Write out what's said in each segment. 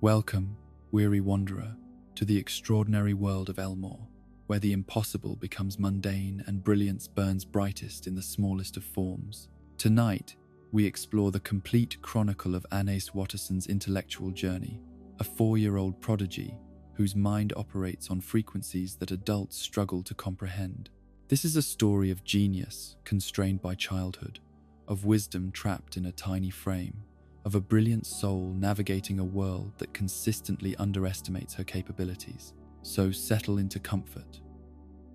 Welcome, weary wanderer, to the extraordinary world of Elmore, where the impossible becomes mundane and brilliance burns brightest in the smallest of forms. Tonight, we explore the complete chronicle of Anais Watterson's intellectual journey, a 4-year-old prodigy whose mind operates on frequencies that adults struggle to comprehend. This is a story of genius constrained by childhood, of wisdom trapped in a tiny frame, of a brilliant soul navigating a world that consistently underestimates her capabilities. So settle into comfort.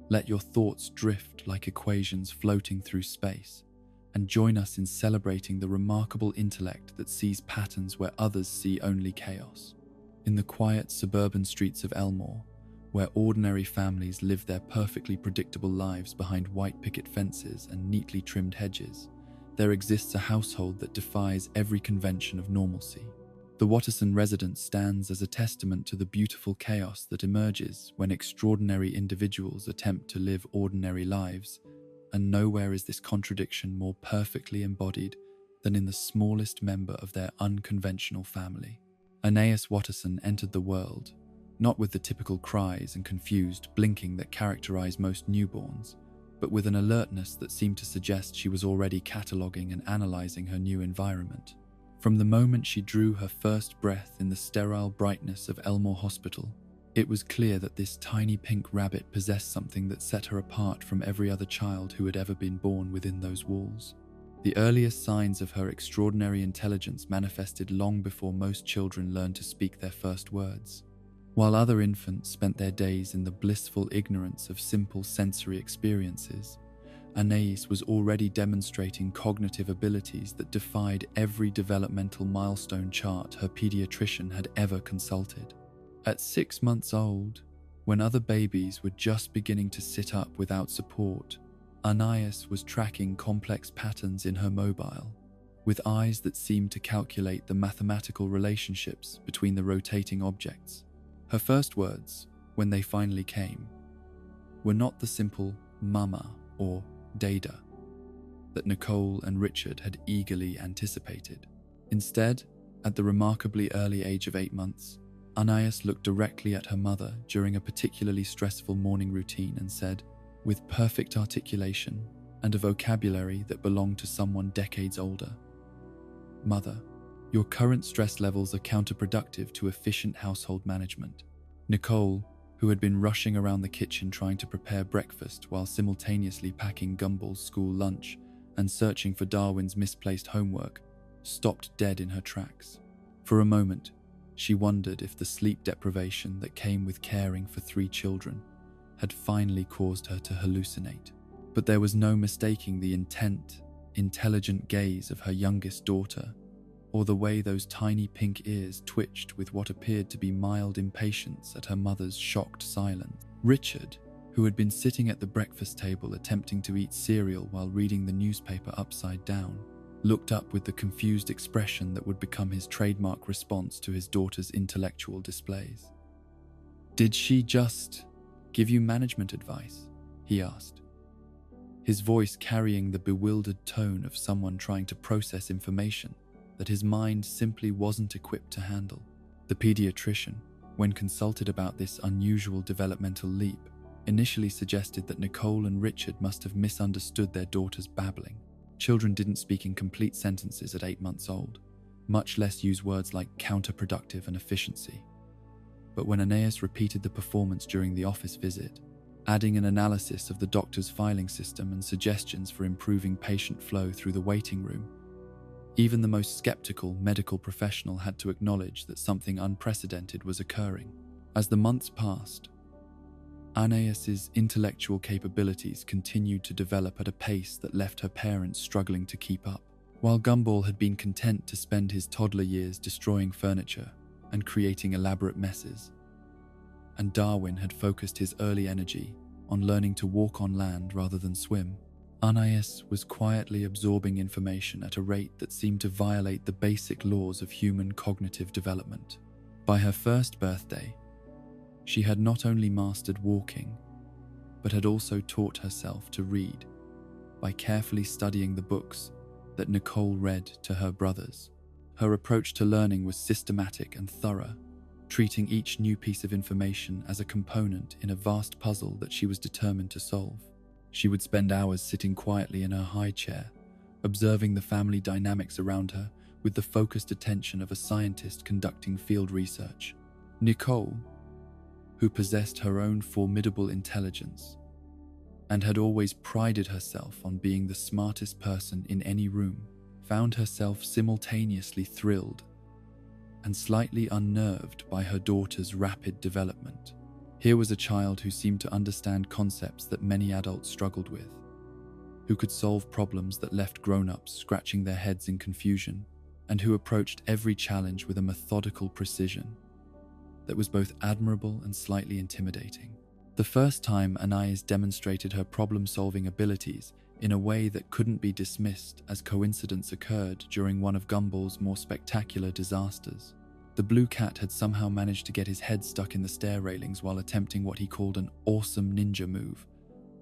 Let your thoughts drift like equations floating through space, and join us in celebrating the remarkable intellect that sees patterns where others see only chaos. In the quiet suburban streets of Elmore, where ordinary families live their perfectly predictable lives behind white picket fences and neatly trimmed hedges, there exists a household that defies every convention of normalcy. The Watterson residence stands as a testament to the beautiful chaos that emerges when extraordinary individuals attempt to live ordinary lives, and nowhere is this contradiction more perfectly embodied than in the smallest member of their unconventional family. Anais Watterson entered the world, not with the typical cries and confused blinking that characterize most newborns, but with an alertness that seemed to suggest she was already cataloguing and analyzing her new environment. From the moment she drew her first breath in the sterile brightness of Elmore Hospital, it was clear that this tiny pink rabbit possessed something that set her apart from every other child who had ever been born within those walls. The earliest signs of her extraordinary intelligence manifested long before most children learned to speak their first words. While other infants spent their days in the blissful ignorance of simple sensory experiences, Anais was already demonstrating cognitive abilities that defied every developmental milestone chart her pediatrician had ever consulted. At 6 months old, when other babies were just beginning to sit up without support, Anais was tracking complex patterns in her mobile, with eyes that seemed to calculate the mathematical relationships between the rotating objects. Her first words, when they finally came, were not the simple mama or dada that Nicole and Richard had eagerly anticipated. Instead, at the remarkably early age of 8 months, Anais looked directly at her mother during a particularly stressful morning routine and said, with perfect articulation and a vocabulary that belonged to someone decades older, "Mother, your current stress levels are counterproductive to efficient household management." Nicole, who had been rushing around the kitchen trying to prepare breakfast while simultaneously packing Gumball's school lunch and searching for Darwin's misplaced homework, stopped dead in her tracks. For a moment, she wondered if the sleep deprivation that came with caring for 3 children had finally caused her to hallucinate. But there was no mistaking the intent, intelligent gaze of her youngest daughter, or the way those tiny pink ears twitched with what appeared to be mild impatience at her mother's shocked silence. Richard, who had been sitting at the breakfast table attempting to eat cereal while reading the newspaper upside down, looked up with the confused expression that would become his trademark response to his daughter's intellectual displays. "Did she just give you management advice?" he asked, his voice carrying the bewildered tone of someone trying to process information that his mind simply wasn't equipped to handle. The pediatrician, when consulted about this unusual developmental leap, initially suggested that Nicole and Richard must have misunderstood their daughter's babbling. Children didn't speak in complete sentences at 8 months old, much less use words like counterproductive and efficiency. But when Anais repeated the performance during the office visit, adding an analysis of the doctor's filing system and suggestions for improving patient flow through the waiting room, even the most skeptical medical professional had to acknowledge that something unprecedented was occurring. As the months passed, Anais's intellectual capabilities continued to develop at a pace that left her parents struggling to keep up. While Gumball had been content to spend his toddler years destroying furniture and creating elaborate messes, and Darwin had focused his early energy on learning to walk on land rather than swim, Anais was quietly absorbing information at a rate that seemed to violate the basic laws of human cognitive development. By her first birthday, she had not only mastered walking, but had also taught herself to read by carefully studying the books that Nicole read to her brothers. Her approach to learning was systematic and thorough, treating each new piece of information as a component in a vast puzzle that she was determined to solve. She would spend hours sitting quietly in her high chair, observing the family dynamics around her with the focused attention of a scientist conducting field research. Nicole, who possessed her own formidable intelligence and had always prided herself on being the smartest person in any room, found herself simultaneously thrilled and slightly unnerved by her daughter's rapid development. Here was a child who seemed to understand concepts that many adults struggled with, who could solve problems that left grown-ups scratching their heads in confusion, and who approached every challenge with a methodical precision that was both admirable and slightly intimidating. The first time Anais demonstrated her problem-solving abilities in a way that couldn't be dismissed as coincidence occurred during one of Gumball's more spectacular disasters. The blue cat had somehow managed to get his head stuck in the stair railings while attempting what he called an awesome ninja move,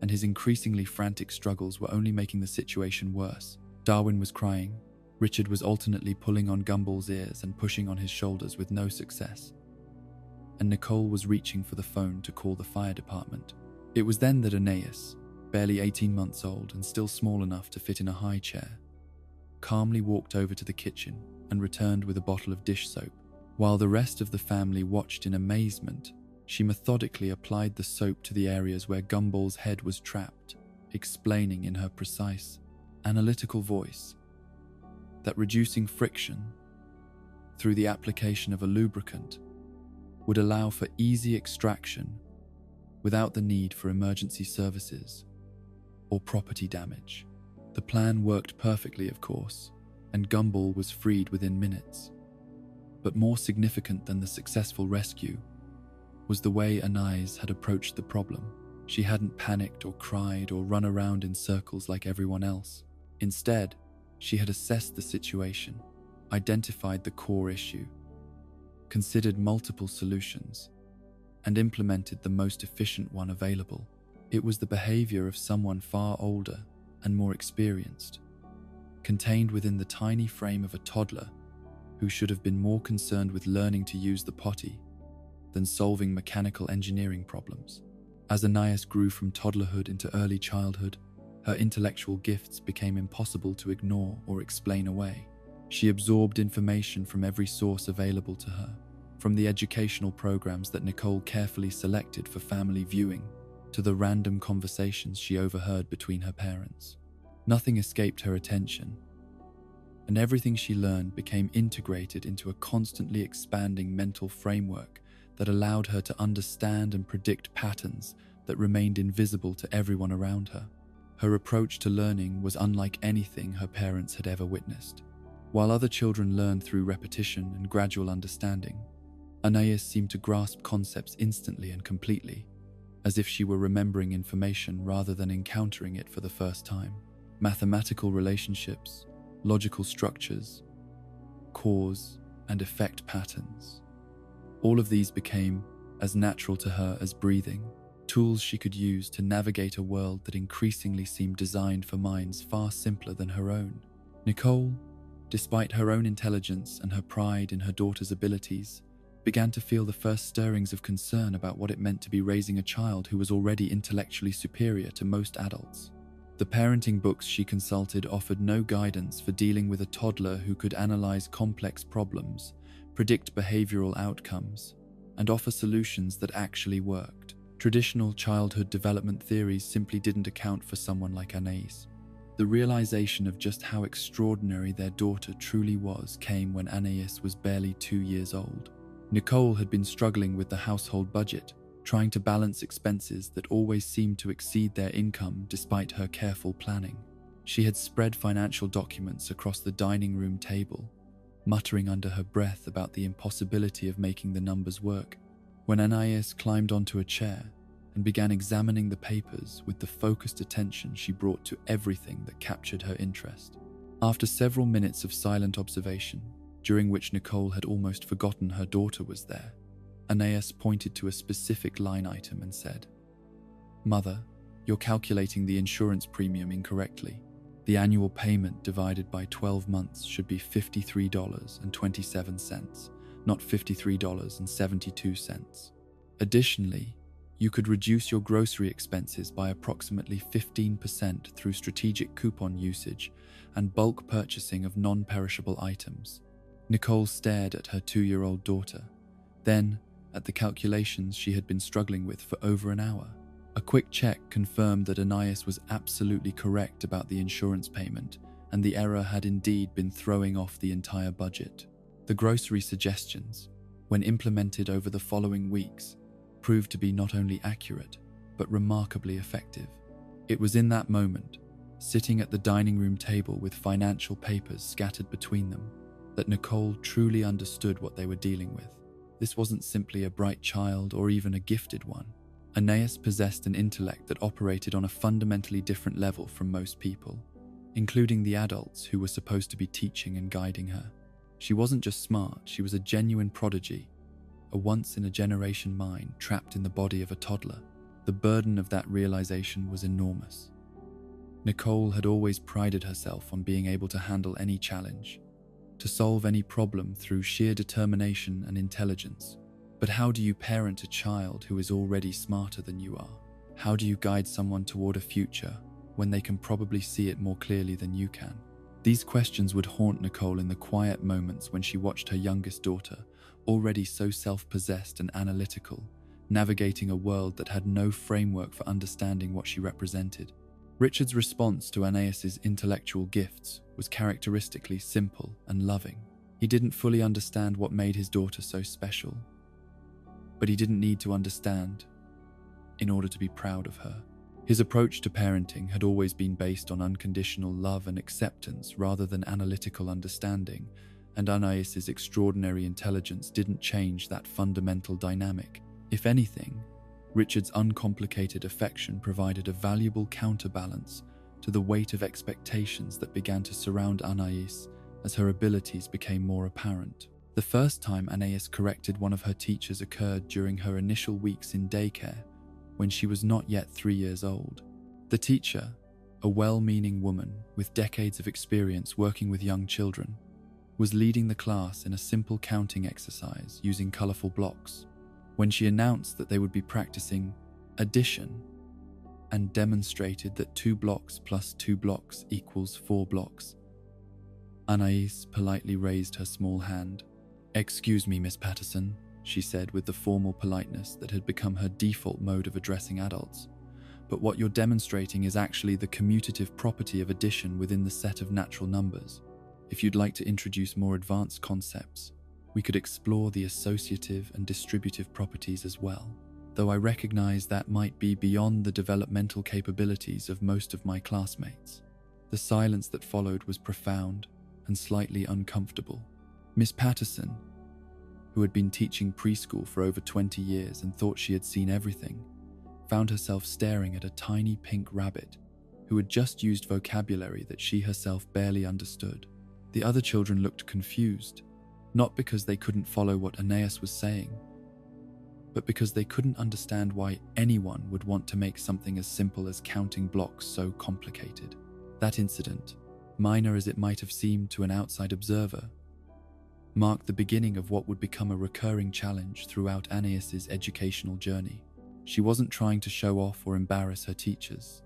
and his increasingly frantic struggles were only making the situation worse. Darwin was crying, Richard was alternately pulling on Gumball's ears and pushing on his shoulders with no success, and Nicole was reaching for the phone to call the fire department. It was then that Anais, barely 18 months old and still small enough to fit in a high chair, calmly walked over to the kitchen and returned with a bottle of dish soap. While the rest of the family watched in amazement, she methodically applied the soap to the areas where Gumball's head was trapped, explaining in her precise, analytical voice that reducing friction through the application of a lubricant would allow for easy extraction without the need for emergency services or property damage. The plan worked perfectly, of course, and Gumball was freed within minutes. But more significant than the successful rescue was the way Anais had approached the problem. She hadn't panicked or cried or run around in circles like everyone else. Instead, she had assessed the situation, identified the core issue, considered multiple solutions, and implemented the most efficient one available. It was the behavior of someone far older and more experienced, contained within the tiny frame of a toddler who should have been more concerned with learning to use the potty than solving mechanical engineering problems. As Anais grew from toddlerhood into early childhood, her intellectual gifts became impossible to ignore or explain away. She absorbed information from every source available to her, from the educational programs that Nicole carefully selected for family viewing to the random conversations she overheard between her parents. Nothing escaped her attention, and everything she learned became integrated into a constantly expanding mental framework that allowed her to understand and predict patterns that remained invisible to everyone around her. Her approach to learning was unlike anything her parents had ever witnessed. While other children learned through repetition and gradual understanding, Anais seemed to grasp concepts instantly and completely, as if she were remembering information rather than encountering it for the first time. Mathematical relationships, logical structures, cause and effect patterns. All of these became as natural to her as breathing, tools she could use to navigate a world that increasingly seemed designed for minds far simpler than her own. Nicole, despite her own intelligence and her pride in her daughter's abilities, began to feel the first stirrings of concern about what it meant to be raising a child who was already intellectually superior to most adults. The parenting books she consulted offered no guidance for dealing with a toddler who could analyze complex problems, predict behavioral outcomes, and offer solutions that actually worked. Traditional childhood development theories simply didn't account for someone like Anais. The realization of just how extraordinary their daughter truly was came when Anais was barely 2 years old. Nicole had been struggling with the household budget, trying to balance expenses that always seemed to exceed their income despite her careful planning. She had spread financial documents across the dining room table, muttering under her breath about the impossibility of making the numbers work, when Anais climbed onto a chair and began examining the papers with the focused attention she brought to everything that captured her interest. After several minutes of silent observation, during which Nicole had almost forgotten her daughter was there, Anais pointed to a specific line item and said, "Mother, you're calculating the insurance premium incorrectly. The annual payment divided by 12 months should be $53.27, not $53.72. Additionally, you could reduce your grocery expenses by approximately 15% through strategic coupon usage and bulk purchasing of non-perishable items. Nicole stared at her 2-year-old daughter, then at the calculations she had been struggling with for over an hour. A quick check confirmed that Anais was absolutely correct about the insurance payment, and the error had indeed been throwing off the entire budget. The grocery suggestions, when implemented over the following weeks, proved to be not only accurate, but remarkably effective. It was in that moment, sitting at the dining room table with financial papers scattered between them, that Nicole truly understood what they were dealing with. This wasn't simply a bright child or even a gifted one. Anais possessed an intellect that operated on a fundamentally different level from most people, including the adults who were supposed to be teaching and guiding her. She wasn't just smart, she was a genuine prodigy, a once-in-a-generation mind trapped in the body of a toddler. The burden of that realization was enormous. Nicole had always prided herself on being able to handle any challenge, to solve any problem through sheer determination and intelligence. But how do you parent a child who is already smarter than you are? How do you guide someone toward a future when they can probably see it more clearly than you can? These questions would haunt Nicole in the quiet moments when she watched her youngest daughter, already so self-possessed and analytical, navigating a world that had no framework for understanding what she represented. Richard's response to Anais's intellectual gifts was characteristically simple and loving. He didn't fully understand what made his daughter so special, but he didn't need to understand in order to be proud of her. His approach to parenting had always been based on unconditional love and acceptance rather than analytical understanding, and Anais's extraordinary intelligence didn't change that fundamental dynamic. If anything, Richard's uncomplicated affection provided a valuable counterbalance to the weight of expectations that began to surround Anais as her abilities became more apparent. The first time Anais corrected one of her teachers occurred during her initial weeks in daycare, when she was not yet 3 years old. The teacher, a well-meaning woman with decades of experience working with young children, was leading the class in a simple counting exercise using colorful blocks. When she announced that they would be practicing addition and demonstrated that 2 blocks plus 2 blocks equals 4 blocks, Anais politely raised her small hand. "Excuse me, Miss Patterson," she said with the formal politeness that had become her default mode of addressing adults. "But what you're demonstrating is actually the commutative property of addition within the set of natural numbers. If you'd like to introduce more advanced concepts, we could explore the associative and distributive properties as well, though I recognize that might be beyond the developmental capabilities of most of my classmates." The silence that followed was profound and slightly uncomfortable. Miss Patterson, who had been teaching preschool for over 20 years and thought she had seen everything, found herself staring at a tiny pink rabbit who had just used vocabulary that she herself barely understood. The other children looked confused, not because they couldn't follow what Anais was saying, but because they couldn't understand why anyone would want to make something as simple as counting blocks so complicated. That incident, minor as it might have seemed to an outside observer, marked the beginning of what would become a recurring challenge throughout Anais's educational journey. She wasn't trying to show off or embarrass her teachers.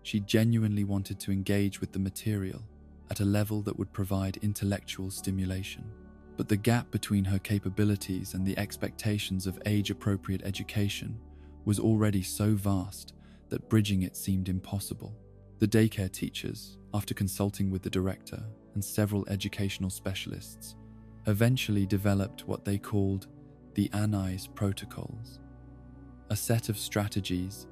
She genuinely wanted to engage with the material at a level that would provide intellectual stimulation. But the gap between her capabilities and the expectations of age-appropriate education was already so vast that bridging it seemed impossible. The daycare teachers, after consulting with the director and several educational specialists, eventually developed what they called the Anais protocols, a set of strategies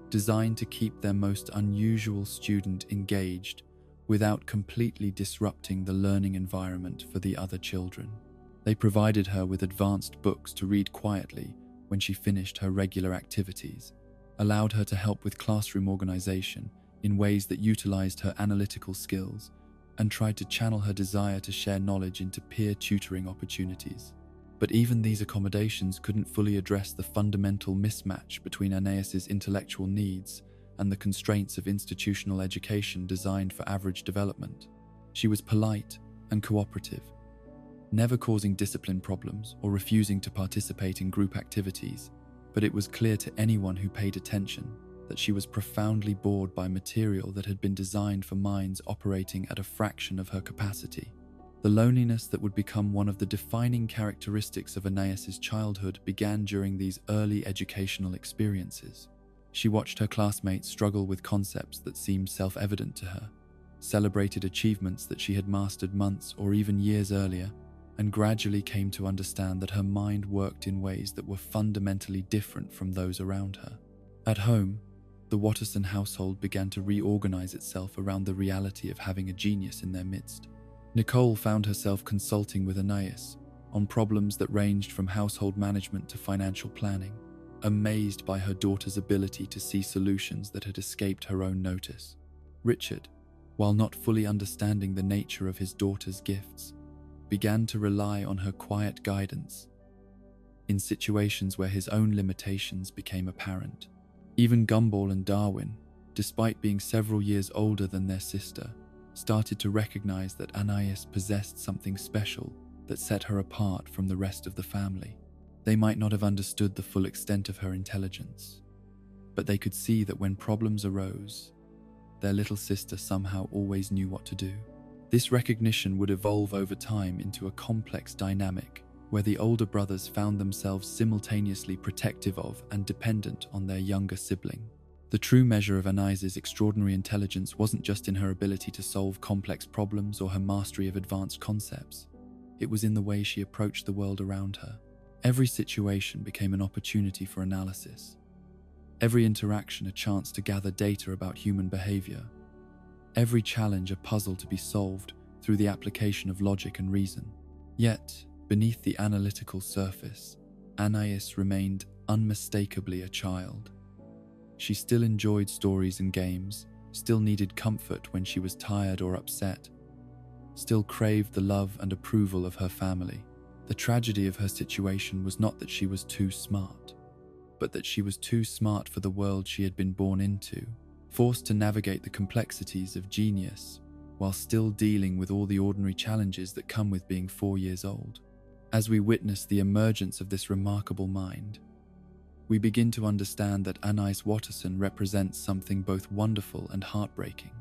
designed to keep their most unusual student engaged without completely disrupting the learning environment for the other children. They provided her with advanced books to read quietly when she finished her regular activities, allowed her to help with classroom organization in ways that utilized her analytical skills, and tried to channel her desire to share knowledge into peer tutoring opportunities. But even these accommodations couldn't fully address the fundamental mismatch between Anais's intellectual needs and the constraints of institutional education designed for average development. She was polite and cooperative, never causing discipline problems or refusing to participate in group activities, but it was clear to anyone who paid attention that she was profoundly bored by material that had been designed for minds operating at a fraction of her capacity. The loneliness that would become one of the defining characteristics of Anais's childhood began during these early educational experiences. She watched her classmates struggle with concepts that seemed self-evident to her, celebrated achievements that she had mastered months or even years earlier, and gradually came to understand that her mind worked in ways that were fundamentally different from those around her. At home, the Watterson household began to reorganize itself around the reality of having a genius in their midst. Nicole found herself consulting with Anais on problems that ranged from household management to financial planning, amazed by her daughter's ability to see solutions that had escaped her own notice. Richard, while not fully understanding the nature of his daughter's gifts, began to rely on her quiet guidance in situations where his own limitations became apparent. Even Gumball and Darwin, despite being several years older than their sister, started to recognize that Anais possessed something special that set her apart from the rest of the family. They might not have understood the full extent of her intelligence, but they could see that when problems arose, their little sister somehow always knew what to do. This recognition would evolve over time into a complex dynamic where the older brothers found themselves simultaneously protective of and dependent on their younger sibling. The true measure of Anais's extraordinary intelligence wasn't just in her ability to solve complex problems or her mastery of advanced concepts. It was in the way she approached the world around her. Every situation became an opportunity for analysis. Every interaction a chance to gather data about human behavior. Every challenge a puzzle to be solved through the application of logic and reason. Yet, beneath the analytical surface, Anais remained unmistakably a child. She still enjoyed stories and games, still needed comfort when she was tired or upset, still craved the love and approval of her family. The tragedy of her situation was not that she was too smart, but that she was too smart for the world she had been born into, forced to navigate the complexities of genius while still dealing with all the ordinary challenges that come with being 4 years old. As we witness the emergence of this remarkable mind, we begin to understand that Anais Watterson represents something both wonderful and heartbreaking.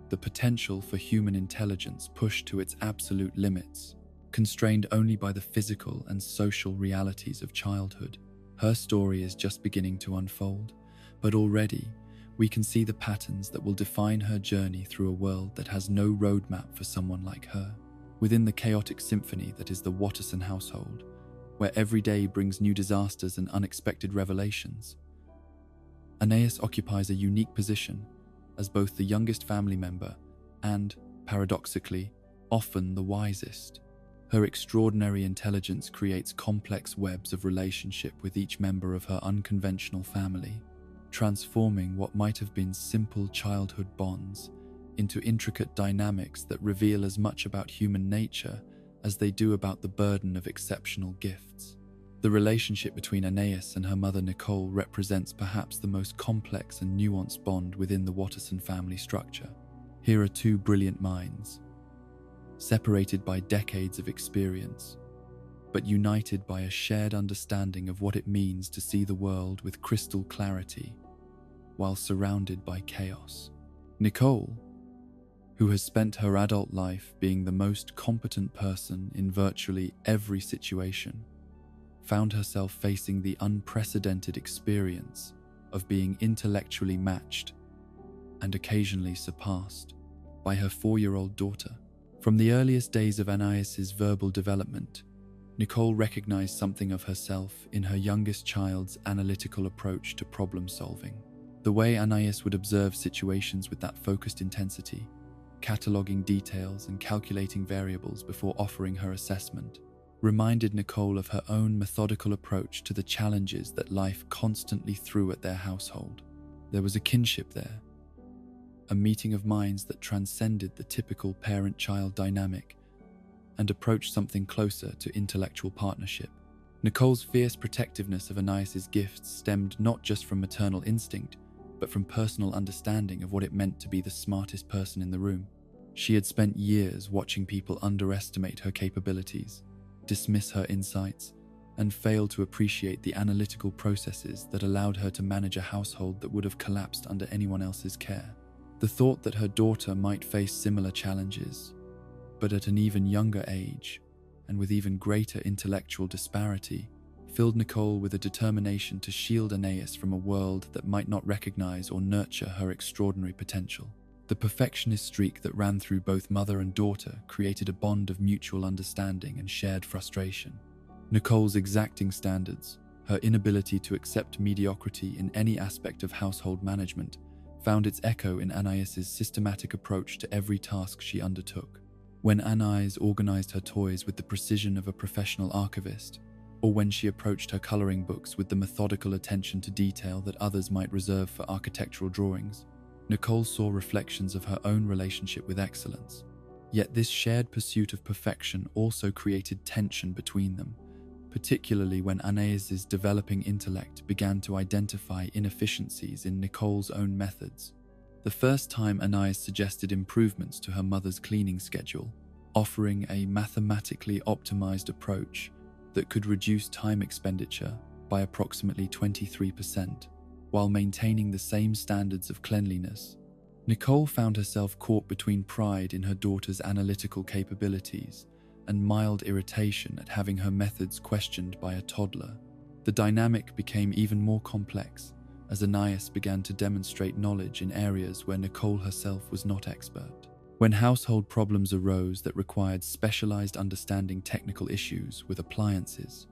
The potential for human intelligence pushed to its absolute limits, constrained only by the physical and social realities of childhood. Her story is just beginning to unfold, but already we can see the patterns that will define her journey through a world that has no roadmap for someone like her. Within the chaotic symphony that is the Watterson household, where every day brings new disasters and unexpected revelations, Anais occupies a unique position as both the youngest family member and, paradoxically, often the wisest. Her extraordinary intelligence creates complex webs of relationship with each member of her unconventional family, transforming what might have been simple childhood bonds into intricate dynamics that reveal as much about human nature as they do about the burden of exceptional gifts. The relationship between Anais and her mother Nicole represents perhaps the most complex and nuanced bond within the Watterson family structure. Here are two brilliant minds, separated by decades of experience, but united by a shared understanding of what it means to see the world with crystal clarity while surrounded by chaos. Nicole, who has spent her adult life being the most competent person in virtually every situation, found herself facing the unprecedented experience of being intellectually matched and occasionally surpassed by her 4-year-old daughter. From the earliest days of Anais's verbal development, Nicole recognized something of herself in her youngest child's analytical approach to problem solving. The way Anais would observe situations with that focused intensity, cataloging details and calculating variables before offering her assessment, reminded Nicole of her own methodical approach to the challenges that life constantly threw at their household. There was a kinship there, a meeting of minds that transcended the typical parent-child dynamic and approached something closer to intellectual partnership. Nicole's fierce protectiveness of Anais's gifts stemmed not just from maternal instinct, but from personal understanding of what it meant to be the smartest person in the room. She had spent years watching people underestimate her capabilities, dismiss her insights, and fail to appreciate the analytical processes that allowed her to manage a household that would have collapsed under anyone else's care. The thought that her daughter might face similar challenges, but at an even younger age, and with even greater intellectual disparity, filled Nicole with a determination to shield Anais from a world that might not recognize or nurture her extraordinary potential. The perfectionist streak that ran through both mother and daughter created a bond of mutual understanding and shared frustration. Nicole's exacting standards, her inability to accept mediocrity in any aspect of household management, found its echo in Anais's systematic approach to every task she undertook. When Anais organized her toys with the precision of a professional archivist, or when she approached her coloring books with the methodical attention to detail that others might reserve for architectural drawings, Nicole saw reflections of her own relationship with excellence. Yet this shared pursuit of perfection also created tension between them, particularly when Anais's developing intellect began to identify inefficiencies in Nicole's own methods. The first time Anais suggested improvements to her mother's cleaning schedule, offering a mathematically optimized approach that could reduce time expenditure by approximately 23%, while maintaining the same standards of cleanliness, Nicole found herself caught between pride in her daughter's analytical capabilities and mild irritation at having her methods questioned by a toddler. The dynamic became even more complex as Anais began to demonstrate knowledge in areas where Nicole herself was not expert. When household problems arose that required specialized understanding technical issues with appliances,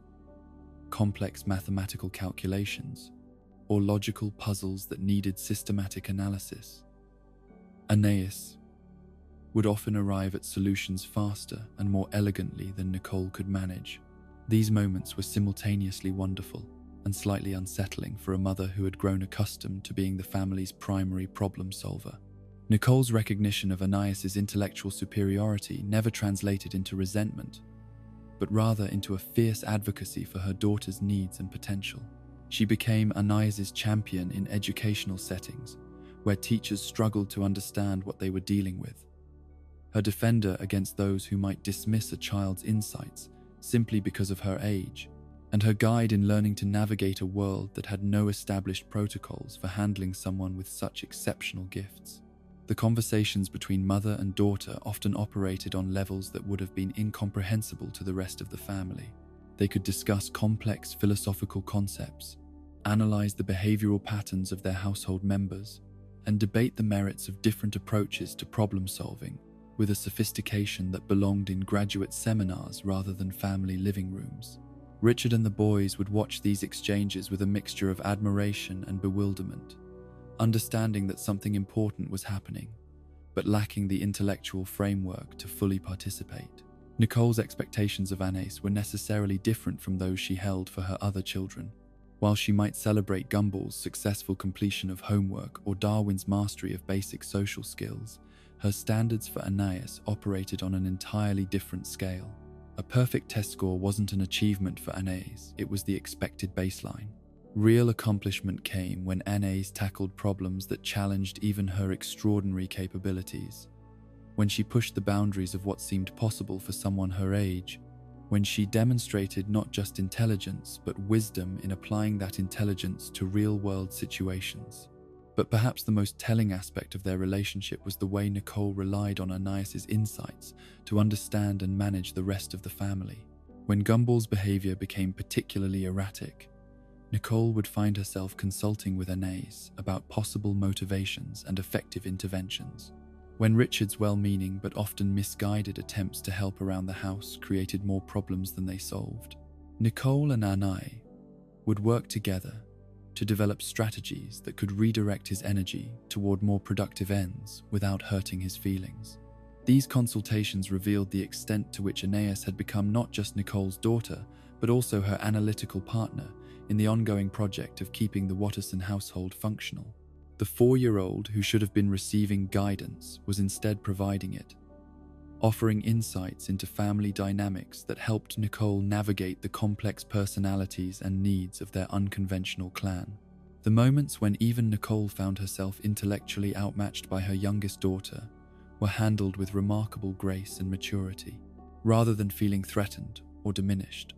complex mathematical calculations, or logical puzzles that needed systematic analysis, Anais would often arrive at solutions faster and more elegantly than Nicole could manage. These moments were simultaneously wonderful and slightly unsettling for a mother who had grown accustomed to being the family's primary problem solver. Nicole's recognition of Anais's intellectual superiority never translated into resentment, but rather into a fierce advocacy for her daughter's needs and potential. She became Anais's champion in educational settings, where teachers struggled to understand what they were dealing with. Her defender against those who might dismiss a child's insights simply because of her age, and her guide in learning to navigate a world that had no established protocols for handling someone with such exceptional gifts. The conversations between mother and daughter often operated on levels that would have been incomprehensible to the rest of the family. They could discuss complex philosophical concepts, analyze the behavioral patterns of their household members, and debate the merits of different approaches to problem solving with a sophistication that belonged in graduate seminars rather than family living rooms. Richard and the boys would watch these exchanges with a mixture of admiration and bewilderment, understanding that something important was happening, but lacking the intellectual framework to fully participate. Nicole's expectations of Anais were necessarily different from those she held for her other children. While she might celebrate Gumball's successful completion of homework or Darwin's mastery of basic social skills, her standards for Anais operated on an entirely different scale. A perfect test score wasn't an achievement for Anais, it was the expected baseline. Real accomplishment came when Anais tackled problems that challenged even her extraordinary capabilities. When she pushed the boundaries of what seemed possible for someone her age, when she demonstrated not just intelligence but wisdom in applying that intelligence to real-world situations. But perhaps the most telling aspect of their relationship was the way Nicole relied on Anais's insights to understand and manage the rest of the family. When Gumball's behavior became particularly erratic, Nicole would find herself consulting with Anais about possible motivations and effective interventions. When Richard's well-meaning but often misguided attempts to help around the house created more problems than they solved, Nicole and Anais would work together to develop strategies that could redirect his energy toward more productive ends without hurting his feelings. These consultations revealed the extent to which Anais had become not just Nicole's daughter, but also her analytical partner in the ongoing project of keeping the Watterson household functional. The 4-year-old who should have been receiving guidance was instead providing it, offering insights into family dynamics that helped Nicole navigate the complex personalities and needs of their unconventional clan. The moments when even Nicole found herself intellectually outmatched by her youngest daughter were handled with remarkable grace and maturity, rather than feeling threatened or diminished.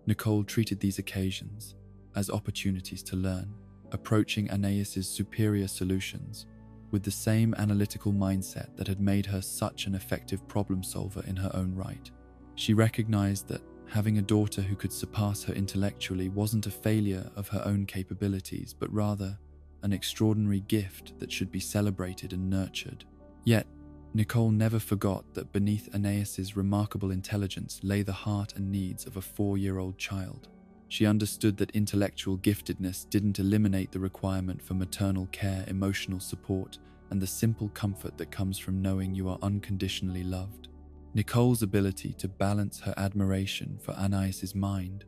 Nicole treated these occasions as opportunities to learn, approaching Anais's superior solutions with the same analytical mindset that had made her such an effective problem solver in her own right. She recognized that having a daughter who could surpass her intellectually wasn't a failure of her own capabilities, but rather an extraordinary gift that should be celebrated and nurtured. Yet, Nicole never forgot that beneath Anais's remarkable intelligence lay the heart and needs of a 4-year-old child. She understood that intellectual giftedness didn't eliminate the requirement for maternal care, emotional support, and the simple comfort that comes from knowing you are unconditionally loved. Nicole's ability to balance her admiration for Anais's mind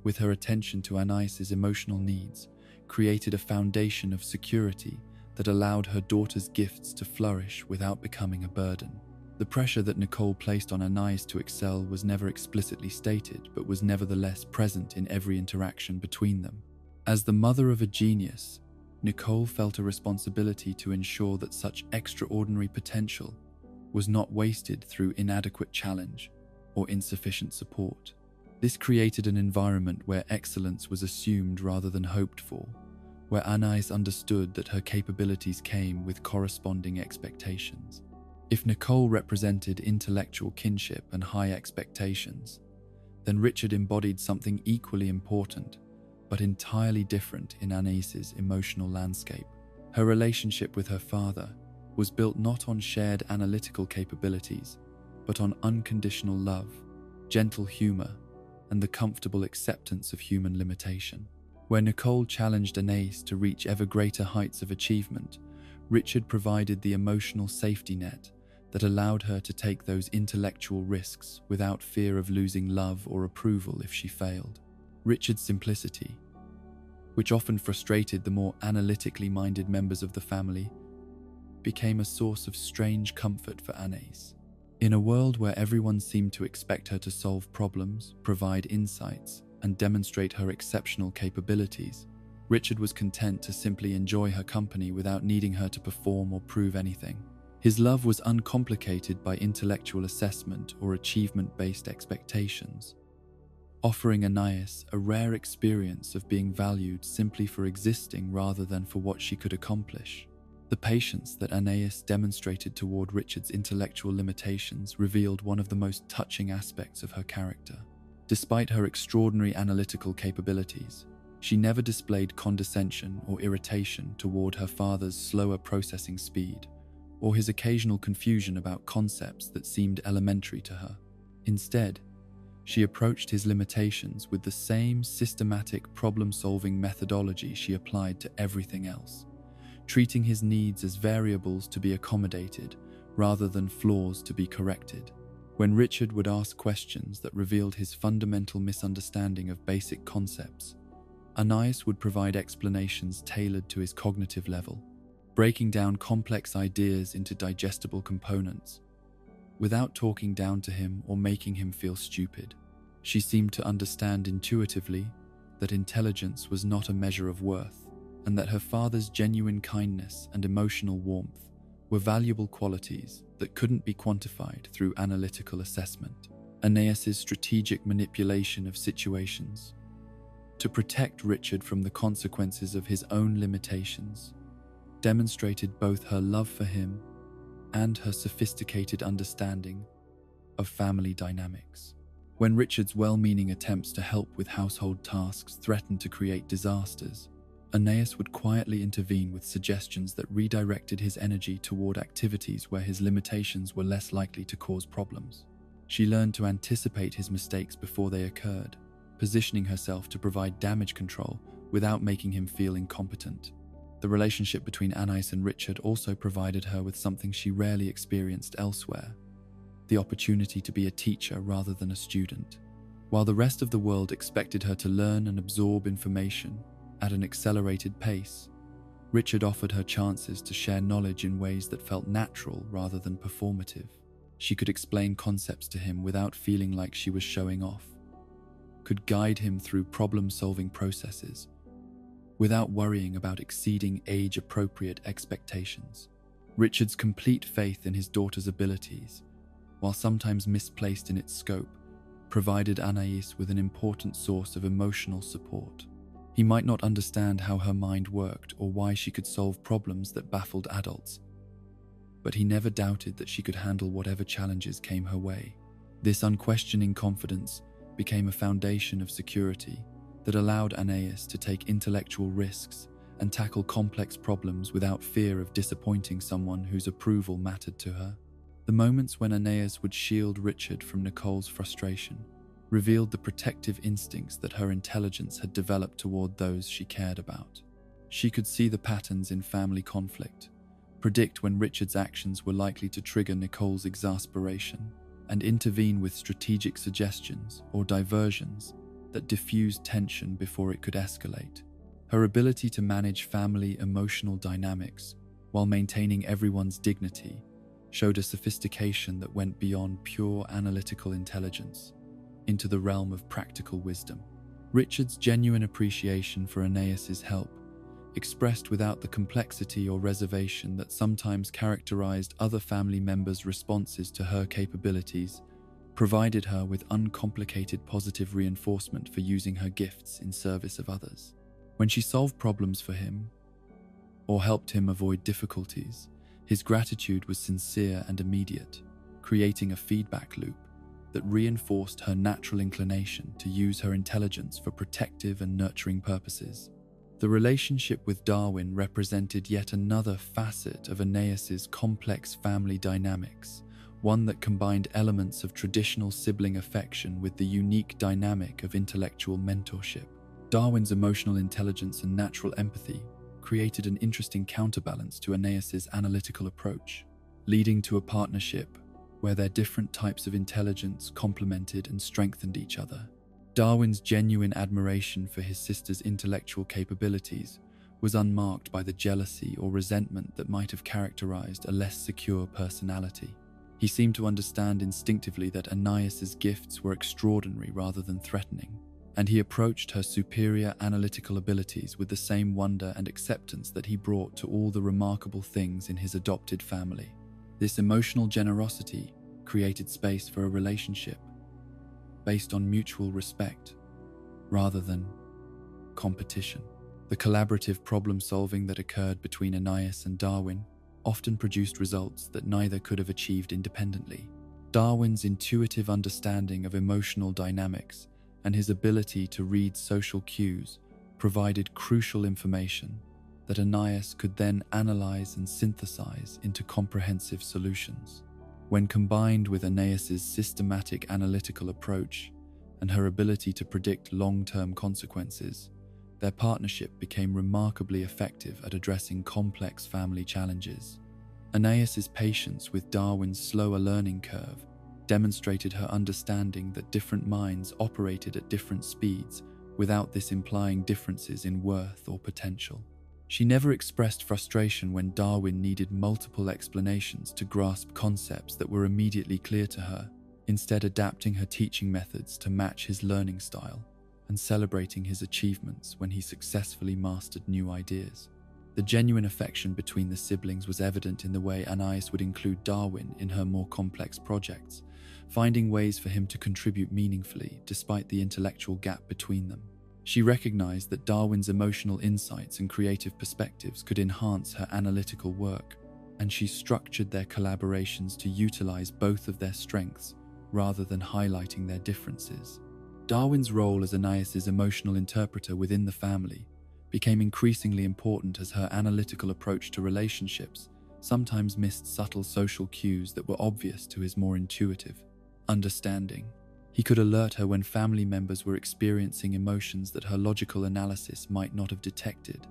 with her attention to Anais's emotional needs created a foundation of security that allowed her daughter's gifts to flourish without becoming a burden. The pressure that Nicole placed on Anais to excel was never explicitly stated, but was nevertheless present in every interaction between them. As the mother of a genius, Nicole felt a responsibility to ensure that such extraordinary potential was not wasted through inadequate challenge or insufficient support. This created an environment where excellence was assumed rather than hoped for, where Anais understood that her capabilities came with corresponding expectations. If Nicole represented intellectual kinship and high expectations, then Richard embodied something equally important, but entirely different in Anais's emotional landscape. Her relationship with her father was built not on shared analytical capabilities, but on unconditional love, gentle humor, and the comfortable acceptance of human limitation. Where Nicole challenged Anais to reach ever greater heights of achievement, Richard provided the emotional safety net that allowed her to take those intellectual risks without fear of losing love or approval if she failed. Richard's simplicity, which often frustrated the more analytically minded members of the family, became a source of strange comfort for Anais. In a world where everyone seemed to expect her to solve problems, provide insights, and demonstrate her exceptional capabilities, Richard was content to simply enjoy her company without needing her to perform or prove anything. His love was uncomplicated by intellectual assessment or achievement-based expectations, offering Anais a rare experience of being valued simply for existing rather than for what she could accomplish. The patience that Anais demonstrated toward Richard's intellectual limitations revealed one of the most touching aspects of her character. Despite her extraordinary analytical capabilities, she never displayed condescension or irritation toward her father's slower processing speed, or his occasional confusion about concepts that seemed elementary to her. Instead, she approached his limitations with the same systematic problem-solving methodology she applied to everything else, treating his needs as variables to be accommodated rather than flaws to be corrected. When Richard would ask questions that revealed his fundamental misunderstanding of basic concepts, Anais would provide explanations tailored to his cognitive level, breaking down complex ideas into digestible components, without talking down to him or making him feel stupid. She seemed to understand intuitively that intelligence was not a measure of worth, and that her father's genuine kindness and emotional warmth were valuable qualities that couldn't be quantified through analytical assessment. Anais's strategic manipulation of situations to protect Richard from the consequences of his own limitations demonstrated both her love for him and her sophisticated understanding of family dynamics. When Richard's well-meaning attempts to help with household tasks threatened to create disasters, Anais would quietly intervene with suggestions that redirected his energy toward activities where his limitations were less likely to cause problems. She learned to anticipate his mistakes before they occurred, positioning herself to provide damage control without making him feel incompetent. The relationship between Anais and Richard also provided her with something she rarely experienced elsewhere: the opportunity to be a teacher rather than a student. While the rest of the world expected her to learn and absorb information at an accelerated pace, Richard offered her chances to share knowledge in ways that felt natural rather than performative. She could explain concepts to him without feeling like she was showing off, could guide him through problem-solving processes without worrying about exceeding age-appropriate expectations. Richard's complete faith in his daughter's abilities, while sometimes misplaced in its scope, provided Anais with an important source of emotional support. He might not understand how her mind worked or why she could solve problems that baffled adults, but he never doubted that she could handle whatever challenges came her way. This unquestioning confidence became a foundation of security that allowed Anais to take intellectual risks and tackle complex problems without fear of disappointing someone whose approval mattered to her. The moments when Anais would shield Richard from Nicole's frustration revealed the protective instincts that her intelligence had developed toward those she cared about. She could see the patterns in family conflict, predict when Richard's actions were likely to trigger Nicole's exasperation, and intervene with strategic suggestions or diversions that diffused tension before it could escalate. Her ability to manage family emotional dynamics while maintaining everyone's dignity showed a sophistication that went beyond pure analytical intelligence into the realm of practical wisdom. Richard's genuine appreciation for Anais's help, expressed without the complexity or reservation that sometimes characterized other family members' responses to her capabilities, provided her with uncomplicated positive reinforcement for using her gifts in service of others. When she solved problems for him or helped him avoid difficulties, his gratitude was sincere and immediate, creating a feedback loop that reinforced her natural inclination to use her intelligence for protective and nurturing purposes. The relationship with Darwin represented yet another facet of Anais's complex family dynamics, one that combined elements of traditional sibling affection with the unique dynamic of intellectual mentorship. Darwin's emotional intelligence and natural empathy created an interesting counterbalance to Anais's analytical approach, leading to a partnership where their different types of intelligence complemented and strengthened each other. Darwin's genuine admiration for his sister's intellectual capabilities was unmarked by the jealousy or resentment that might have characterized a less secure personality. He seemed to understand instinctively that Anais's gifts were extraordinary rather than threatening, and he approached her superior analytical abilities with the same wonder and acceptance that he brought to all the remarkable things in his adopted family. This emotional generosity created space for a relationship based on mutual respect rather than competition. The collaborative problem-solving that occurred between Anais and Darwin often produced results that neither could have achieved independently. Darwin's intuitive understanding of emotional dynamics and his ability to read social cues provided crucial information that Anais could then analyze and synthesize into comprehensive solutions. When combined with Anais's systematic analytical approach and her ability to predict long-term consequences, their partnership became remarkably effective at addressing complex family challenges. Anais's patience with Darwin's slower learning curve demonstrated her understanding that different minds operated at different speeds without this implying differences in worth or potential. She never expressed frustration when Darwin needed multiple explanations to grasp concepts that were immediately clear to her, instead adapting her teaching methods to match his learning style and celebrating his achievements when he successfully mastered new ideas. The genuine affection between the siblings was evident in the way Anais would include Darwin in her more complex projects, finding ways for him to contribute meaningfully despite the intellectual gap between them. She recognized that Darwin's emotional insights and creative perspectives could enhance her analytical work, and she structured their collaborations to utilize both of their strengths rather than highlighting their differences. Darwin's role as Anais's emotional interpreter within the family became increasingly important as her analytical approach to relationships sometimes missed subtle social cues that were obvious to his more intuitive understanding. He could alert her when family members were experiencing emotions that her logical analysis might not have detected,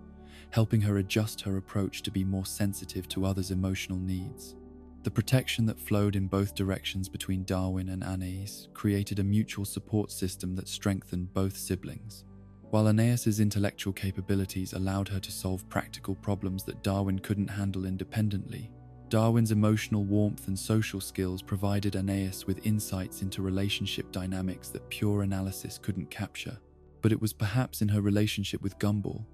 helping her adjust her approach to be more sensitive to others' emotional needs. The protection that flowed in both directions between Darwin and Anais created a mutual support system that strengthened both siblings. While Anais's intellectual capabilities allowed her to solve practical problems that Darwin couldn't handle independently, Darwin's emotional warmth and social skills provided Anais with insights into relationship dynamics that pure analysis couldn't capture. But it was perhaps in her relationship with Gumball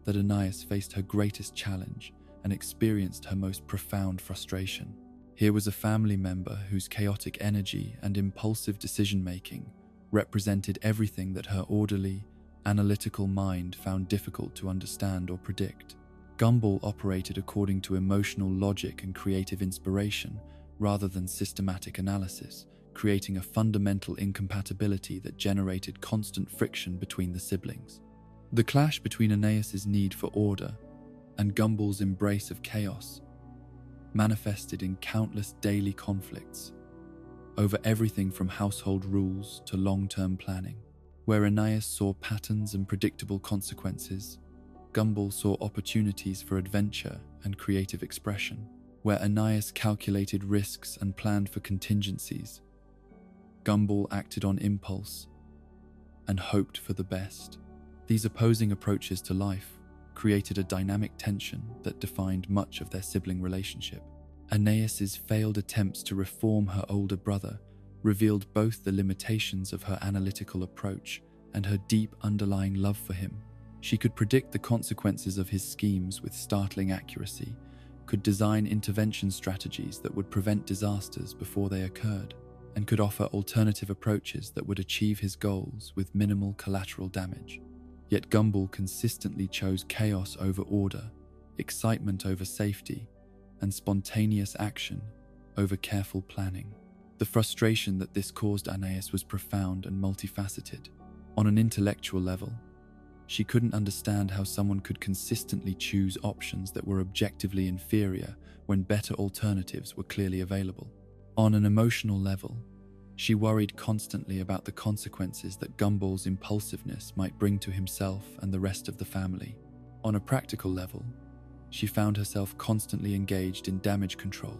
that Anais faced her greatest challenge, and experienced her most profound frustration. Here was a family member whose chaotic energy and impulsive decision-making represented everything that her orderly, analytical mind found difficult to understand or predict. Gumball operated according to emotional logic and creative inspiration rather than systematic analysis, creating a fundamental incompatibility that generated constant friction between the siblings. The clash between Anais' need for order and Gumball's embrace of chaos manifested in countless daily conflicts over everything from household rules to long-term planning. Where Anais saw patterns and predictable consequences, Gumball saw opportunities for adventure and creative expression. Where Anais calculated risks and planned for contingencies, Gumball acted on impulse and hoped for the best. These opposing approaches to life created a dynamic tension that defined much of their sibling relationship. Anais' failed attempts to reform her older brother revealed both the limitations of her analytical approach and her deep underlying love for him. She could predict the consequences of his schemes with startling accuracy, could design intervention strategies that would prevent disasters before they occurred, and could offer alternative approaches that would achieve his goals with minimal collateral damage. Yet Gumball consistently chose chaos over order, excitement over safety, and spontaneous action over careful planning. The frustration that this caused Anais was profound and multifaceted. On an intellectual level, she couldn't understand how someone could consistently choose options that were objectively inferior when better alternatives were clearly available. On an emotional level, she worried constantly about the consequences that Gumball's impulsiveness might bring to himself and the rest of the family. On a practical level, she found herself constantly engaged in damage control,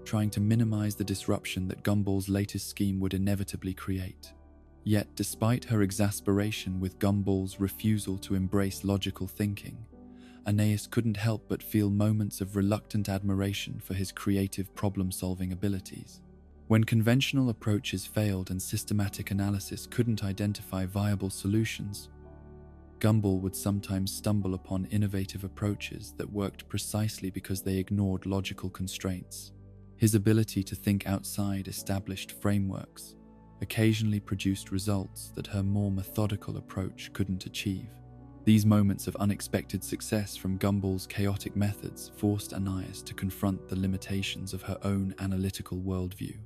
trying to minimize the disruption that Gumball's latest scheme would inevitably create. Yet, despite her exasperation with Gumball's refusal to embrace logical thinking, Anais couldn't help but feel moments of reluctant admiration for his creative problem-solving abilities. When conventional approaches failed and systematic analysis couldn't identify viable solutions, Gumball would sometimes stumble upon innovative approaches that worked precisely because they ignored logical constraints. His ability to think outside established frameworks occasionally produced results that her more methodical approach couldn't achieve. These moments of unexpected success from Gumball's chaotic methods forced Anais to confront the limitations of her own analytical worldview.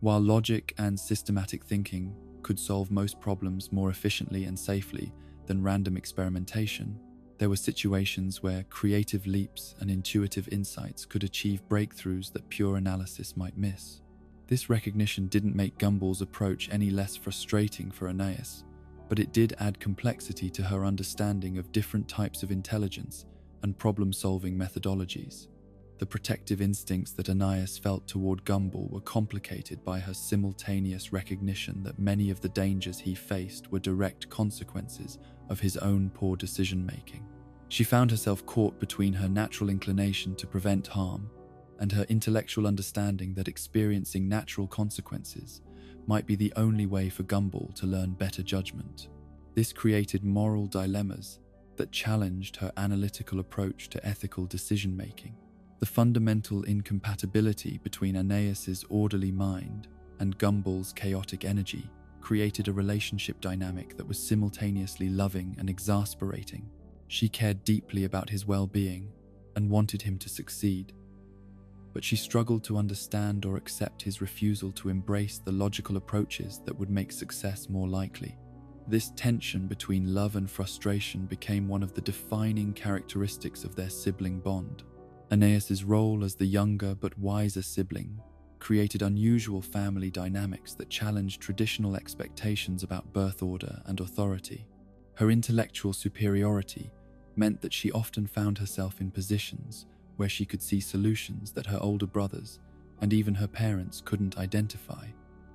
While logic and systematic thinking could solve most problems more efficiently and safely than random experimentation, there were situations where creative leaps and intuitive insights could achieve breakthroughs that pure analysis might miss. This recognition didn't make Gumball's approach any less frustrating for Anais, but it did add complexity to her understanding of different types of intelligence and problem-solving methodologies. The protective instincts that Anais felt toward Gumball were complicated by her simultaneous recognition that many of the dangers he faced were direct consequences of his own poor decision-making. She found herself caught between her natural inclination to prevent harm and her intellectual understanding that experiencing natural consequences might be the only way for Gumball to learn better judgment. This created moral dilemmas that challenged her analytical approach to ethical decision-making. The fundamental incompatibility between Anais' orderly mind and Gumball's chaotic energy created a relationship dynamic that was simultaneously loving and exasperating. She cared deeply about his well-being and wanted him to succeed, but she struggled to understand or accept his refusal to embrace the logical approaches that would make success more likely. This tension between love and frustration became one of the defining characteristics of their sibling bond. Anais' role as the younger but wiser sibling created unusual family dynamics that challenged traditional expectations about birth order and authority. Her intellectual superiority meant that she often found herself in positions where she could see solutions that her older brothers and even her parents couldn't identify.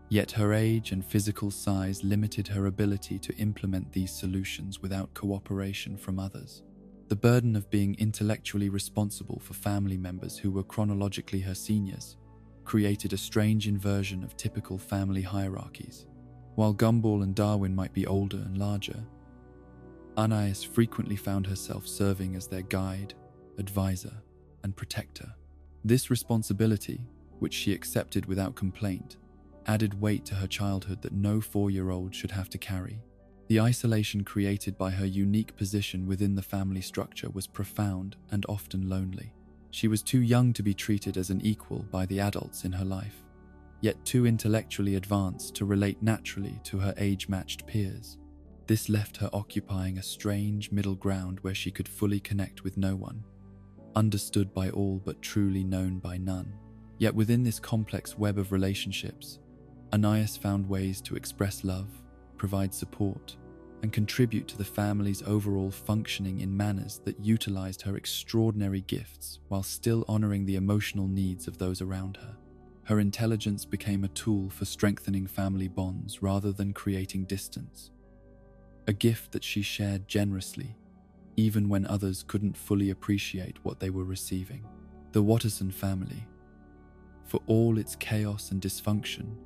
Yet her age and physical size limited her ability to implement these solutions without cooperation from others. The burden of being intellectually responsible for family members who were chronologically her seniors created a strange inversion of typical family hierarchies. While Gumball and Darwin might be older and larger, Anais frequently found herself serving as their guide, advisor, and protect her. This responsibility, which she accepted without complaint, added weight to her childhood that no 4-year-old should have to carry. The isolation created by her unique position within the family structure was profound and often lonely. She was too young to be treated as an equal by the adults in her life, yet too intellectually advanced to relate naturally to her age-matched peers. This left her occupying a strange middle ground where she could fully connect with no one, understood by all but truly known by none. Yet within this complex web of relationships, Anais found ways to express love, provide support, and contribute to the family's overall functioning in manners that utilized her extraordinary gifts while still honoring the emotional needs of those around her. Her intelligence became a tool for strengthening family bonds rather than creating distance, a gift that she shared generously, even when others couldn't fully appreciate what they were receiving. The Watterson family, for all its chaos and dysfunction,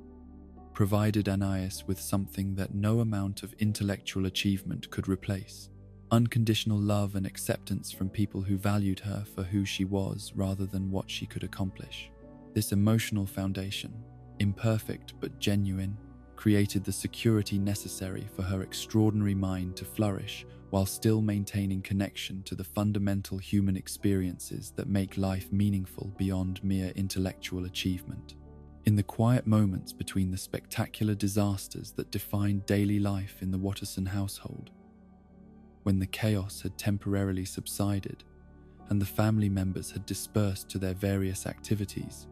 provided Anais with something that no amount of intellectual achievement could replace: unconditional love and acceptance from people who valued her for who she was rather than what she could accomplish. This emotional foundation, imperfect but genuine, created the security necessary for her extraordinary mind to flourish while still maintaining connection to the fundamental human experiences that make life meaningful beyond mere intellectual achievement. In the quiet moments between the spectacular disasters that defined daily life in the Watterson household, when the chaos had temporarily subsided and the family members had dispersed to their various activities,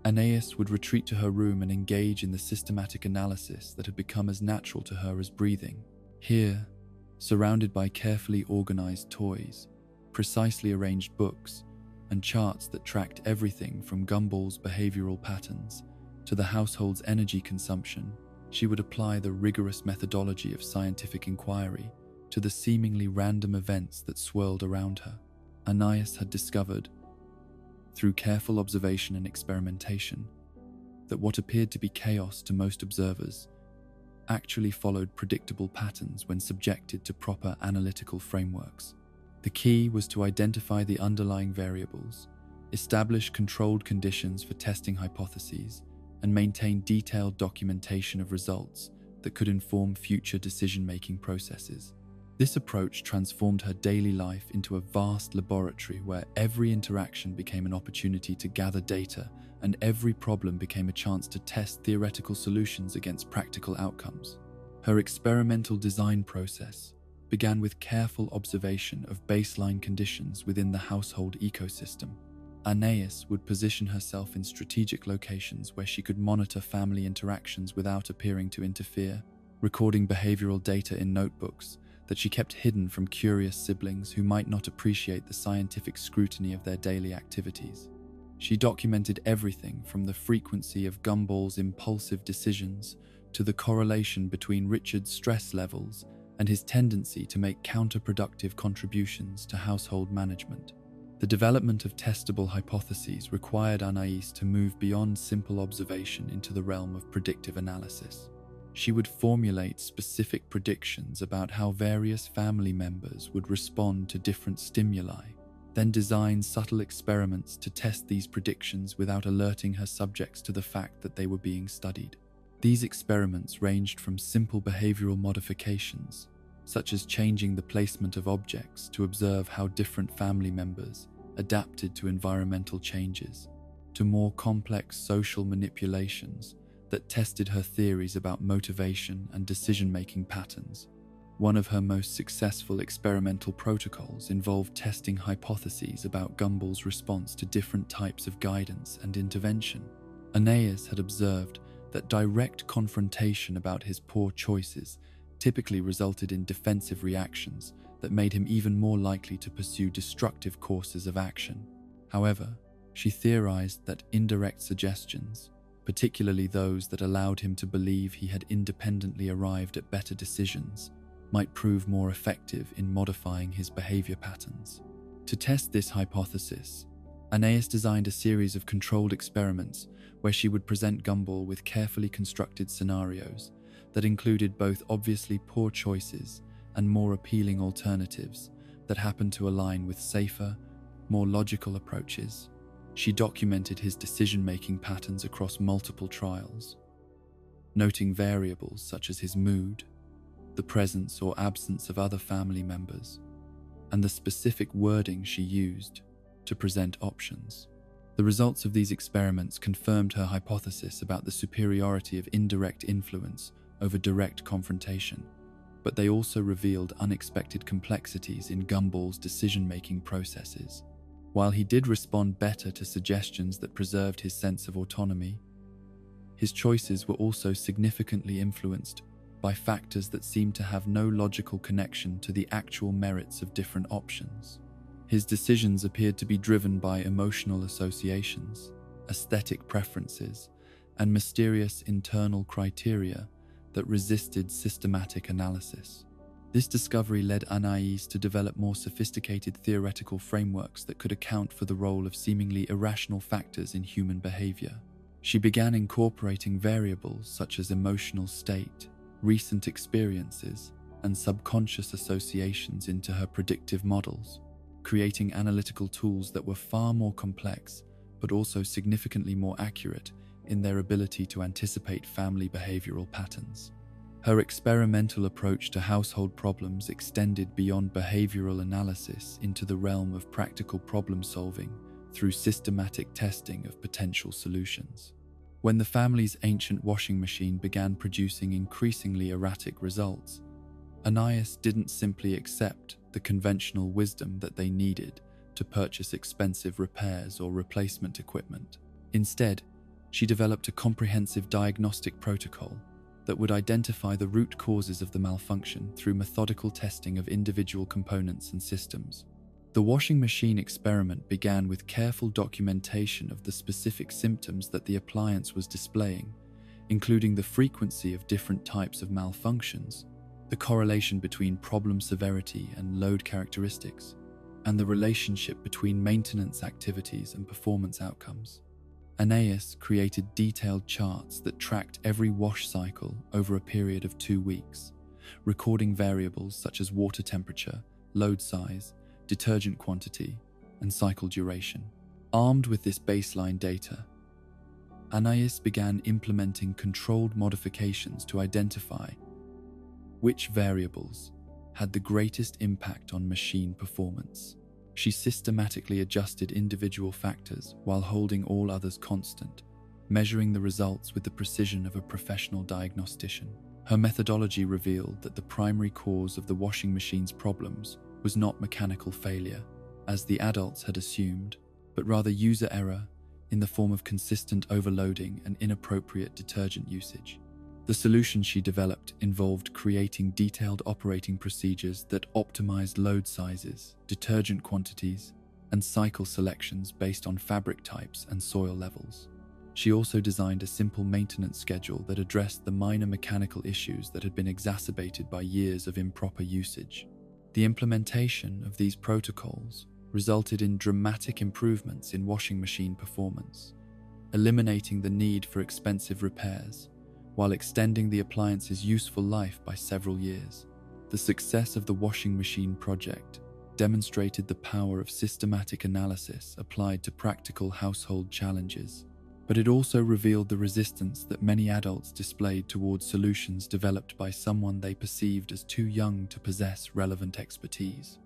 Anais would retreat to her room and engage in the systematic analysis that had become as natural to her as breathing. Here, surrounded by carefully organized toys, precisely arranged books, and charts that tracked everything from Gumball's behavioral patterns to the household's energy consumption, she would apply the rigorous methodology of scientific inquiry to the seemingly random events that swirled around her. Anais had discovered, through careful observation and experimentation, that what appeared to be chaos to most observers actually followed predictable patterns when subjected to proper analytical frameworks. The key was to identify the underlying variables, establish controlled conditions for testing hypotheses, and maintain detailed documentation of results that could inform future decision-making processes. This approach transformed her daily life into a vast laboratory where every interaction became an opportunity to gather data and every problem became a chance to test theoretical solutions against practical outcomes. Her experimental design process began with careful observation of baseline conditions within the household ecosystem. Anais would position herself in strategic locations where she could monitor family interactions without appearing to interfere, recording behavioral data in notebooks that she kept hidden from curious siblings who might not appreciate the scientific scrutiny of their daily activities. She documented everything from the frequency of Gumball's impulsive decisions to the correlation between Richard's stress levels and his tendency to make counterproductive contributions to household management. The development of testable hypotheses required Anais to move beyond simple observation into the realm of predictive analysis. She would formulate specific predictions about how various family members would respond to different stimuli, then design subtle experiments to test these predictions without alerting her subjects to the fact that they were being studied. These experiments ranged from simple behavioral modifications, such as changing the placement of objects to observe how different family members adapted to environmental changes, to more complex social manipulations that tested her theories about motivation and decision-making patterns. One of her most successful experimental protocols involved testing hypotheses about Gumball's response to different types of guidance and intervention. Anais had observed that direct confrontation about his poor choices typically resulted in defensive reactions that made him even more likely to pursue destructive courses of action. However, she theorized that indirect suggestions, particularly those that allowed him to believe he had independently arrived at better decisions, might prove more effective in modifying his behavior patterns. To test this hypothesis, Anais designed a series of controlled experiments where she would present Gumball with carefully constructed scenarios that included both obviously poor choices and more appealing alternatives that happened to align with safer, more logical approaches. She documented his decision-making patterns across multiple trials, noting variables such as his mood, the presence or absence of other family members, and the specific wording she used to present options. The results of these experiments confirmed her hypothesis about the superiority of indirect influence over direct confrontation, but they also revealed unexpected complexities in Gumball's decision-making processes. While he did respond better to suggestions that preserved his sense of autonomy, his choices were also significantly influenced by factors that seemed to have no logical connection to the actual merits of different options. His decisions appeared to be driven by emotional associations, aesthetic preferences, and mysterious internal criteria that resisted systematic analysis. This discovery led Anais to develop more sophisticated theoretical frameworks that could account for the role of seemingly irrational factors in human behavior. She began incorporating variables such as emotional state, recent experiences, and subconscious associations into her predictive models, creating analytical tools that were far more complex but also significantly more accurate in their ability to anticipate family behavioral patterns. Her experimental approach to household problems extended beyond behavioral analysis into the realm of practical problem-solving through systematic testing of potential solutions. When the family's ancient washing machine began producing increasingly erratic results, Anais didn't simply accept the conventional wisdom that they needed to purchase expensive repairs or replacement equipment. Instead, she developed a comprehensive diagnostic protocol that would identify the root causes of the malfunction through methodical testing of individual components and systems. The washing machine experiment began with careful documentation of the specific symptoms that the appliance was displaying, including the frequency of different types of malfunctions, the correlation between problem severity and load characteristics, and the relationship between maintenance activities and performance outcomes. Anais created detailed charts that tracked every wash cycle over a period of 2 weeks, recording variables such as water temperature, load size, detergent quantity, and cycle duration. Armed with this baseline data, Anais began implementing controlled modifications to identify which variables had the greatest impact on machine performance. She systematically adjusted individual factors while holding all others constant, measuring the results with the precision of a professional diagnostician. Her methodology revealed that the primary cause of the washing machine's problems was not mechanical failure, as the adults had assumed, but rather user error in the form of consistent overloading and inappropriate detergent usage. The solution she developed involved creating detailed operating procedures that optimized load sizes, detergent quantities, and cycle selections based on fabric types and soil levels. She also designed a simple maintenance schedule that addressed the minor mechanical issues that had been exacerbated by years of improper usage. The implementation of these protocols resulted in dramatic improvements in washing machine performance, eliminating the need for expensive repairs, while extending the appliance's useful life by several years. The success of the washing machine project demonstrated the power of systematic analysis applied to practical household challenges, but it also revealed the resistance that many adults displayed towards solutions developed by someone they perceived as too young to possess relevant expertise.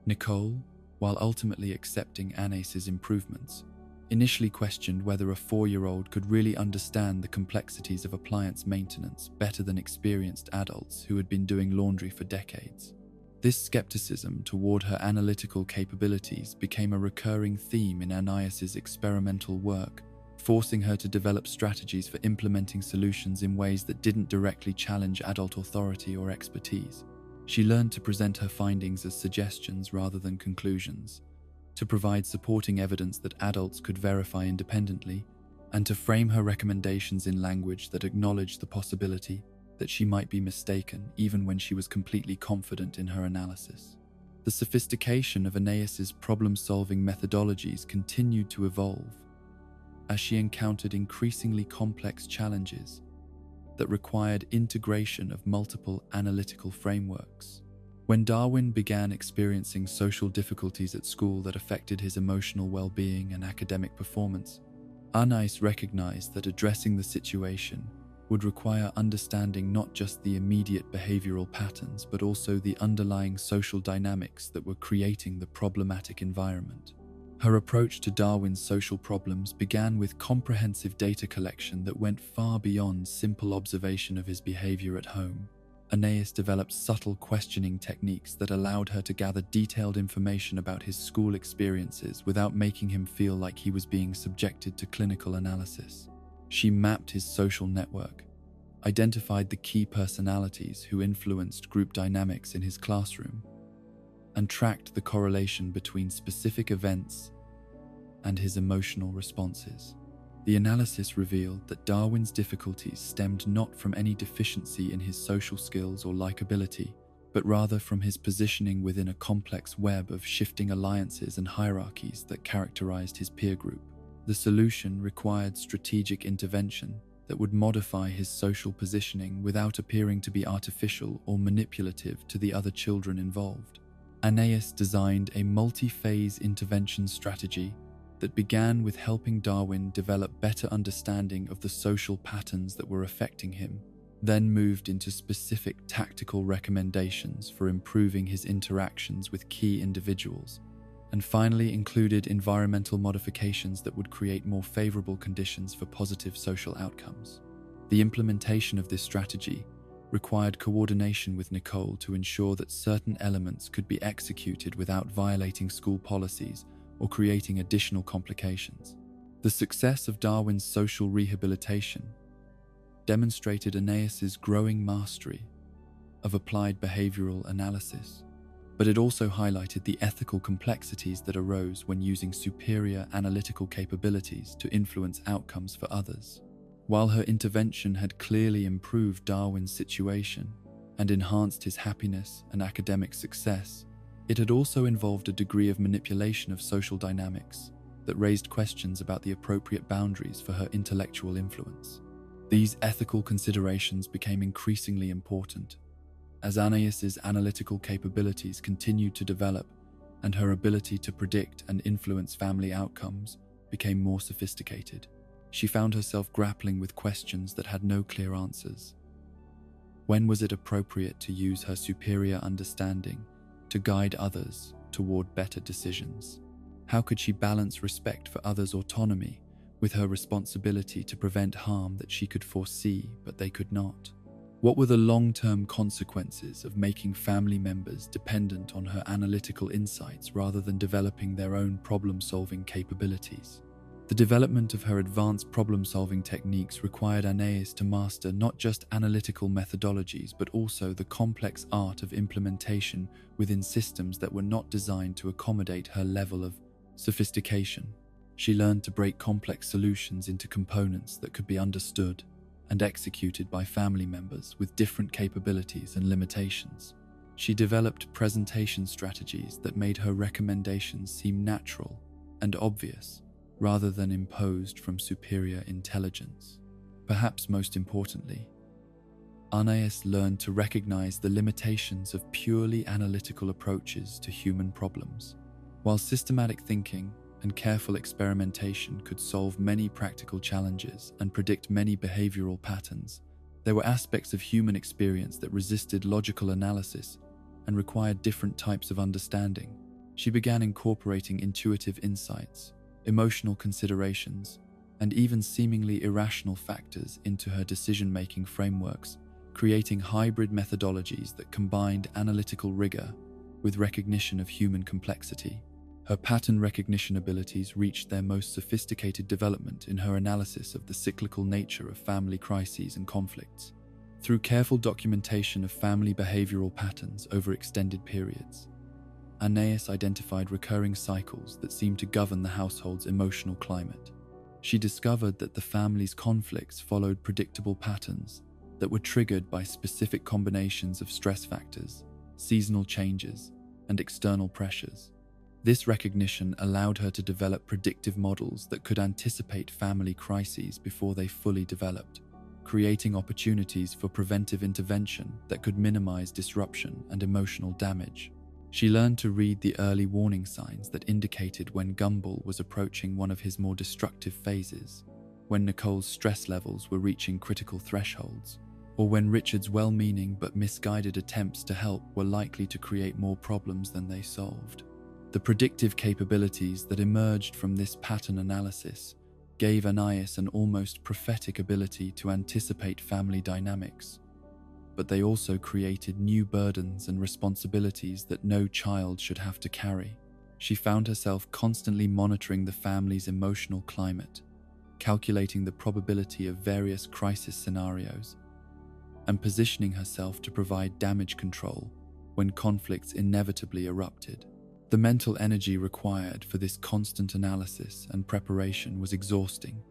Nicole, while ultimately accepting Anais's improvements, initially questioned whether a 4-year-old could really understand the complexities of appliance maintenance better than experienced adults who had been doing laundry for decades. This skepticism toward her analytical capabilities became a recurring theme in Anais's experimental work, forcing her to develop strategies for implementing solutions in ways that didn't directly challenge adult authority or expertise. She learned to present her findings as suggestions rather than conclusions, to provide supporting evidence that adults could verify independently, and to frame her recommendations in language that acknowledged the possibility that she might be mistaken even when she was completely confident in her analysis. The sophistication of Anais's problem-solving methodologies continued to evolve as she encountered increasingly complex challenges that required integration of multiple analytical frameworks. When Darwin began experiencing social difficulties at school that affected his emotional well-being and academic performance, Anais recognized that addressing the situation would require understanding not just the immediate behavioral patterns but also the underlying social dynamics that were creating the problematic environment. Her approach to Darwin's social problems began with comprehensive data collection that went far beyond simple observation of his behavior at home. Anais developed subtle questioning techniques that allowed her to gather detailed information about his school experiences without making him feel like he was being subjected to clinical analysis. She mapped his social network, identified the key personalities who influenced group dynamics in his classroom, and tracked the correlation between specific events and his emotional responses. The analysis revealed that Darwin's difficulties stemmed not from any deficiency in his social skills or likability, but rather from his positioning within a complex web of shifting alliances and hierarchies that characterized his peer group. The solution required strategic intervention that would modify his social positioning without appearing to be artificial or manipulative to the other children involved. Anais designed a multi-phase intervention strategy that began with helping Darwin develop better understanding of the social patterns that were affecting him, then moved into specific tactical recommendations for improving his interactions with key individuals, and finally included environmental modifications that would create more favorable conditions for positive social outcomes. The implementation of this strategy required coordination with Nicole to ensure that certain elements could be executed without violating school policies or creating additional complications. The success of Darwin's social rehabilitation demonstrated Anais's growing mastery of applied behavioral analysis, but it also highlighted the ethical complexities that arose when using superior analytical capabilities to influence outcomes for others. While her intervention had clearly improved Darwin's situation and enhanced his happiness and academic success, it had also involved a degree of manipulation of social dynamics that raised questions about the appropriate boundaries for her intellectual influence. These ethical considerations became increasingly important as Anais's analytical capabilities continued to develop and her ability to predict and influence family outcomes became more sophisticated. She found herself grappling with questions that had no clear answers. When was it appropriate to use her superior understanding to guide others toward better decisions? How could she balance respect for others' autonomy with her responsibility to prevent harm that she could foresee but they could not? What were the long-term consequences of making family members dependent on her analytical insights rather than developing their own problem-solving capabilities? The development of her advanced problem-solving techniques required Anais to master not just analytical methodologies but also the complex art of implementation within systems that were not designed to accommodate her level of sophistication. She learned to break complex solutions into components that could be understood and executed by family members with different capabilities and limitations. She developed presentation strategies that made her recommendations seem natural and obvious, rather than imposed from superior intelligence. Perhaps most importantly, Anais learned to recognize the limitations of purely analytical approaches to human problems. While systematic thinking and careful experimentation could solve many practical challenges and predict many behavioral patterns, there were aspects of human experience that resisted logical analysis and required different types of understanding. She began incorporating intuitive insights, emotional considerations, and even seemingly irrational factors into her decision-making frameworks, creating hybrid methodologies that combined analytical rigor with recognition of human complexity. Her pattern recognition abilities reached their most sophisticated development in her analysis of the cyclical nature of family crises and conflicts. Through careful documentation of family behavioral patterns over extended periods, Anais identified recurring cycles that seemed to govern the household's emotional climate. She discovered that the family's conflicts followed predictable patterns that were triggered by specific combinations of stress factors, seasonal changes, and external pressures. This recognition allowed her to develop predictive models that could anticipate family crises before they fully developed. creating opportunities for preventive intervention that could minimize disruption and emotional damage. She learned to read the early warning signs that indicated when Gumball was approaching one of his more destructive phases, when Nicole's stress levels were reaching critical thresholds, or when Richard's well-meaning but misguided attempts to help were likely to create more problems than they solved. The predictive capabilities that emerged from this pattern analysis gave Anais an almost prophetic ability to anticipate family dynamics, but they also created new burdens and responsibilities that no child should have to carry. She found herself constantly monitoring the family's emotional climate, calculating the probability of various crisis scenarios, and positioning herself to provide damage control when conflicts inevitably erupted. The mental energy required for this constant analysis and preparation was exhausting,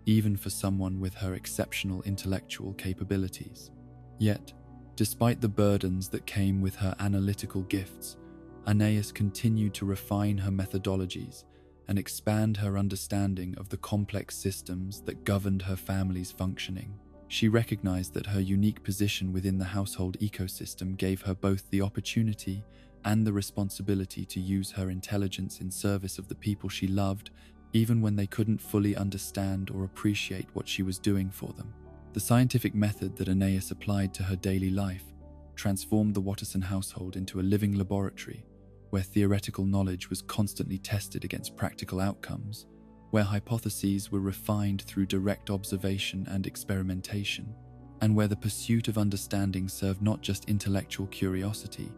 even for someone with her exceptional intellectual capabilities. Yet, despite the burdens that came with her analytical gifts, Anais continued to refine her methodologies and expand her understanding of the complex systems that governed her family's functioning. She recognized that her unique position within the household ecosystem gave her both the opportunity and the responsibility to use her intelligence in service of the people she loved, even when they couldn't fully understand or appreciate what she was doing for them. The scientific method that Anais applied to her daily life transformed the Watterson household into a living laboratory where theoretical knowledge was constantly tested against practical outcomes, where hypotheses were refined through direct observation and experimentation, and where the pursuit of understanding served not just intellectual curiosity,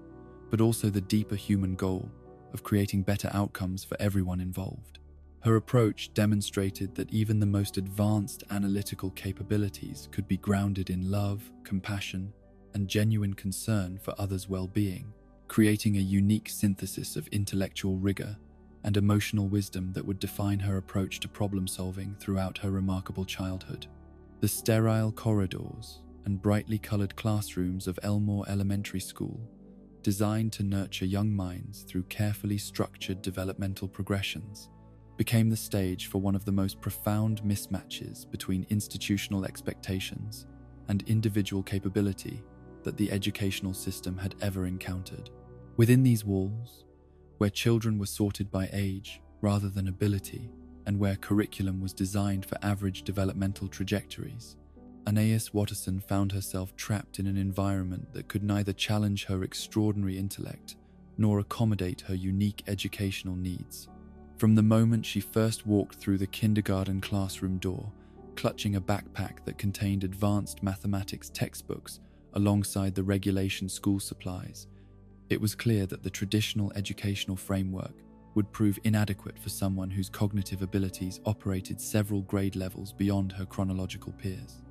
but also the deeper human goal of creating better outcomes for everyone involved. Her approach demonstrated that even the most advanced analytical capabilities could be grounded in love, compassion, and genuine concern for others' well-being, creating a unique synthesis of intellectual rigor and emotional wisdom that would define her approach to problem-solving throughout her remarkable childhood. The sterile corridors and brightly colored classrooms of Elmore Elementary School, designed to nurture young minds through carefully structured developmental progressions, became the stage for one of the most profound mismatches between institutional expectations and individual capability that the educational system had ever encountered. Within these walls, where children were sorted by age rather than ability, and where curriculum was designed for average developmental trajectories, Anais Watterson found herself trapped in an environment that could neither challenge her extraordinary intellect nor accommodate her unique educational needs. From the moment she first walked through the kindergarten classroom door, clutching a backpack that contained advanced mathematics textbooks alongside the regulation school supplies, it was clear that the traditional educational framework would prove inadequate for someone whose cognitive abilities operated several grade levels beyond her chronological peers.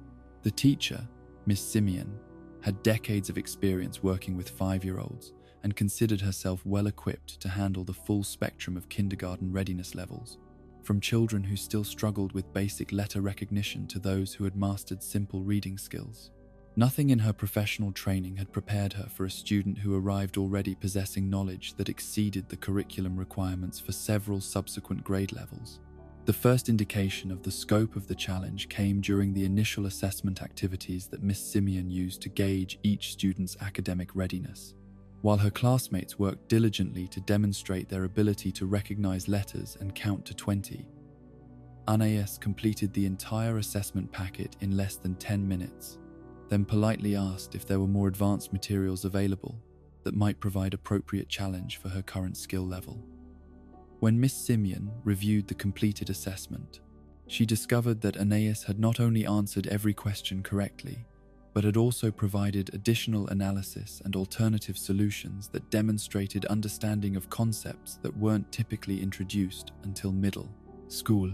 The teacher, Miss Simeon, had decades of experience working with 5-year-olds and considered herself well equipped to handle the full spectrum of kindergarten readiness levels, from children who still struggled with basic letter recognition to those who had mastered simple reading skills. Nothing in her professional training had prepared her for a student who arrived already possessing knowledge that exceeded the curriculum requirements for several subsequent grade levels. The first indication of the scope of the challenge came during the initial assessment activities that Miss Simeon used to gauge each student's academic readiness. While her classmates worked diligently to demonstrate their ability to recognize letters and count to 20, Anais completed the entire assessment packet in less than 10 minutes, then politely asked if there were more advanced materials available that might provide appropriate challenge for her current skill level. When Miss Simeon reviewed the completed assessment, she discovered that Anais had not only answered every question correctly, but had also provided additional analysis and alternative solutions that demonstrated understanding of concepts that weren't typically introduced until middle school.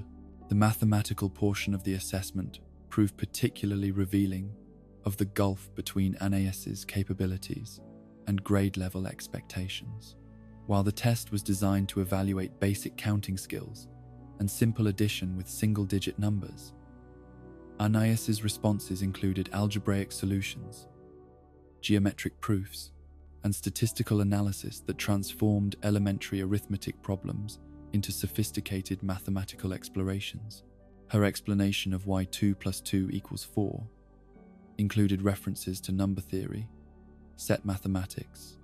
The mathematical portion of the assessment proved particularly revealing of the gulf between Anais's capabilities and grade-level expectations. While the test was designed to evaluate basic counting skills and simple addition with single-digit numbers, Anais's responses included algebraic solutions, geometric proofs, and statistical analysis that transformed elementary arithmetic problems into sophisticated mathematical explorations. Her explanation of why 2 plus 2 equals 4 included references to number theory, set mathematics,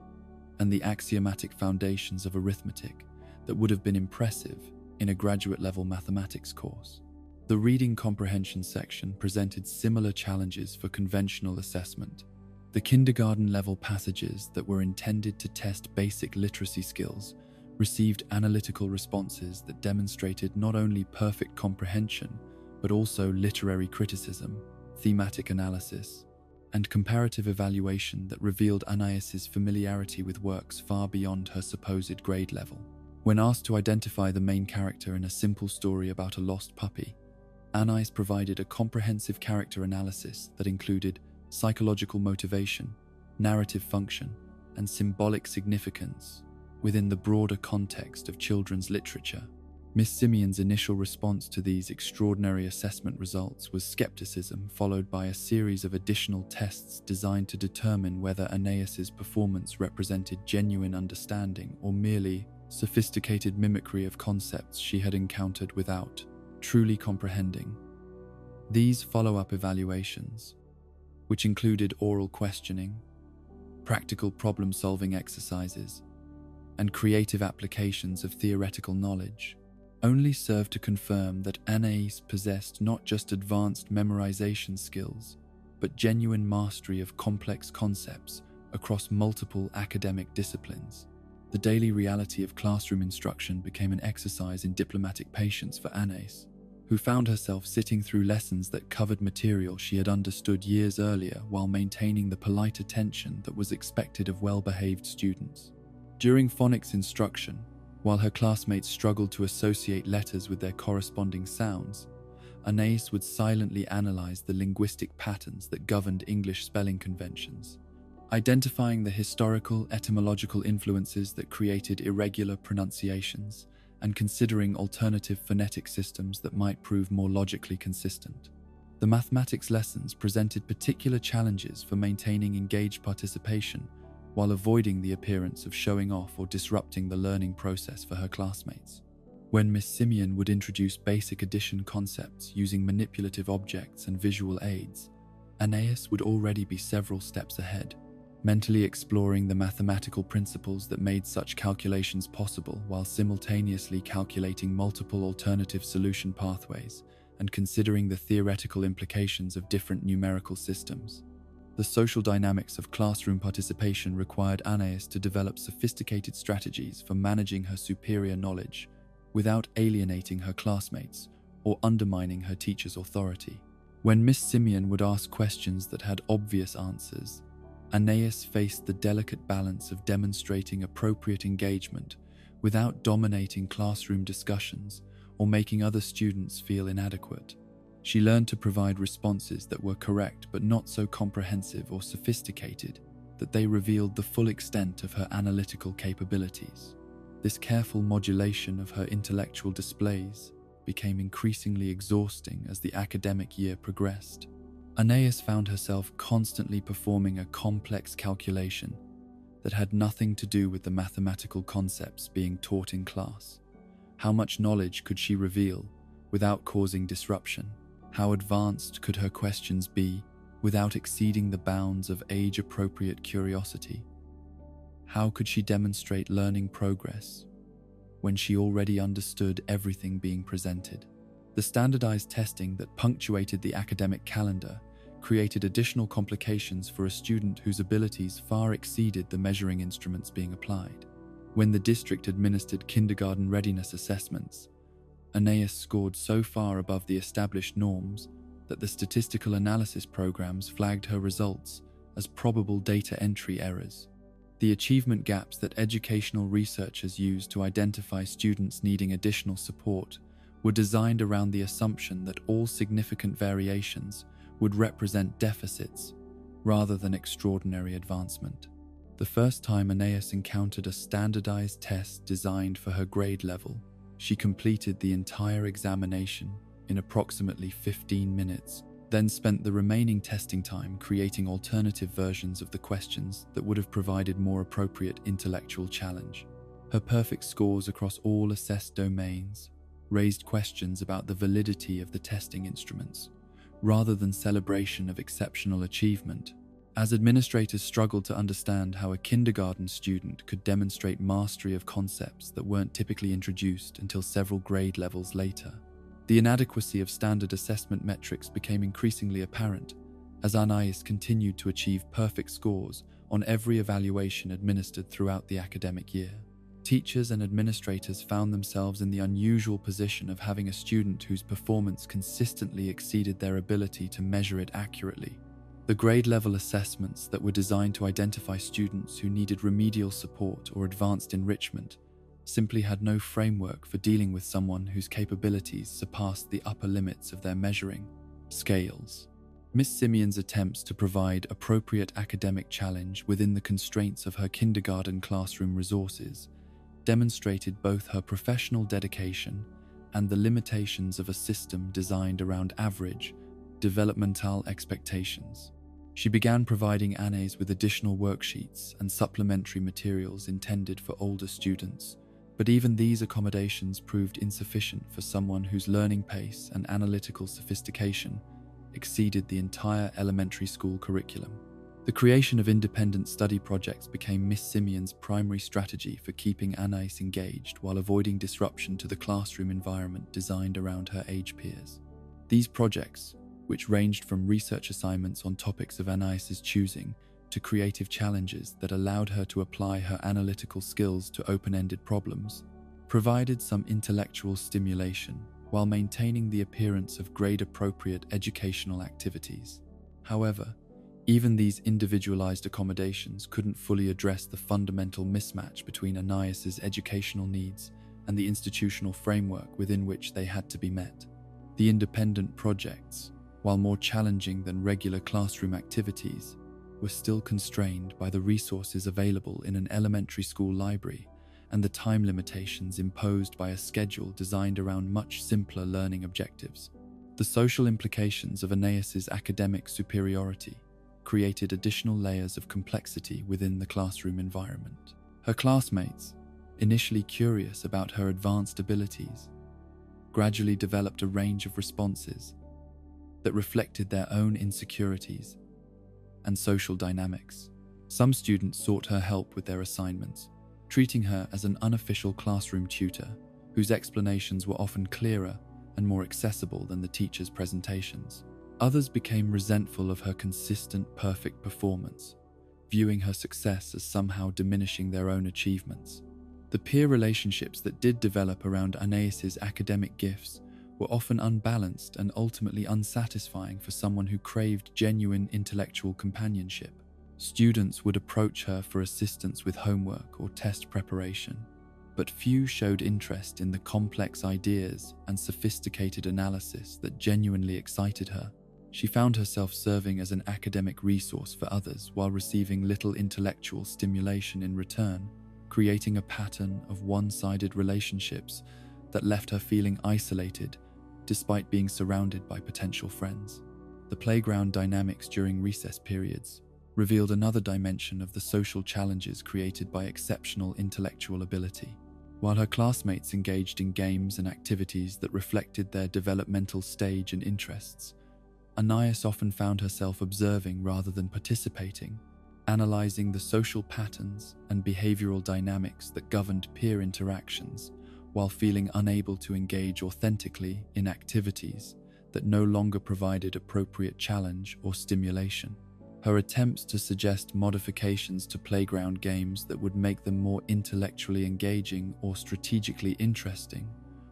and the axiomatic foundations of arithmetic that would have been impressive in a graduate-level mathematics course. The reading comprehension section presented similar challenges for conventional assessment. The kindergarten-level passages that were intended to test basic literacy skills received analytical responses that demonstrated not only perfect comprehension, but also literary criticism, thematic analysis, and comparative evaluation that revealed Anais's familiarity with works far beyond her supposed grade level. When asked to identify the main character in a simple story about a lost puppy, Anais provided a comprehensive character analysis that included psychological motivation, narrative function, and symbolic significance within the broader context of children's literature. Miss Simeon's initial response to these extraordinary assessment results was skepticism, followed by a series of additional tests designed to determine whether Anais's performance represented genuine understanding or merely sophisticated mimicry of concepts she had encountered without truly comprehending. These follow-up evaluations, which included oral questioning, practical problem-solving exercises, and creative applications of theoretical knowledge, only served to confirm that Anais possessed not just advanced memorization skills, but genuine mastery of complex concepts across multiple academic disciplines. The daily reality of classroom instruction became an exercise in diplomatic patience for Anais, who found herself sitting through lessons that covered material she had understood years earlier while maintaining the polite attention that was expected of well-behaved students. During phonics instruction, while her classmates struggled to associate letters with their corresponding sounds, Anais would silently analyze the linguistic patterns that governed English spelling conventions, identifying the historical, etymological influences that created irregular pronunciations, and considering alternative phonetic systems that might prove more logically consistent. The mathematics lessons presented particular challenges for maintaining engaged participation while avoiding the appearance of showing off or disrupting the learning process for her classmates. When Miss Simeon would introduce basic addition concepts using manipulative objects and visual aids, Anais would already be several steps ahead, mentally exploring the mathematical principles that made such calculations possible while simultaneously calculating multiple alternative solution pathways and considering the theoretical implications of different numerical systems. The social dynamics of classroom participation required Anais to develop sophisticated strategies for managing her superior knowledge without alienating her classmates or undermining her teacher's authority. When Miss Simeon would ask questions that had obvious answers, Anais faced the delicate balance of demonstrating appropriate engagement without dominating classroom discussions or making other students feel inadequate. She learned to provide responses that were correct but not so comprehensive or sophisticated that they revealed the full extent of her analytical capabilities. This careful modulation of her intellectual displays became increasingly exhausting as the academic year progressed. Anais found herself constantly performing a complex calculation that had nothing to do with the mathematical concepts being taught in class. How much knowledge could she reveal without causing disruption? How advanced could her questions be without exceeding the bounds of age-appropriate curiosity? How could she demonstrate learning progress when she already understood everything being presented? The standardized testing that punctuated the academic calendar created additional complications for a student whose abilities far exceeded the measuring instruments being applied. When the district administered kindergarten readiness assessments, Anais scored so far above the established norms that the statistical analysis programs flagged her results as probable data entry errors. The achievement gaps that educational researchers use to identify students needing additional support were designed around the assumption that all significant variations would represent deficits rather than extraordinary advancement. The first time Anais encountered a standardized test designed for her grade level, she completed the entire examination in approximately 15 minutes, then spent the remaining testing time creating alternative versions of the questions that would have provided more appropriate intellectual challenge. Her perfect scores across all assessed domains raised questions about the validity of the testing instruments, rather than celebration of exceptional achievement, as administrators struggled to understand how a kindergarten student could demonstrate mastery of concepts that weren't typically introduced until several grade levels later. The inadequacy of standard assessment metrics became increasingly apparent as Anais continued to achieve perfect scores on every evaluation administered throughout the academic year. Teachers and administrators found themselves in the unusual position of having a student whose performance consistently exceeded their ability to measure it accurately. The grade-level assessments that were designed to identify students who needed remedial support or advanced enrichment simply had no framework for dealing with someone whose capabilities surpassed the upper limits of their measuring scales. Miss Simeon's attempts to provide appropriate academic challenge within the constraints of her kindergarten classroom resources demonstrated both her professional dedication and the limitations of a system designed around average, developmental expectations. She began providing Anais with additional worksheets and supplementary materials intended for older students, but even these accommodations proved insufficient for someone whose learning pace and analytical sophistication exceeded the entire elementary school curriculum. The creation of independent study projects became Miss Simeon's primary strategy for keeping Anais engaged while avoiding disruption to the classroom environment designed around her age peers. These projects, which ranged from research assignments on topics of Anais's choosing to creative challenges that allowed her to apply her analytical skills to open-ended problems, provided some intellectual stimulation while maintaining the appearance of grade-appropriate educational activities. However, even these individualized accommodations couldn't fully address the fundamental mismatch between Anais's educational needs and the institutional framework within which they had to be met. The independent projects, while more challenging than regular classroom activities, were still constrained by the resources available in an elementary school library and the time limitations imposed by a schedule designed around much simpler learning objectives. The social implications of Anais's academic superiority created additional layers of complexity within the classroom environment. Her classmates, initially curious about her advanced abilities, gradually developed a range of responses that reflected their own insecurities and social dynamics. Some students sought her help with their assignments, treating her as an unofficial classroom tutor whose explanations were often clearer and more accessible than the teacher's presentations. Others became resentful of her consistent, perfect performance, viewing her success as somehow diminishing their own achievements. The peer relationships that did develop around Anais's academic gifts were often unbalanced and ultimately unsatisfying for someone who craved genuine intellectual companionship. Students would approach her for assistance with homework or test preparation, but few showed interest in the complex ideas and sophisticated analysis that genuinely excited her. She found herself serving as an academic resource for others while receiving little intellectual stimulation in return, creating a pattern of one-sided relationships that left her feeling isolated despite being surrounded by potential friends. The playground dynamics during recess periods revealed another dimension of the social challenges created by exceptional intellectual ability. While her classmates engaged in games and activities that reflected their developmental stage and interests, Anais often found herself observing rather than participating, analyzing the social patterns and behavioral dynamics that governed peer interactions, while feeling unable to engage authentically in activities that no longer provided appropriate challenge or stimulation. Her attempts to suggest modifications to playground games that would make them more intellectually engaging or strategically interesting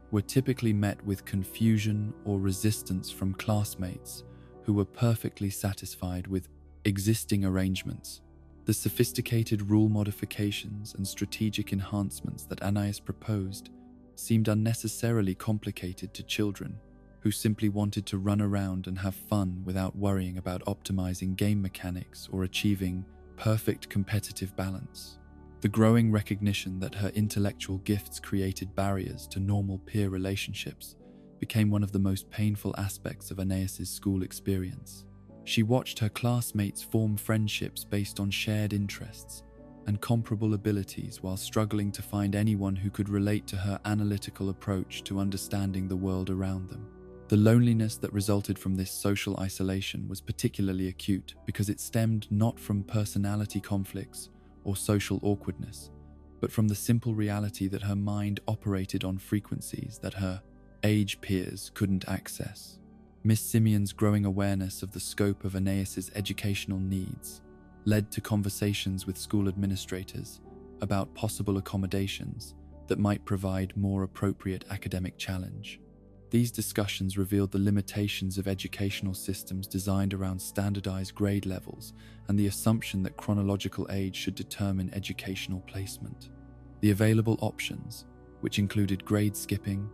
were typically met with confusion or resistance from classmates who were perfectly satisfied with existing arrangements. The sophisticated rule modifications and strategic enhancements that Anais proposed seemed unnecessarily complicated to children who simply wanted to run around and have fun without worrying about optimizing game mechanics or achieving perfect competitive balance. The growing recognition that her intellectual gifts created barriers to normal peer relationships became one of the most painful aspects of Anais's school experience. She watched her classmates form friendships based on shared interests, and comparable abilities while struggling to find anyone who could relate to her analytical approach to understanding the world around them. The loneliness that resulted from this social isolation was particularly acute because it stemmed not from personality conflicts or social awkwardness, but from the simple reality that her mind operated on frequencies that her age peers couldn't access. Miss Simeon's growing awareness of the scope of Anais's educational needs led to conversations with school administrators about possible accommodations that might provide more appropriate academic challenge. These discussions revealed the limitations of educational systems designed around standardized grade levels and the assumption that chronological age should determine educational placement. The available options, which included grade skipping,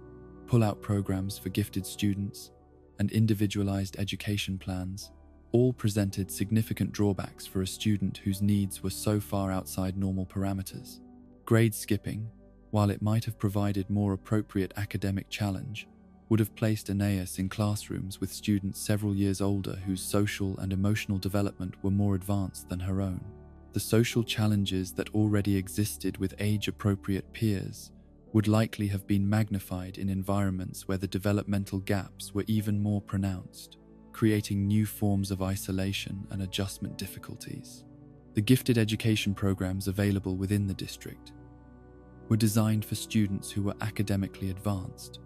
pull-out programs for gifted students, and individualized education plans, all presented significant drawbacks for a student whose needs were so far outside normal parameters. Grade skipping, while it might have provided more appropriate academic challenge, would have placed Anais in classrooms with students several years older whose social and emotional development were more advanced than her own. The social challenges that already existed with age-appropriate peers would likely have been magnified in environments where the developmental gaps were even more pronounced, creating new forms of isolation and adjustment difficulties. The gifted education programs available within the district were designed for students who were academically advanced,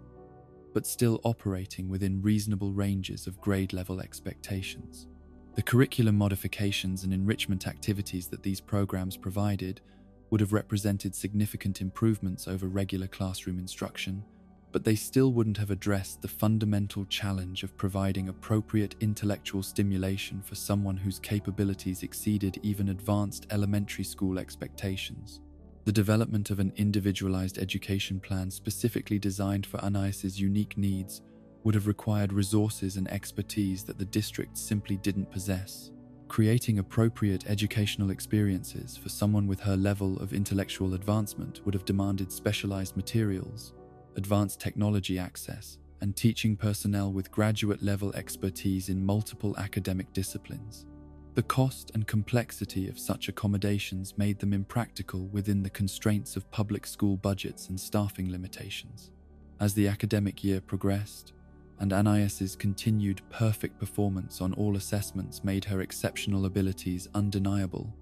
but still operating within reasonable ranges of grade-level expectations. The curriculum modifications and enrichment activities that these programs provided would have represented significant improvements over regular classroom instruction, but they still wouldn't have addressed the fundamental challenge of providing appropriate intellectual stimulation for someone whose capabilities exceeded even advanced elementary school expectations. The development of an individualized education plan specifically designed for Anais's unique needs would have required resources and expertise that the district simply didn't possess. Creating appropriate educational experiences for someone with her level of intellectual advancement would have demanded specialized materials, advanced technology access, and teaching personnel with graduate-level expertise in multiple academic disciplines. The cost and complexity of such accommodations made them impractical within the constraints of public school budgets and staffing limitations. As the academic year progressed, and Anais's continued perfect performance on all assessments made her exceptional abilities undeniable,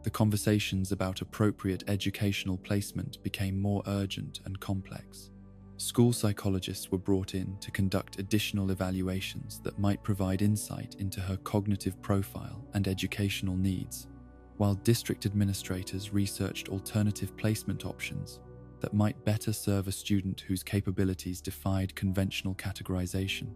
the conversations about appropriate educational placement became more urgent and complex. School psychologists were brought in to conduct additional evaluations that might provide insight into her cognitive profile and educational needs, while district administrators researched alternative placement options that might better serve a student whose capabilities defied conventional categorization.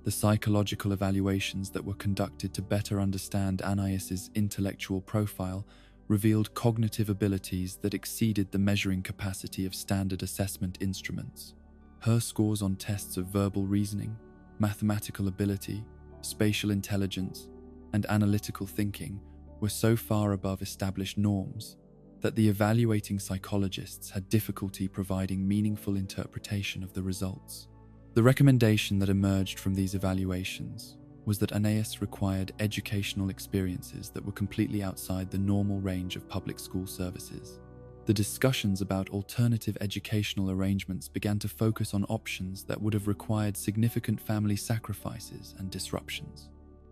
The psychological evaluations that were conducted to better understand Anais's intellectual profile revealed cognitive abilities that exceeded the measuring capacity of standard assessment instruments. Her scores on tests of verbal reasoning, mathematical ability, spatial intelligence, and analytical thinking were so far above established norms that the evaluating psychologists had difficulty providing meaningful interpretation of the results. The recommendation that emerged from these evaluations was that Anais required educational experiences that were completely outside the normal range of public school services. The discussions about alternative educational arrangements began to focus on options that would have required significant family sacrifices and disruptions.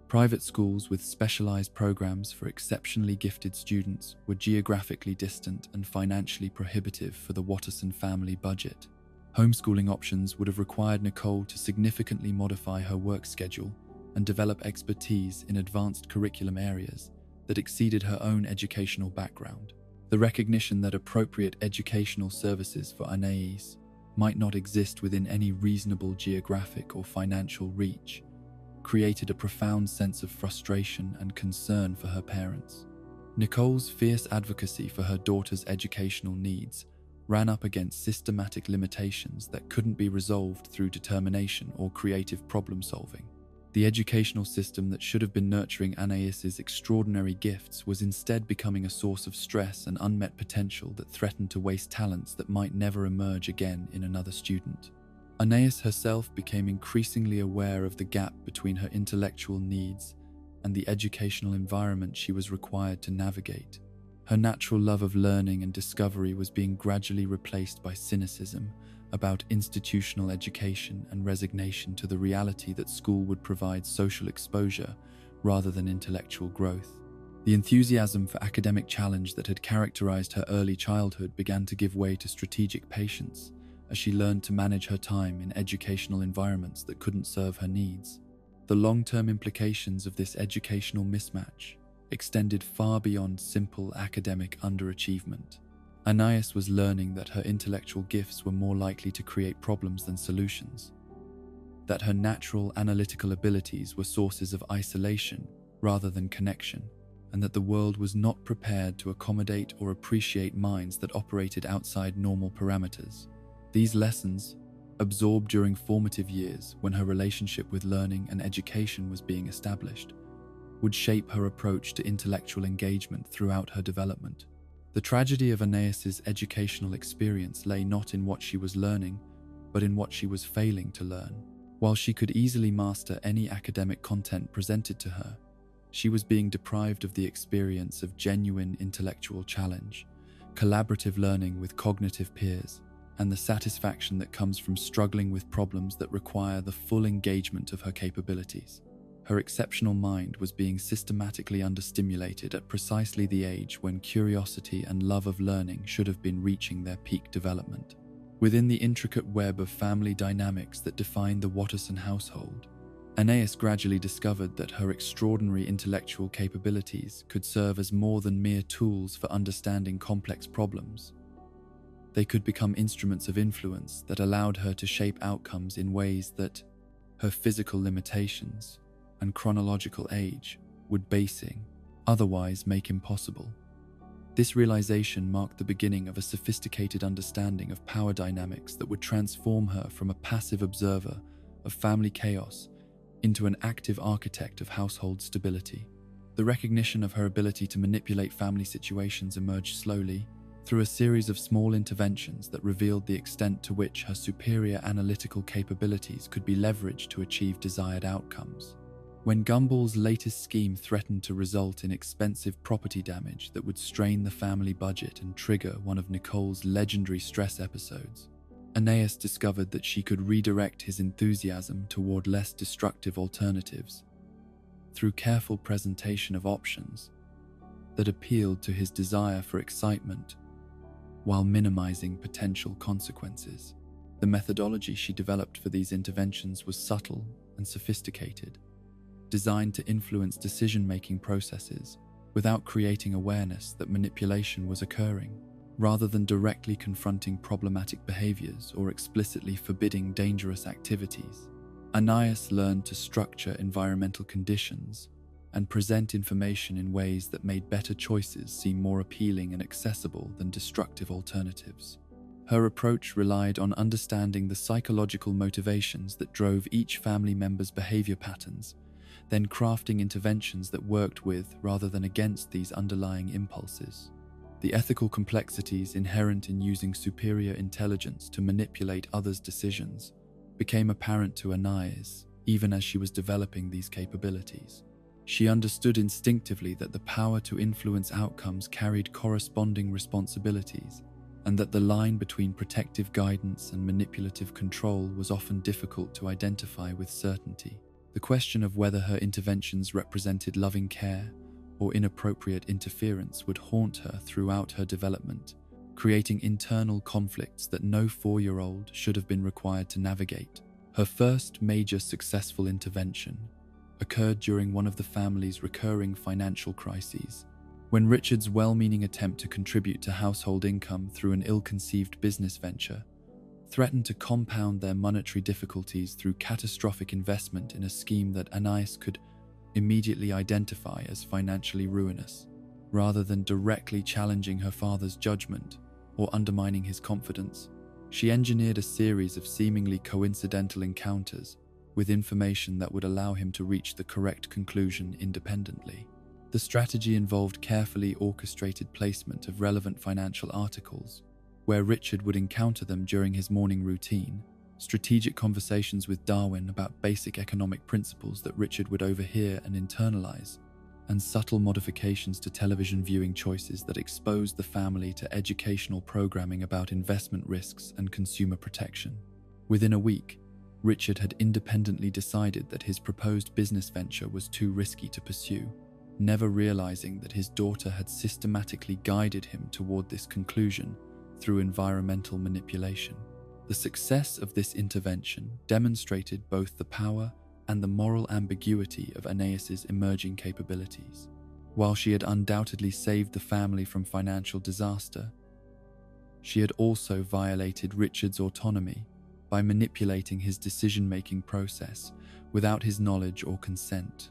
Private schools with specialized programs for exceptionally gifted students were geographically distant and financially prohibitive for the Watterson family budget. Homeschooling options would have required Nicole to significantly modify her work schedule and develop expertise in advanced curriculum areas that exceeded her own educational background. The recognition that appropriate educational services for Anais might not exist within any reasonable geographic or financial reach created a profound sense of frustration and concern for her parents. Nicole's fierce advocacy for her daughter's educational needs ran up against systematic limitations that couldn't be resolved through determination or creative problem-solving. The educational system that should have been nurturing Anais's extraordinary gifts was instead becoming a source of stress and unmet potential that threatened to waste talents that might never emerge again in another student. Anais herself became increasingly aware of the gap between her intellectual needs and the educational environment she was required to navigate. Her natural love of learning and discovery was being gradually replaced by cynicism about institutional education and resignation to the reality that school would provide social exposure rather than intellectual growth. The enthusiasm for academic challenge that had characterized her early childhood began to give way to strategic patience as she learned to manage her time in educational environments that couldn't serve her needs. The long-term implications of this educational mismatch extended far beyond simple academic underachievement. Anais was learning that her intellectual gifts were more likely to create problems than solutions, that her natural analytical abilities were sources of isolation rather than connection, and that the world was not prepared to accommodate or appreciate minds that operated outside normal parameters. These lessons, absorbed during formative years when her relationship with learning and education was being established, would shape her approach to intellectual engagement throughout her development. The tragedy of Anais's educational experience lay not in what she was learning, but in what she was failing to learn. While she could easily master any academic content presented to her, she was being deprived of the experience of genuine intellectual challenge, collaborative learning with cognitive peers, and the satisfaction that comes from struggling with problems that require the full engagement of her capabilities. Her exceptional mind was being systematically understimulated at precisely the age when curiosity and love of learning should have been reaching their peak development. Within the intricate web of family dynamics that defined the Watterson household, Anais gradually discovered that her extraordinary intellectual capabilities could serve as more than mere tools for understanding complex problems. They could become instruments of influence that allowed her to shape outcomes in ways that her physical limitations and chronological age would basing otherwise make impossible. This realization marked the beginning of a sophisticated understanding of power dynamics that would transform her from a passive observer of family chaos into an active architect of household stability. The recognition of her ability to manipulate family situations emerged slowly through a series of small interventions that revealed the extent to which her superior analytical capabilities could be leveraged to achieve desired outcomes. When Gumball's latest scheme threatened to result in expensive property damage that would strain the family budget and trigger one of Nicole's legendary stress episodes, Anais discovered that she could redirect his enthusiasm toward less destructive alternatives through careful presentation of options that appealed to his desire for excitement while minimizing potential consequences. The methodology she developed for these interventions was subtle and sophisticated, designed to influence decision-making processes without creating awareness that manipulation was occurring. Rather than directly confronting problematic behaviors or explicitly forbidding dangerous activities, Anais learned to structure environmental conditions and present information in ways that made better choices seem more appealing and accessible than destructive alternatives. Her approach relied on understanding the psychological motivations that drove each family member's behavior patterns, then crafting interventions that worked with rather than against these underlying impulses. The ethical complexities inherent in using superior intelligence to manipulate others' decisions became apparent to Anais even as she was developing these capabilities. She understood instinctively that the power to influence outcomes carried corresponding responsibilities, and that the line between protective guidance and manipulative control was often difficult to identify with certainty. The question of whether her interventions represented loving care or inappropriate interference would haunt her throughout her development, creating internal conflicts that no 4-year-old should have been required to navigate. Her first major successful intervention occurred during one of the family's recurring financial crises, when Richard's well-meaning attempt to contribute to household income through an ill-conceived business venture threatened to compound their monetary difficulties through catastrophic investment in a scheme that Anais could immediately identify as financially ruinous. Rather than directly challenging her father's judgment or undermining his confidence, she engineered a series of seemingly coincidental encounters with information that would allow him to reach the correct conclusion independently. The strategy involved carefully orchestrated placement of relevant financial articles, where Richard would encounter them during his morning routine, strategic conversations with Darwin about basic economic principles that Richard would overhear and internalize, and subtle modifications to television viewing choices that exposed the family to educational programming about investment risks and consumer protection. Within a week, Richard had independently decided that his proposed business venture was too risky to pursue, never realizing that his daughter had systematically guided him toward this conclusion through environmental manipulation. The success of this intervention demonstrated both the power and the moral ambiguity of Anais's emerging capabilities. While she had undoubtedly saved the family from financial disaster, she had also violated Richard's autonomy by manipulating his decision-making process without his knowledge or consent.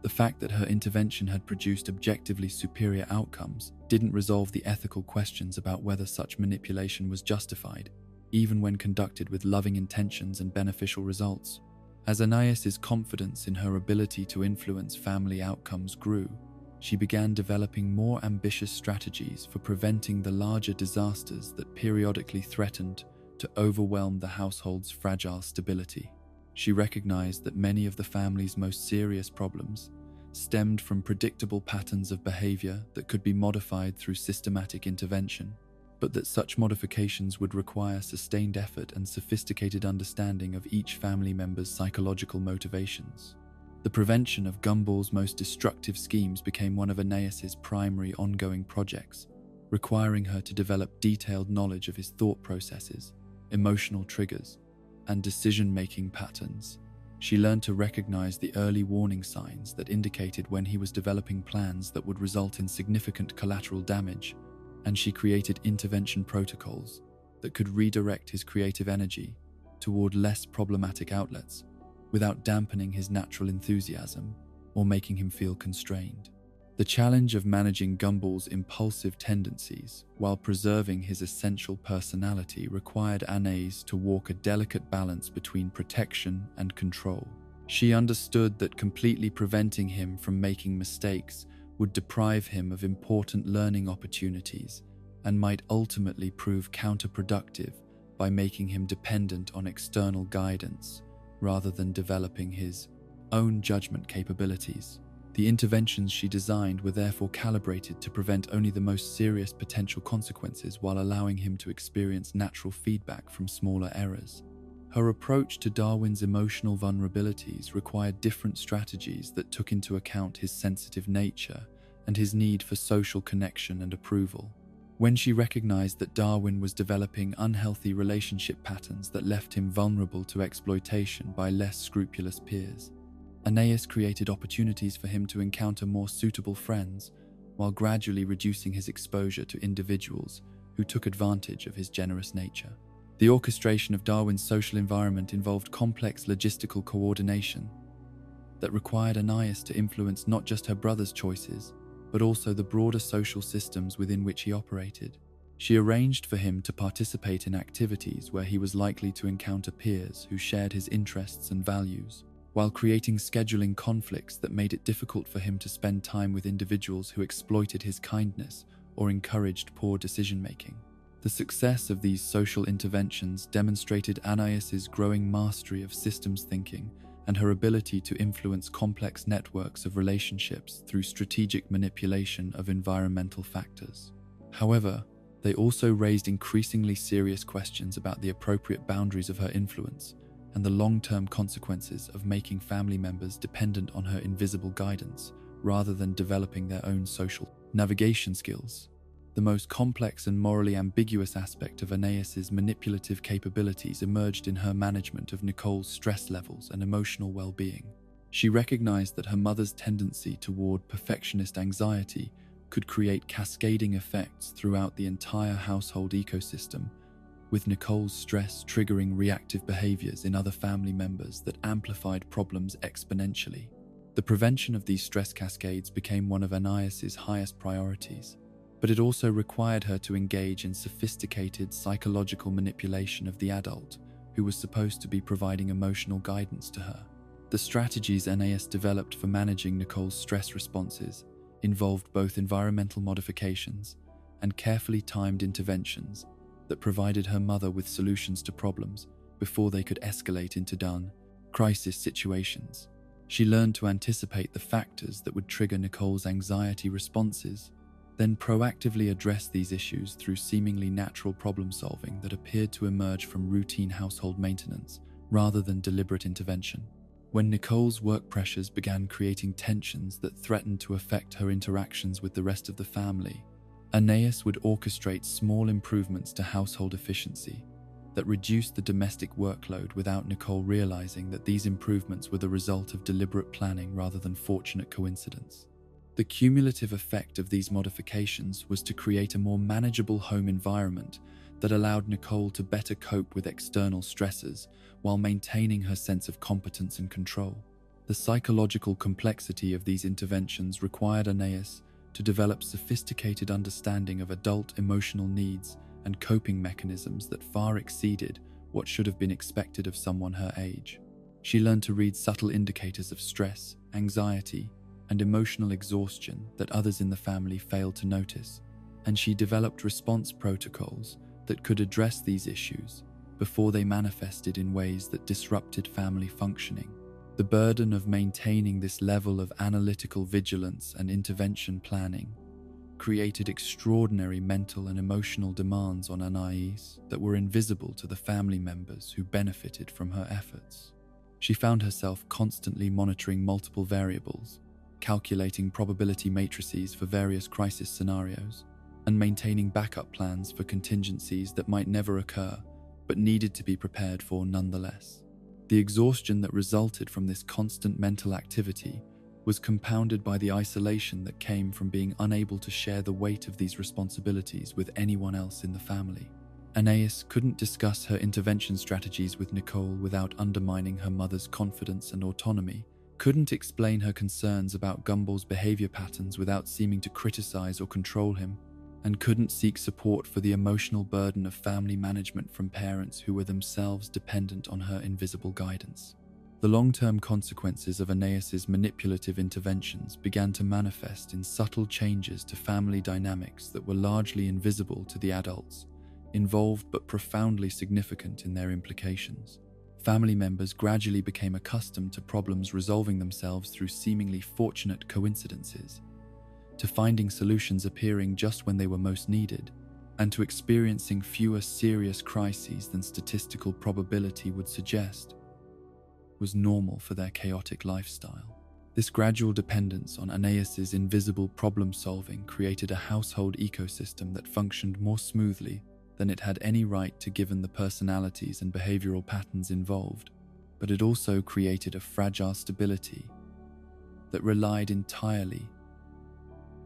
The fact that her intervention had produced objectively superior outcomes didn't resolve the ethical questions about whether such manipulation was justified, even when conducted with loving intentions and beneficial results. As Anais's confidence in her ability to influence family outcomes grew, she began developing more ambitious strategies for preventing the larger disasters that periodically threatened to overwhelm the household's fragile stability. She recognized that many of the family's most serious problems stemmed from predictable patterns of behavior that could be modified through systematic intervention, but that such modifications would require sustained effort and sophisticated understanding of each family member's psychological motivations. The prevention of Gumball's most destructive schemes became one of Anais's primary ongoing projects, requiring her to develop detailed knowledge of his thought processes, emotional triggers, and decision-making patterns. She learned to recognize the early warning signs that indicated when he was developing plans that would result in significant collateral damage, and she created intervention protocols that could redirect his creative energy toward less problematic outlets without dampening his natural enthusiasm or making him feel constrained. The challenge of managing Gumball's impulsive tendencies while preserving his essential personality required Anais to walk a delicate balance between protection and control. She understood that completely preventing him from making mistakes would deprive him of important learning opportunities and might ultimately prove counterproductive by making him dependent on external guidance rather than developing his own judgment capabilities. The interventions she designed were therefore calibrated to prevent only the most serious potential consequences while allowing him to experience natural feedback from smaller errors. Her approach to Darwin's emotional vulnerabilities required different strategies that took into account his sensitive nature and his need for social connection and approval. When she recognized that Darwin was developing unhealthy relationship patterns that left him vulnerable to exploitation by less scrupulous peers, Anais created opportunities for him to encounter more suitable friends, while gradually reducing his exposure to individuals who took advantage of his generous nature. The orchestration of Darwin's social environment involved complex logistical coordination that required Anais to influence not just her brother's choices, but also the broader social systems within which he operated. She arranged for him to participate in activities where he was likely to encounter peers who shared his interests and values, while creating scheduling conflicts that made it difficult for him to spend time with individuals who exploited his kindness or encouraged poor decision-making. The success of these social interventions demonstrated Anais's growing mastery of systems thinking and her ability to influence complex networks of relationships through strategic manipulation of environmental factors. However, they also raised increasingly serious questions about the appropriate boundaries of her influence and the long-term consequences of making family members dependent on her invisible guidance rather than developing their own social navigation skills. The most complex and morally ambiguous aspect of Anais's manipulative capabilities emerged in her management of Nicole's stress levels and emotional well-being. She recognized that her mother's tendency toward perfectionist anxiety could create cascading effects throughout the entire household ecosystem, with Nicole's stress triggering reactive behaviors in other family members that amplified problems exponentially. The prevention of these stress cascades became one of Anais's highest priorities, but it also required her to engage in sophisticated psychological manipulation of the adult who was supposed to be providing emotional guidance to her. The strategies Anais developed for managing Nicole's stress responses involved both environmental modifications and carefully timed interventions that provided her mother with solutions to problems before they could escalate into crisis situations. She learned to anticipate the factors that would trigger Nicole's anxiety responses, then proactively address these issues through seemingly natural problem-solving that appeared to emerge from routine household maintenance rather than deliberate intervention. When Nicole's work pressures began creating tensions that threatened to affect her interactions with the rest of the family, Anais would orchestrate small improvements to household efficiency that reduced the domestic workload without Nicole realizing that these improvements were the result of deliberate planning rather than fortunate coincidence. The cumulative effect of these modifications was to create a more manageable home environment that allowed Nicole to better cope with external stresses while maintaining her sense of competence and control. The psychological complexity of these interventions required Anais to develop sophisticated understanding of adult emotional needs and coping mechanisms that far exceeded what should have been expected of someone her age. She learned to read subtle indicators of stress, anxiety, and emotional exhaustion that others in the family failed to notice, and she developed response protocols that could address these issues before they manifested in ways that disrupted family functioning. The burden of maintaining this level of analytical vigilance and intervention planning created extraordinary mental and emotional demands on Anais that were invisible to the family members who benefited from her efforts. She found herself constantly monitoring multiple variables, calculating probability matrices for various crisis scenarios, and maintaining backup plans for contingencies that might never occur but needed to be prepared for nonetheless. The exhaustion that resulted from this constant mental activity was compounded by the isolation that came from being unable to share the weight of these responsibilities with anyone else in the family. Anais couldn't discuss her intervention strategies with Nicole without undermining her mother's confidence and autonomy, couldn't explain her concerns about Gumball's behavior patterns without seeming to criticize or control him, and couldn't seek support for the emotional burden of family management from parents who were themselves dependent on her invisible guidance. The long-term consequences of Anais's manipulative interventions began to manifest in subtle changes to family dynamics that were largely invisible to the adults involved but profoundly significant in their implications. Family members gradually became accustomed to problems resolving themselves through seemingly fortunate coincidences, to finding solutions appearing just when they were most needed, and to experiencing fewer serious crises than statistical probability would suggest was normal for their chaotic lifestyle. This gradual dependence on Anais's invisible problem-solving created a household ecosystem that functioned more smoothly than it had any right to given the personalities and behavioral patterns involved, but it also created a fragile stability that relied entirely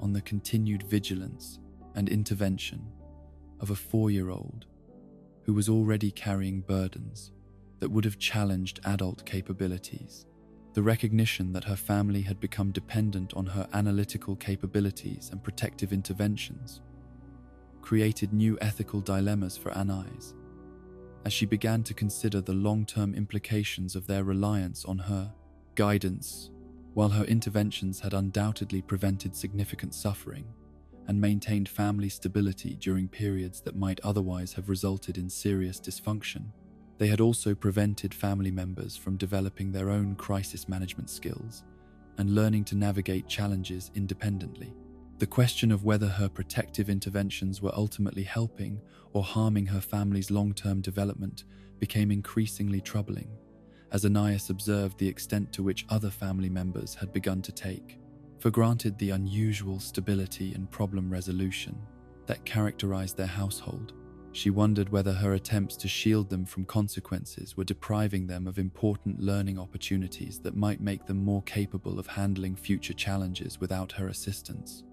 on the continued vigilance and intervention of a 4-year-old who was already carrying burdens that would have challenged adult capabilities. The recognition that her family had become dependent on her analytical capabilities and protective interventions created new ethical dilemmas for Anais, as she began to consider the long-term implications of their reliance on her guidance. While her interventions had undoubtedly prevented significant suffering and maintained family stability during periods that might otherwise have resulted in serious dysfunction, they had also prevented family members from developing their own crisis management skills and learning to navigate challenges independently. The question of whether her protective interventions were ultimately helping or harming her family's long-term development became increasingly troubling, as Anais observed the extent to which other family members had begun to take for granted the unusual stability and problem resolution that characterized their household. She wondered whether her attempts to shield them from consequences were depriving them of important learning opportunities that might make them more capable of handling future challenges without her assistance.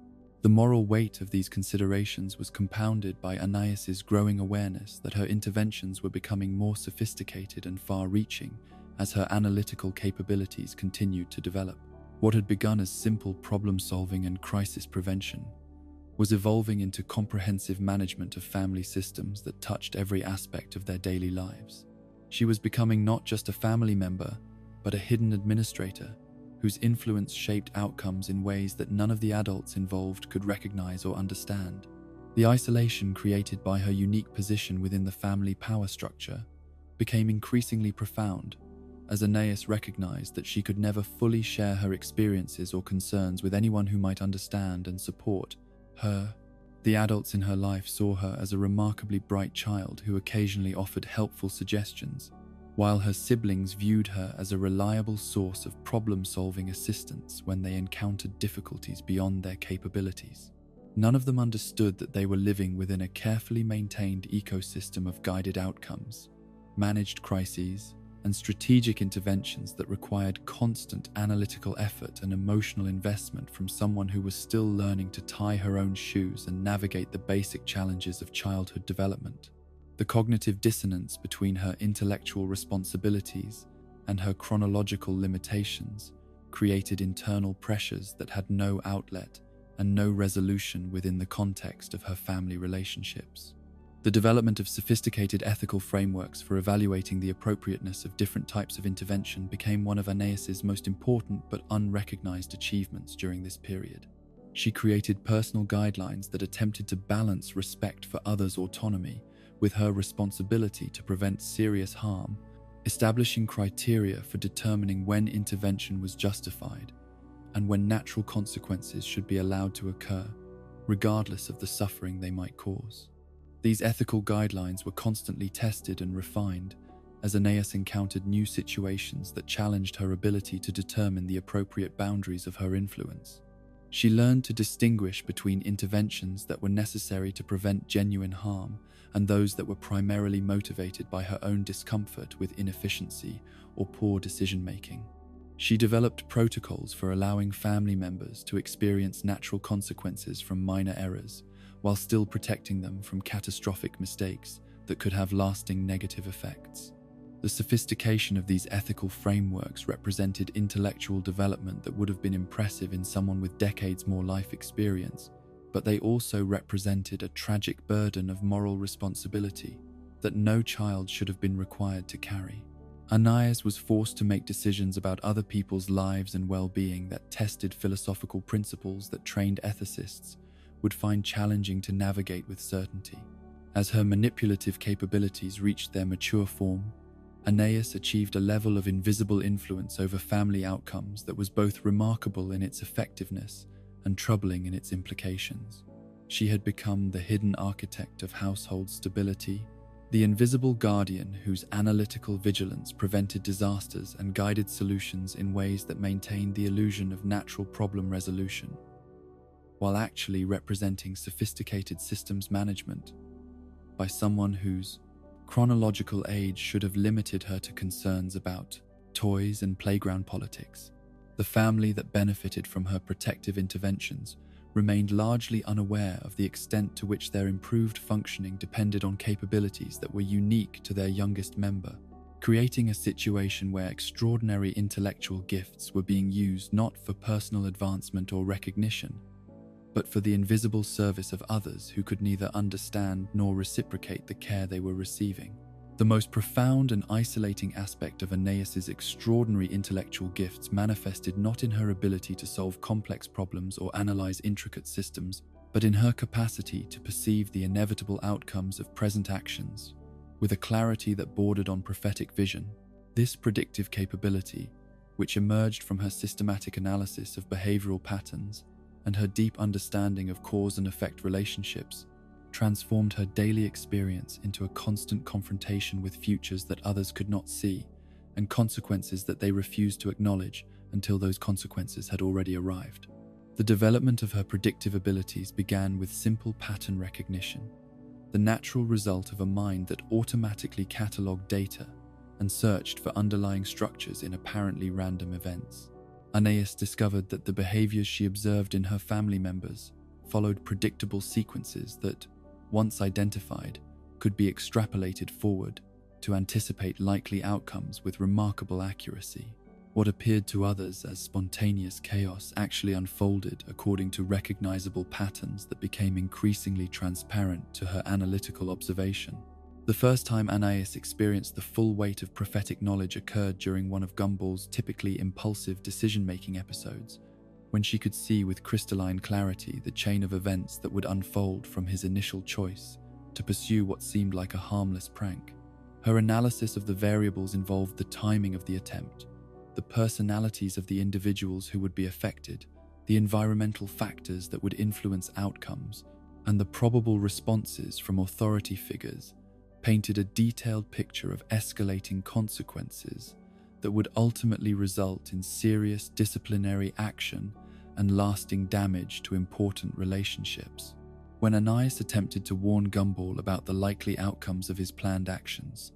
The moral weight of these considerations was compounded by Anais's growing awareness that her interventions were becoming more sophisticated and far-reaching as her analytical capabilities continued to develop. What had begun as simple problem-solving and crisis prevention was evolving into comprehensive management of family systems that touched every aspect of their daily lives. She was becoming not just a family member, but a hidden administrator whose influence shaped outcomes in ways that none of the adults involved could recognize or understand. The isolation created by her unique position within the family power structure became increasingly profound as Anais recognized that she could never fully share her experiences or concerns with anyone who might understand and support her. The adults in her life saw her as a remarkably bright child who occasionally offered helpful suggestions, while her siblings viewed her as a reliable source of problem-solving assistance when they encountered difficulties beyond their capabilities. None of them understood that they were living within a carefully maintained ecosystem of guided outcomes, managed crises, and strategic interventions that required constant analytical effort and emotional investment from someone who was still learning to tie her own shoes and navigate the basic challenges of childhood development. The cognitive dissonance between her intellectual responsibilities and her chronological limitations created internal pressures that had no outlet and no resolution within the context of her family relationships. The development of sophisticated ethical frameworks for evaluating the appropriateness of different types of intervention became one of Anais's most important but unrecognized achievements during this period. She created personal guidelines that attempted to balance respect for others' autonomy with her responsibility to prevent serious harm, establishing criteria for determining when intervention was justified and when natural consequences should be allowed to occur, regardless of the suffering they might cause. These ethical guidelines were constantly tested and refined as Anais encountered new situations that challenged her ability to determine the appropriate boundaries of her influence. She learned to distinguish between interventions that were necessary to prevent genuine harm and those that were primarily motivated by her own discomfort with inefficiency or poor decision-making. She developed protocols for allowing family members to experience natural consequences from minor errors, while still protecting them from catastrophic mistakes that could have lasting negative effects. The sophistication of these ethical frameworks represented intellectual development that would have been impressive in someone with decades more life experience, but they also represented a tragic burden of moral responsibility that no child should have been required to carry. Anais was forced to make decisions about other people's lives and well-being that tested philosophical principles that trained ethicists would find challenging to navigate with certainty. As her manipulative capabilities reached their mature form, Anais achieved a level of invisible influence over family outcomes that was both remarkable in its effectiveness and troubling in its implications. She had become the hidden architect of household stability, the invisible guardian whose analytical vigilance prevented disasters and guided solutions in ways that maintained the illusion of natural problem resolution, while actually representing sophisticated systems management by someone whose chronological age should have limited her to concerns about toys and playground politics. The family that benefited from her protective interventions remained largely unaware of the extent to which their improved functioning depended on capabilities that were unique to their youngest member, creating a situation where extraordinary intellectual gifts were being used not for personal advancement or recognition, but for the invisible service of others who could neither understand nor reciprocate the care they were receiving. The most profound and isolating aspect of Anais's extraordinary intellectual gifts manifested not in her ability to solve complex problems or analyze intricate systems, but in her capacity to perceive the inevitable outcomes of present actions, with a clarity that bordered on prophetic vision. This predictive capability, which emerged from her systematic analysis of behavioral patterns and her deep understanding of cause and effect relationships, transformed her daily experience into a constant confrontation with futures that others could not see and consequences that they refused to acknowledge until those consequences had already arrived. The development of her predictive abilities began with simple pattern recognition, the natural result of a mind that automatically catalogued data and searched for underlying structures in apparently random events. Anais discovered that the behaviors she observed in her family members followed predictable sequences that, once identified, could be extrapolated forward to anticipate likely outcomes with remarkable accuracy. What appeared to others as spontaneous chaos actually unfolded according to recognizable patterns that became increasingly transparent to her analytical observation. The first time Anais experienced the full weight of prophetic knowledge occurred during one of Gumball's typically impulsive decision-making episodes, when she could see with crystalline clarity the chain of events that would unfold from his initial choice to pursue what seemed like a harmless prank. Her analysis of the variables involved the timing of the attempt, the personalities of the individuals who would be affected, the environmental factors that would influence outcomes, and the probable responses from authority figures painted a detailed picture of escalating consequences that would ultimately result in serious disciplinary action and lasting damage to important relationships. When Anais attempted to warn Gumball about the likely outcomes of his planned actions,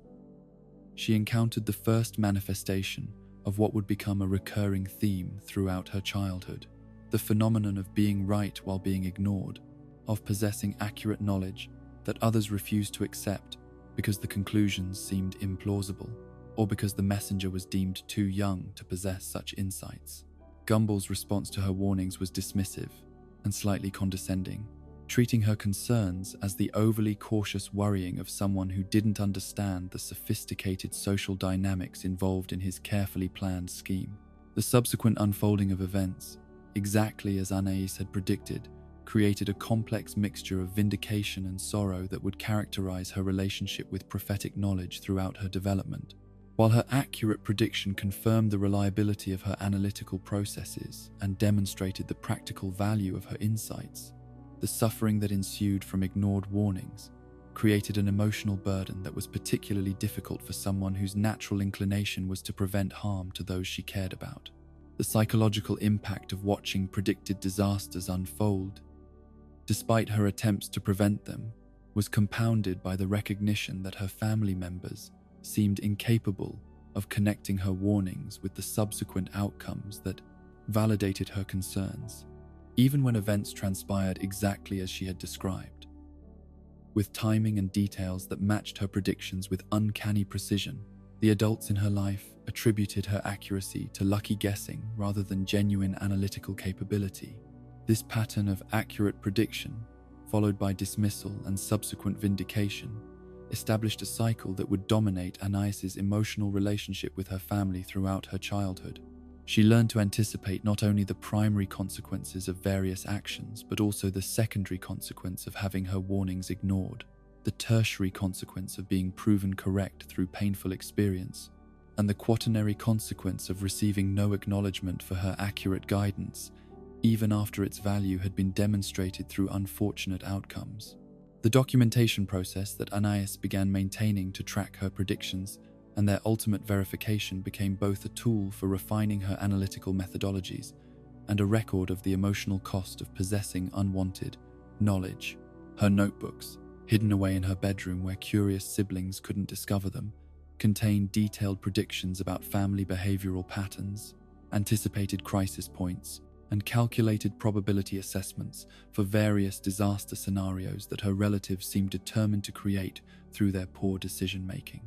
she encountered the first manifestation of what would become a recurring theme throughout her childhood: the phenomenon of being right while being ignored, of possessing accurate knowledge that others refused to accept because the conclusions seemed implausible, or because the messenger was deemed too young to possess such insights. Gumball's response to her warnings was dismissive and slightly condescending, treating her concerns as the overly cautious worrying of someone who didn't understand the sophisticated social dynamics involved in his carefully planned scheme. The subsequent unfolding of events, exactly as Anais had predicted, created a complex mixture of vindication and sorrow that would characterize her relationship with prophetic knowledge throughout her development. While her accurate prediction confirmed the reliability of her analytical processes and demonstrated the practical value of her insights, the suffering that ensued from ignored warnings created an emotional burden that was particularly difficult for someone whose natural inclination was to prevent harm to those she cared about. The psychological impact of watching predicted disasters unfold, despite her attempts to prevent them, was compounded by the recognition that her family members seemed incapable of connecting her warnings with the subsequent outcomes that validated her concerns, even when events transpired exactly as she had described. With timing and details that matched her predictions with uncanny precision, the adults in her life attributed her accuracy to lucky guessing rather than genuine analytical capability. This pattern of accurate prediction, followed by dismissal and subsequent vindication, established a cycle that would dominate Anais's emotional relationship with her family throughout her childhood. She learned to anticipate not only the primary consequences of various actions, but also the secondary consequence of having her warnings ignored, the tertiary consequence of being proven correct through painful experience, and the quaternary consequence of receiving no acknowledgement for her accurate guidance, even after its value had been demonstrated through unfortunate outcomes. The documentation process that Anais began maintaining to track her predictions and their ultimate verification became both a tool for refining her analytical methodologies and a record of the emotional cost of possessing unwanted knowledge. Her notebooks, hidden away in her bedroom where curious siblings couldn't discover them, contained detailed predictions about family behavioral patterns, anticipated crisis points, and calculated probability assessments for various disaster scenarios that her relatives seemed determined to create through their poor decision-making.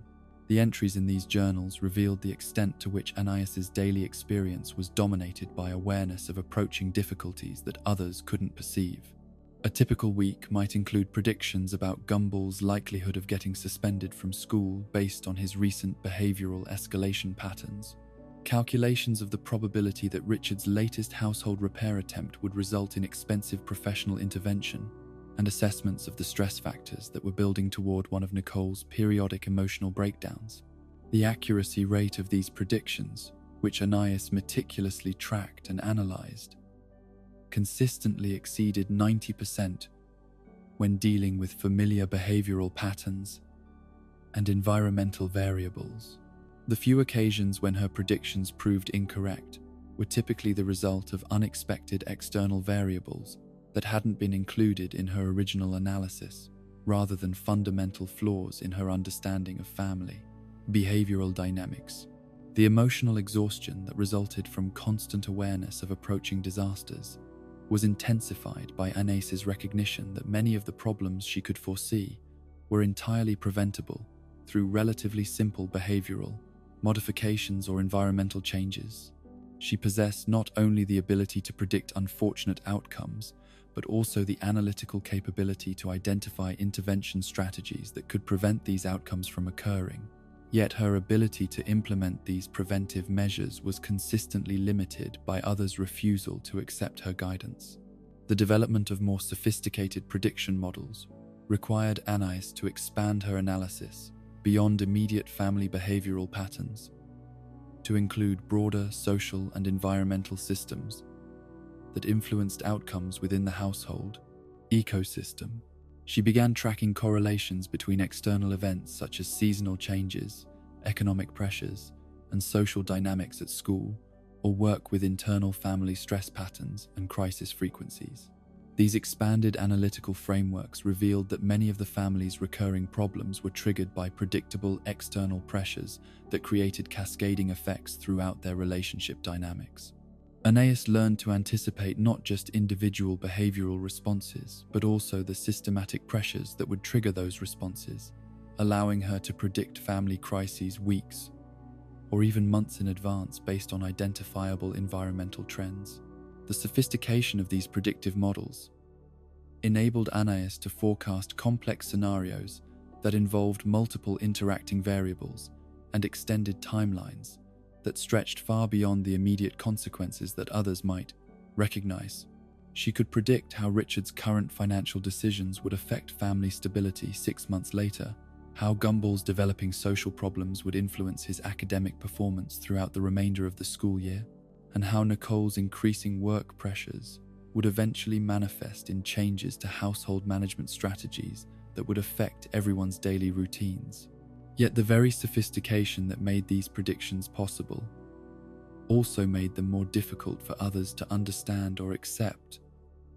The entries in these journals revealed the extent to which Anais's daily experience was dominated by awareness of approaching difficulties that others couldn't perceive. A typical week might include predictions about Gumball's likelihood of getting suspended from school based on his recent behavioral escalation patterns, calculations of the probability that Richard's latest household repair attempt would result in expensive professional intervention, and assessments of the stress factors that were building toward one of Nicole's periodic emotional breakdowns. The accuracy rate of these predictions, which Anais meticulously tracked and analyzed, consistently exceeded 90% when dealing with familiar behavioral patterns and environmental variables. The few occasions when her predictions proved incorrect were typically the result of unexpected external variables that hadn't been included in her original analysis, rather than fundamental flaws in her understanding of family behavioral dynamics. The emotional exhaustion that resulted from constant awareness of approaching disasters was intensified by Anais's recognition that many of the problems she could foresee were entirely preventable through relatively simple behavioral modifications or environmental changes. She possessed not only the ability to predict unfortunate outcomes, but also the analytical capability to identify intervention strategies that could prevent these outcomes from occurring. Yet her ability to implement these preventive measures was consistently limited by others' refusal to accept her guidance. The development of more sophisticated prediction models required Anais to expand her analysis beyond immediate family behavioral patterns to include broader social and environmental systems that influenced outcomes within the household ecosystem. She began tracking correlations between external events such as seasonal changes, economic pressures, and social dynamics at school, or work with internal family stress patterns and crisis frequencies. These expanded analytical frameworks revealed that many of the family's recurring problems were triggered by predictable external pressures that created cascading effects throughout their relationship dynamics. Anais learned to anticipate not just individual behavioral responses, but also the systematic pressures that would trigger those responses, allowing her to predict family crises weeks or even months in advance based on identifiable environmental trends. The sophistication of these predictive models enabled Anais to forecast complex scenarios that involved multiple interacting variables and extended timelines that stretched far beyond the immediate consequences that others might recognize. She could predict how Richard's current financial decisions would affect family stability 6 months later, how Gumball's developing social problems would influence his academic performance throughout the remainder of the school year, and how Nicole's increasing work pressures would eventually manifest in changes to household management strategies that would affect everyone's daily routines. Yet the very sophistication that made these predictions possible also made them more difficult for others to understand or accept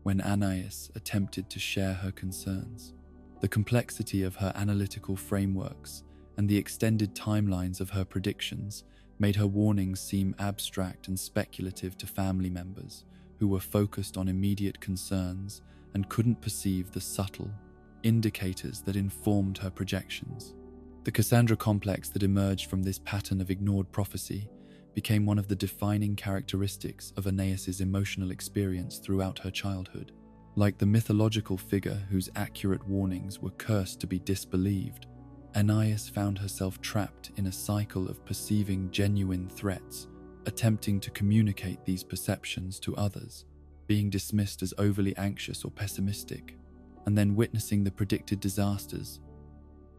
when Anais attempted to share her concerns. The complexity of her analytical frameworks and the extended timelines of her predictions made her warnings seem abstract and speculative to family members who were focused on immediate concerns and couldn't perceive the subtle indicators that informed her projections. The Cassandra complex that emerged from this pattern of ignored prophecy became one of the defining characteristics of Anais's emotional experience throughout her childhood. Like the mythological figure whose accurate warnings were cursed to be disbelieved, Anais found herself trapped in a cycle of perceiving genuine threats, attempting to communicate these perceptions to others, being dismissed as overly anxious or pessimistic, and then witnessing the predicted disasters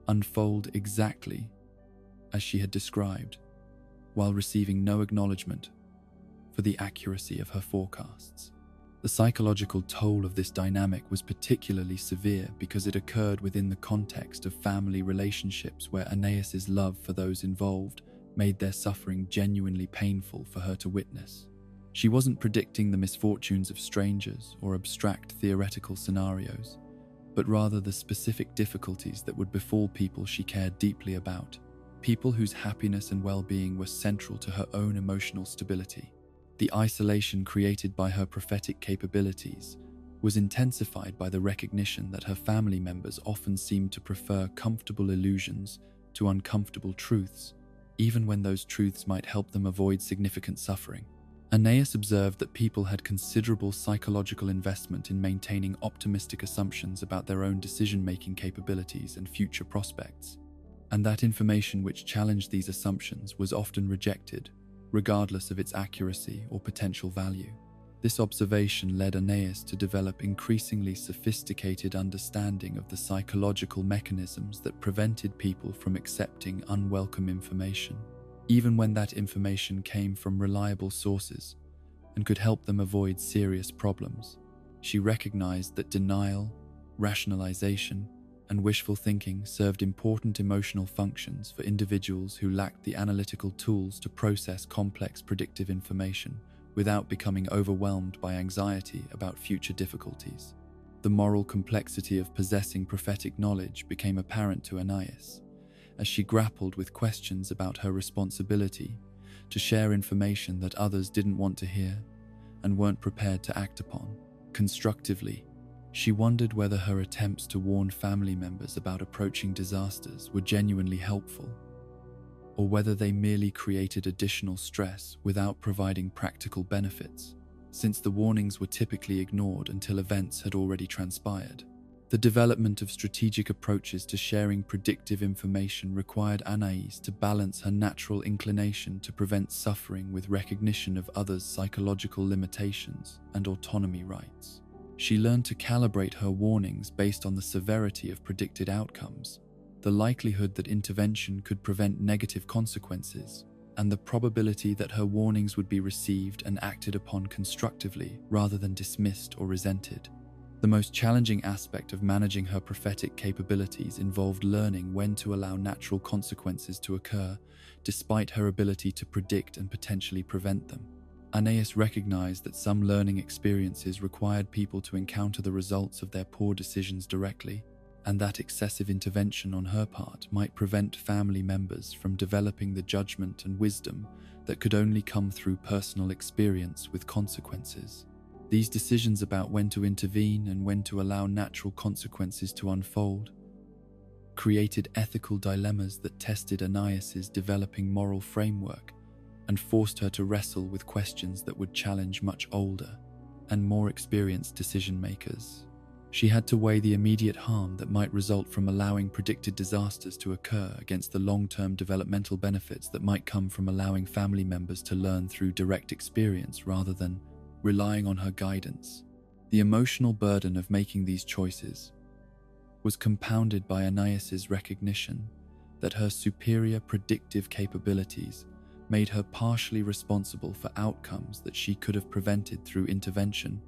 unfold exactly as she had described, while receiving no acknowledgement for the accuracy of her forecasts. The psychological toll of this dynamic was particularly severe because it occurred within the context of family relationships where Anais's love for those involved made their suffering genuinely painful for her to witness. She wasn't predicting the misfortunes of strangers or abstract theoretical scenarios, but rather the specific difficulties that would befall people she cared deeply about, people whose happiness and well-being were central to her own emotional stability. The isolation created by her prophetic capabilities was intensified by the recognition that her family members often seemed to prefer comfortable illusions to uncomfortable truths, even when those truths might help them avoid significant suffering. Anais observed that people had considerable psychological investment in maintaining optimistic assumptions about their own decision-making capabilities and future prospects, and that information which challenged these assumptions was often rejected, regardless of its accuracy or potential value. This observation led Anais to develop increasingly sophisticated understanding of the psychological mechanisms that prevented people from accepting unwelcome information, even when that information came from reliable sources and could help them avoid serious problems. She recognized that denial, rationalization, and wishful thinking served important emotional functions for individuals who lacked the analytical tools to process complex predictive information without becoming overwhelmed by anxiety about future difficulties. The moral complexity of possessing prophetic knowledge became apparent to Anais as she grappled with questions about her responsibility to share information that others didn't want to hear and weren't prepared to act upon. Constructively, she wondered whether her attempts to warn family members about approaching disasters were genuinely helpful, or whether they merely created additional stress without providing practical benefits, since the warnings were typically ignored until events had already transpired. The development of strategic approaches to sharing predictive information required Anais to balance her natural inclination to prevent suffering with recognition of others' psychological limitations and autonomy rights. She learned to calibrate her warnings based on the severity of predicted outcomes, the likelihood that intervention could prevent negative consequences, and the probability that her warnings would be received and acted upon constructively rather than dismissed or resented. The most challenging aspect of managing her prophetic capabilities involved learning when to allow natural consequences to occur, despite her ability to predict and potentially prevent them. Anais recognized that some learning experiences required people to encounter the results of their poor decisions directly, and that excessive intervention on her part might prevent family members from developing the judgment and wisdom that could only come through personal experience with consequences. These decisions about when to intervene and when to allow natural consequences to unfold created ethical dilemmas that tested Anais's developing moral framework and forced her to wrestle with questions that would challenge much older and more experienced decision makers. She had to weigh the immediate harm that might result from allowing predicted disasters to occur against the long-term developmental benefits that might come from allowing family members to learn through direct experience rather than relying on her guidance. The emotional burden of making these choices was compounded by Anais's recognition that her superior predictive capabilities made her partially responsible for outcomes that she could have prevented through intervention,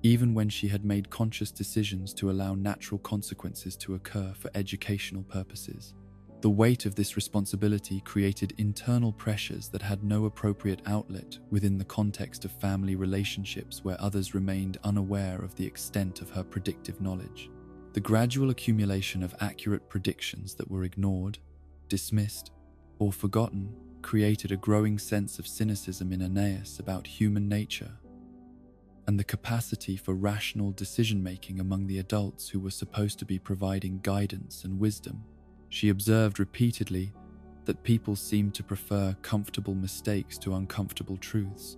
even when she had made conscious decisions to allow natural consequences to occur for educational purposes. The weight of this responsibility created internal pressures that had no appropriate outlet within the context of family relationships where others remained unaware of the extent of her predictive knowledge. The gradual accumulation of accurate predictions that were ignored, dismissed, or forgotten created a growing sense of cynicism in Anais about human nature and the capacity for rational decision-making among the adults who were supposed to be providing guidance and wisdom. She observed repeatedly that people seemed to prefer comfortable mistakes to uncomfortable truths,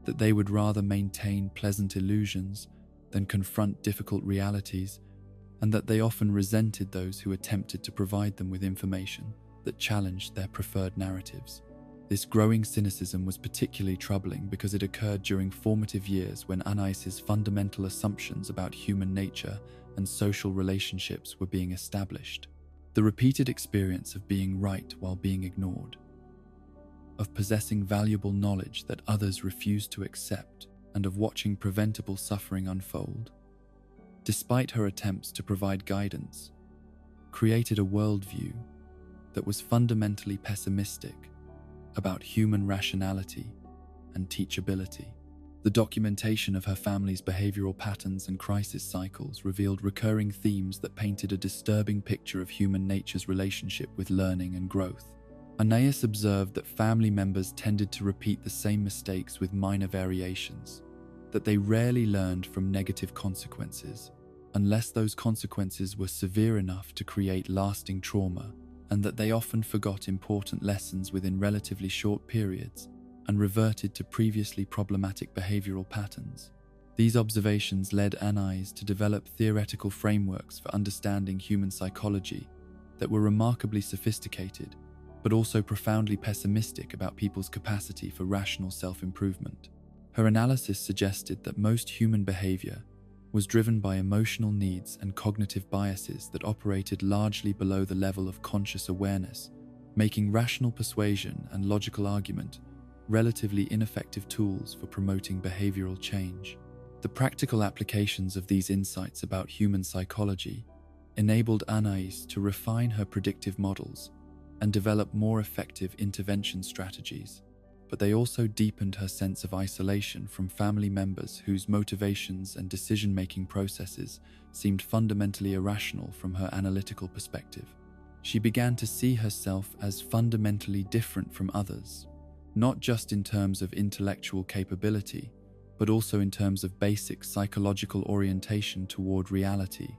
that they would rather maintain pleasant illusions than confront difficult realities, and that they often resented those who attempted to provide them with information that challenged their preferred narratives. This growing cynicism was particularly troubling because it occurred during formative years when Anais's fundamental assumptions about human nature and social relationships were being established. The repeated experience of being right while being ignored, of possessing valuable knowledge that others refused to accept, and of watching preventable suffering unfold, despite her attempts to provide guidance, created a worldview that was fundamentally pessimistic about human rationality and teachability. The documentation of her family's behavioral patterns and crisis cycles revealed recurring themes that painted a disturbing picture of human nature's relationship with learning and growth. Anais observed that family members tended to repeat the same mistakes with minor variations, that they rarely learned from negative consequences, unless those consequences were severe enough to create lasting trauma, and that they often forgot important lessons within relatively short periods and reverted to previously problematic behavioral patterns. These observations led Anais to develop theoretical frameworks for understanding human psychology that were remarkably sophisticated, but also profoundly pessimistic about people's capacity for rational self-improvement. Her analysis suggested that most human behavior was driven by emotional needs and cognitive biases that operated largely below the level of conscious awareness, making rational persuasion and logical argument relatively ineffective tools for promoting behavioral change. The practical applications of these insights about human psychology enabled Anais to refine her predictive models and develop more effective intervention strategies, but they also deepened her sense of isolation from family members whose motivations and decision-making processes seemed fundamentally irrational from her analytical perspective. She began to see herself as fundamentally different from others, not just in terms of intellectual capability, but also in terms of basic psychological orientation toward reality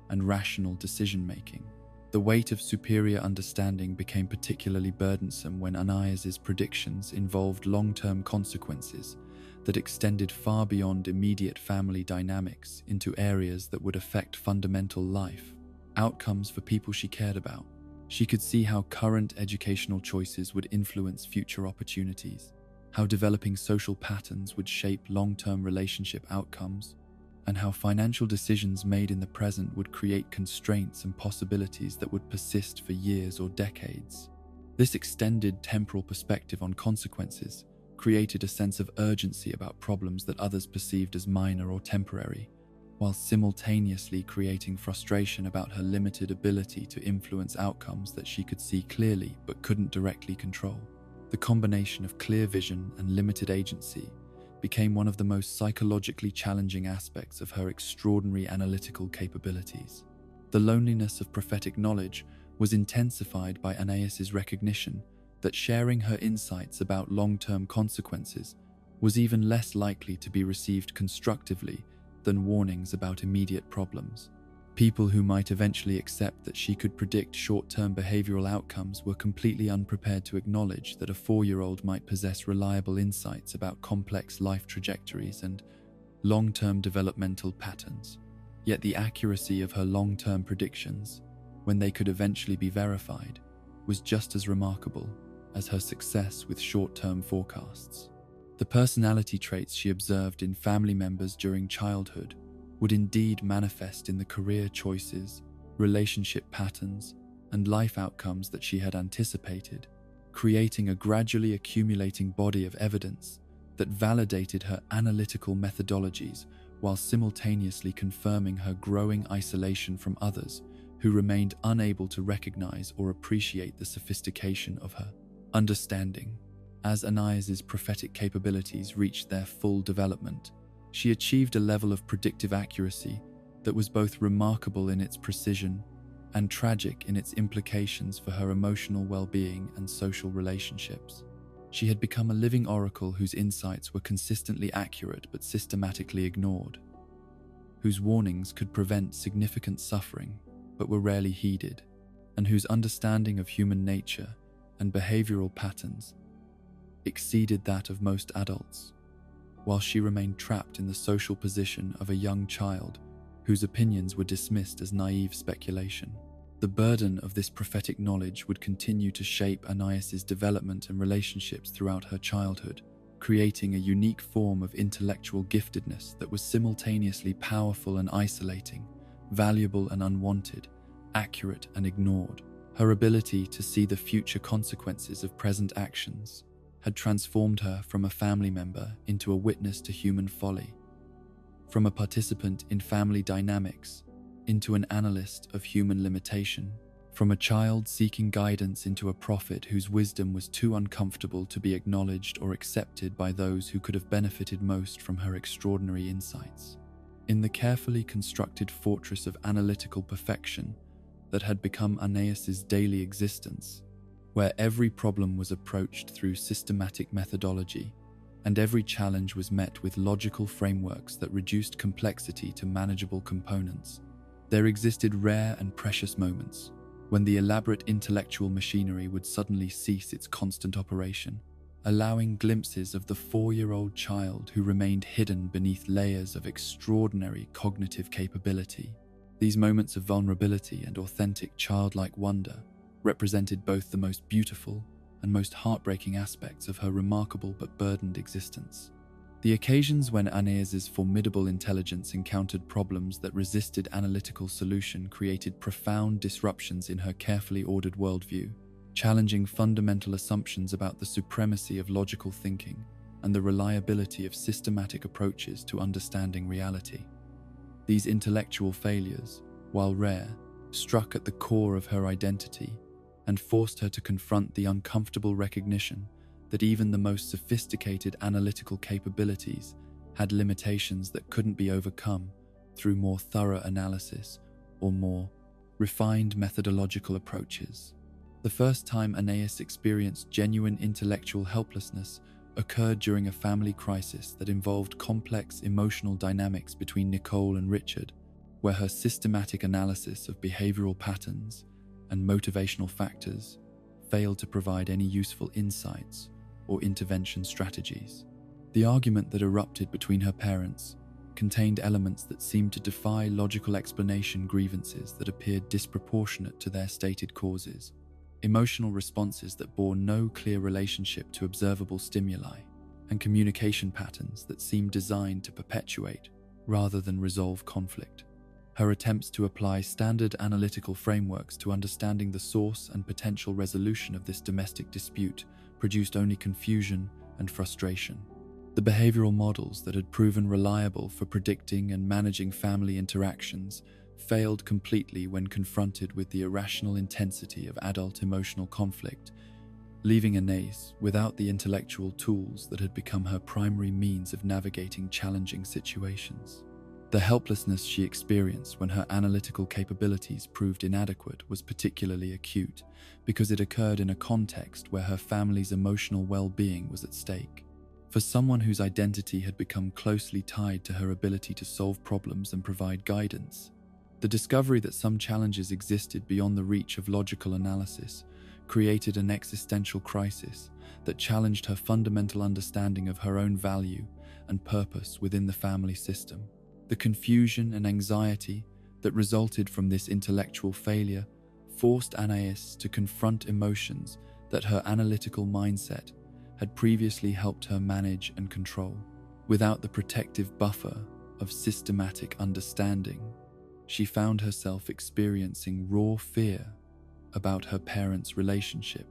and rational decision-making. The weight of superior understanding became particularly burdensome when Anais's predictions involved long-term consequences that extended far beyond immediate family dynamics into areas that would affect fundamental life, outcomes for people she cared about. She could see how current educational choices would influence future opportunities, how developing social patterns would shape long-term relationship outcomes, and how financial decisions made in the present would create constraints and possibilities that would persist for years or decades. This extended temporal perspective on consequences created a sense of urgency about problems that others perceived as minor or temporary, while simultaneously creating frustration about her limited ability to influence outcomes that she could see clearly but couldn't directly control. The combination of clear vision and limited agency became one of the most psychologically challenging aspects of her extraordinary analytical capabilities. The loneliness of prophetic knowledge was intensified by Anais's recognition that sharing her insights about long-term consequences was even less likely to be received constructively than warnings about immediate problems. People who might eventually accept that she could predict short-term behavioral outcomes were completely unprepared to acknowledge that a 4-year-old might possess reliable insights about complex life trajectories and long-term developmental patterns. Yet the accuracy of her long-term predictions, when they could eventually be verified, was just as remarkable as her success with short-term forecasts. The personality traits she observed in family members during childhood would indeed manifest in the career choices, relationship patterns, and life outcomes that she had anticipated, creating a gradually accumulating body of evidence that validated her analytical methodologies while simultaneously confirming her growing isolation from others who remained unable to recognize or appreciate the sophistication of her understanding. As Anais's prophetic capabilities reached their full development, she achieved a level of predictive accuracy that was both remarkable in its precision and tragic in its implications for her emotional well-being and social relationships. She had become a living oracle whose insights were consistently accurate but systematically ignored, whose warnings could prevent significant suffering but were rarely heeded, and whose understanding of human nature and behavioral patterns exceeded that of most adults, while she remained trapped in the social position of a young child whose opinions were dismissed as naive speculation. The burden of this prophetic knowledge would continue to shape Anais's development and relationships throughout her childhood, creating a unique form of intellectual giftedness that was simultaneously powerful and isolating, valuable and unwanted, accurate and ignored. Her ability to see the future consequences of present actions had transformed her from a family member into a witness to human folly, from a participant in family dynamics into an analyst of human limitation, from a child seeking guidance into a prophet whose wisdom was too uncomfortable to be acknowledged or accepted by those who could have benefited most from her extraordinary insights. In the carefully constructed fortress of analytical perfection that had become Anais's daily existence, where every problem was approached through systematic methodology, and every challenge was met with logical frameworks that reduced complexity to manageable components, there existed rare and precious moments when the elaborate intellectual machinery would suddenly cease its constant operation, allowing glimpses of the 4-year-old child who remained hidden beneath layers of extraordinary cognitive capability. These moments of vulnerability and authentic childlike wonder represented both the most beautiful and most heartbreaking aspects of her remarkable but burdened existence. The occasions when Anais's formidable intelligence encountered problems that resisted analytical solution created profound disruptions in her carefully ordered worldview, challenging fundamental assumptions about the supremacy of logical thinking and the reliability of systematic approaches to understanding reality. These intellectual failures, while rare, struck at the core of her identity and forced her to confront the uncomfortable recognition that even the most sophisticated analytical capabilities had limitations that couldn't be overcome through more thorough analysis or more refined methodological approaches. The first time Anais experienced genuine intellectual helplessness occurred during a family crisis that involved complex emotional dynamics between Nicole and Richard, where her systematic analysis of behavioral patterns and motivational factors failed to provide any useful insights or intervention strategies. The argument that erupted between her parents contained elements that seemed to defy logical explanation, grievances that appeared disproportionate to their stated causes, emotional responses that bore no clear relationship to observable stimuli, and communication patterns that seemed designed to perpetuate rather than resolve conflict. Her attempts to apply standard analytical frameworks to understanding the source and potential resolution of this domestic dispute produced only confusion and frustration. The behavioral models that had proven reliable for predicting and managing family interactions failed completely when confronted with the irrational intensity of adult emotional conflict, leaving Anais without the intellectual tools that had become her primary means of navigating challenging situations. The helplessness she experienced when her analytical capabilities proved inadequate was particularly acute because it occurred in a context where her family's emotional well-being was at stake. For someone whose identity had become closely tied to her ability to solve problems and provide guidance, the discovery that some challenges existed beyond the reach of logical analysis created an existential crisis that challenged her fundamental understanding of her own value and purpose within the family system. The confusion and anxiety that resulted from this intellectual failure forced Anais to confront emotions that her analytical mindset had previously helped her manage and control. Without the protective buffer of systematic understanding, she found herself experiencing raw fear about her parents' relationship,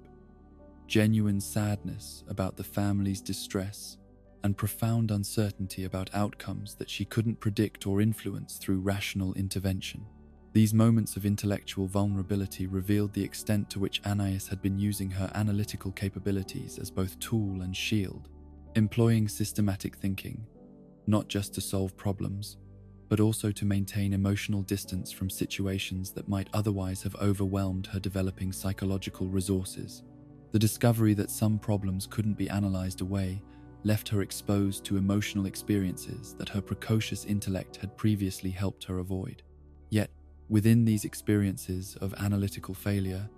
genuine sadness about the family's distress, and profound uncertainty about outcomes that she couldn't predict or influence through rational intervention. These moments of intellectual vulnerability revealed the extent to which Anais had been using her analytical capabilities as both tool and shield, employing systematic thinking, not just to solve problems, but also to maintain emotional distance from situations that might otherwise have overwhelmed her developing psychological resources. The discovery that some problems couldn't be analyzed away left her exposed to emotional experiences that her precocious intellect had previously helped her avoid. Yet, within these experiences of analytical failure,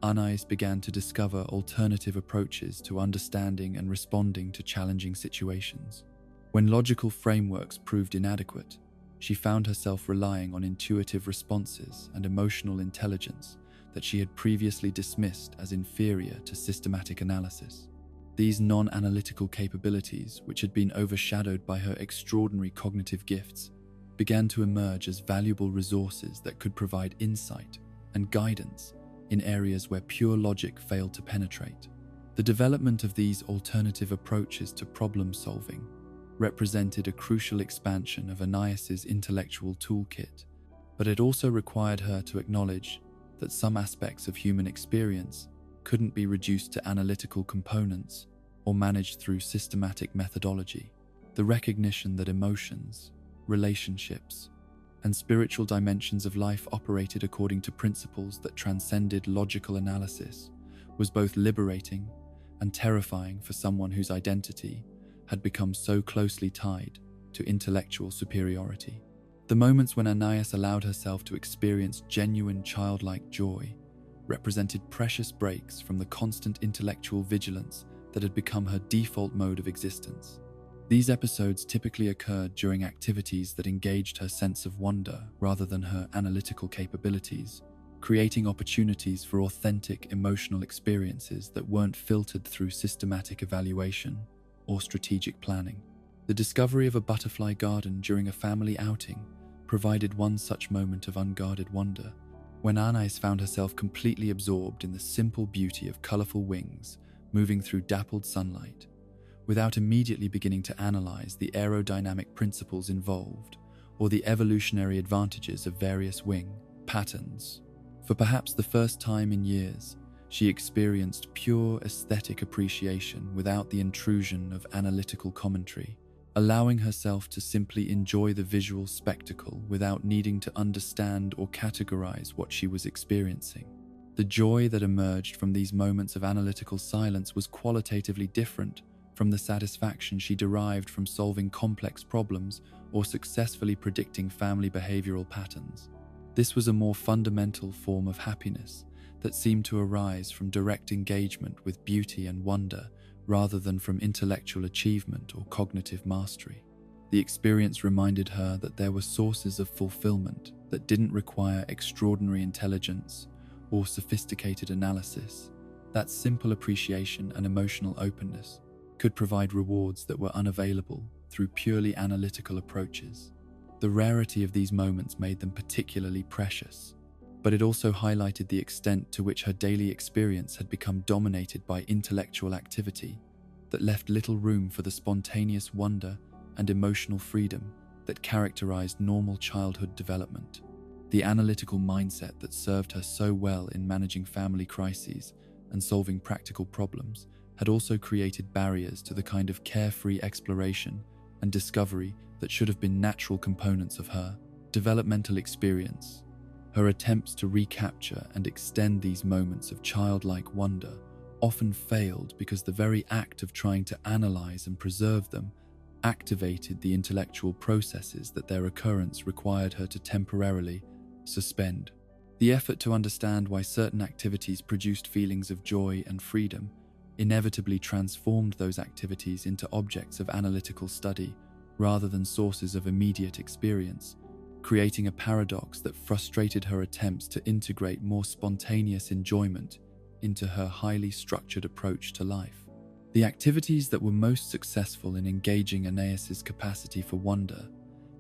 Anais began to discover alternative approaches to understanding and responding to challenging situations. When logical frameworks proved inadequate, she found herself relying on intuitive responses and emotional intelligence that she had previously dismissed as inferior to systematic analysis. These non-analytical capabilities, which had been overshadowed by her extraordinary cognitive gifts, began to emerge as valuable resources that could provide insight and guidance in areas where pure logic failed to penetrate. The development of these alternative approaches to problem solving represented a crucial expansion of Anais's intellectual toolkit, but it also required her to acknowledge that some aspects of human experience couldn't be reduced to analytical components or managed through systematic methodology. The recognition that emotions, relationships, and spiritual dimensions of life operated according to principles that transcended logical analysis was both liberating and terrifying for someone whose identity had become so closely tied to intellectual superiority. The moments when Anais allowed herself to experience genuine childlike joy represented precious breaks from the constant intellectual vigilance that had become her default mode of existence. These episodes typically occurred during activities that engaged her sense of wonder rather than her analytical capabilities, creating opportunities for authentic emotional experiences that weren't filtered through systematic evaluation or strategic planning. The discovery of a butterfly garden during a family outing provided one such moment of unguarded wonder, when Anais found herself completely absorbed in the simple beauty of colorful wings moving through dappled sunlight, without immediately beginning to analyze the aerodynamic principles involved or the evolutionary advantages of various wing patterns. For perhaps the first time in years, she experienced pure aesthetic appreciation without the intrusion of analytical commentary, allowing herself to simply enjoy the visual spectacle without needing to understand or categorize what she was experiencing. The joy that emerged from these moments of analytical silence was qualitatively different from the satisfaction she derived from solving complex problems or successfully predicting family behavioral patterns. This was a more fundamental form of happiness that seemed to arise from direct engagement with beauty and wonder rather than from intellectual achievement or cognitive mastery. The experience reminded her that there were sources of fulfillment that didn't require extraordinary intelligence or sophisticated analysis, that simple appreciation and emotional openness could provide rewards that were unavailable through purely analytical approaches. The rarity of these moments made them particularly precious, but it also highlighted the extent to which her daily experience had become dominated by intellectual activity that left little room for the spontaneous wonder and emotional freedom that characterized normal childhood development. The analytical mindset that served her so well in managing family crises and solving practical problems had also created barriers to the kind of carefree exploration and discovery that should have been natural components of her developmental experience. Her attempts to recapture and extend these moments of childlike wonder often failed because the very act of trying to analyze and preserve them activated the intellectual processes that their occurrence required her to temporarily suspend. The effort to understand why certain activities produced feelings of joy and freedom inevitably transformed those activities into objects of analytical study rather than sources of immediate experience, creating a paradox that frustrated her attempts to integrate more spontaneous enjoyment into her highly structured approach to life. The activities that were most successful in engaging Anais's capacity for wonder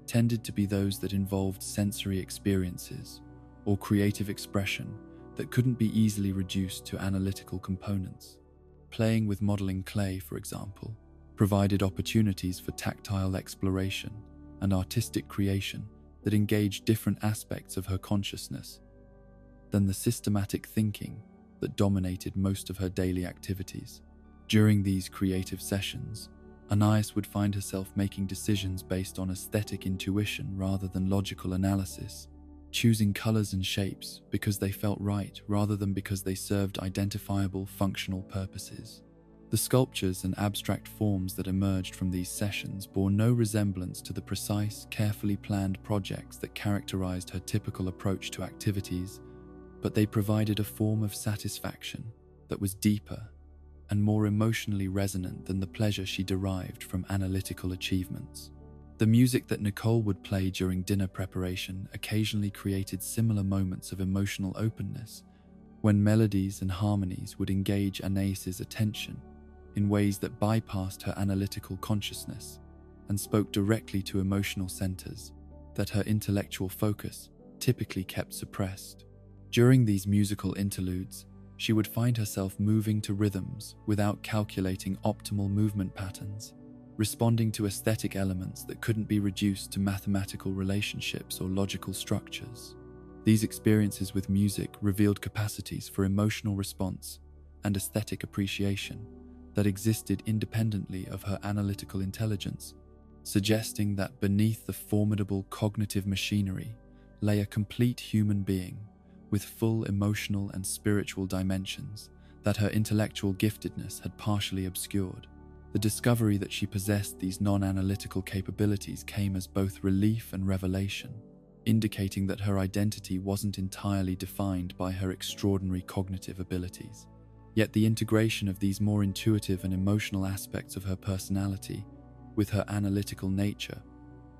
tended to be those that involved sensory experiences or creative expression that couldn't be easily reduced to analytical components. Playing with modeling clay, for example, provided opportunities for tactile exploration and artistic creation that engaged different aspects of her consciousness than the systematic thinking that dominated most of her daily activities. During these creative sessions, Anais would find herself making decisions based on aesthetic intuition rather than logical analysis, choosing colors and shapes because they felt right rather than because they served identifiable functional purposes. The sculptures and abstract forms that emerged from these sessions bore no resemblance to the precise, carefully planned projects that characterized her typical approach to activities, but they provided a form of satisfaction that was deeper and more emotionally resonant than the pleasure she derived from analytical achievements. The music that Nicole would play during dinner preparation occasionally created similar moments of emotional openness, when melodies and harmonies would engage Anais's attention in ways that bypassed her analytical consciousness and spoke directly to emotional centers that her intellectual focus typically kept suppressed. During these musical interludes, she would find herself moving to rhythms without calculating optimal movement patterns, responding to aesthetic elements that couldn't be reduced to mathematical relationships or logical structures. These experiences with music revealed capacities for emotional response and aesthetic appreciation that existed independently of her analytical intelligence, suggesting that beneath the formidable cognitive machinery lay a complete human being with full emotional and spiritual dimensions that her intellectual giftedness had partially obscured. The discovery that she possessed these non-analytical capabilities came as both relief and revelation, indicating that her identity wasn't entirely defined by her extraordinary cognitive abilities. Yet the integration of these more intuitive and emotional aspects of her personality with her analytical nature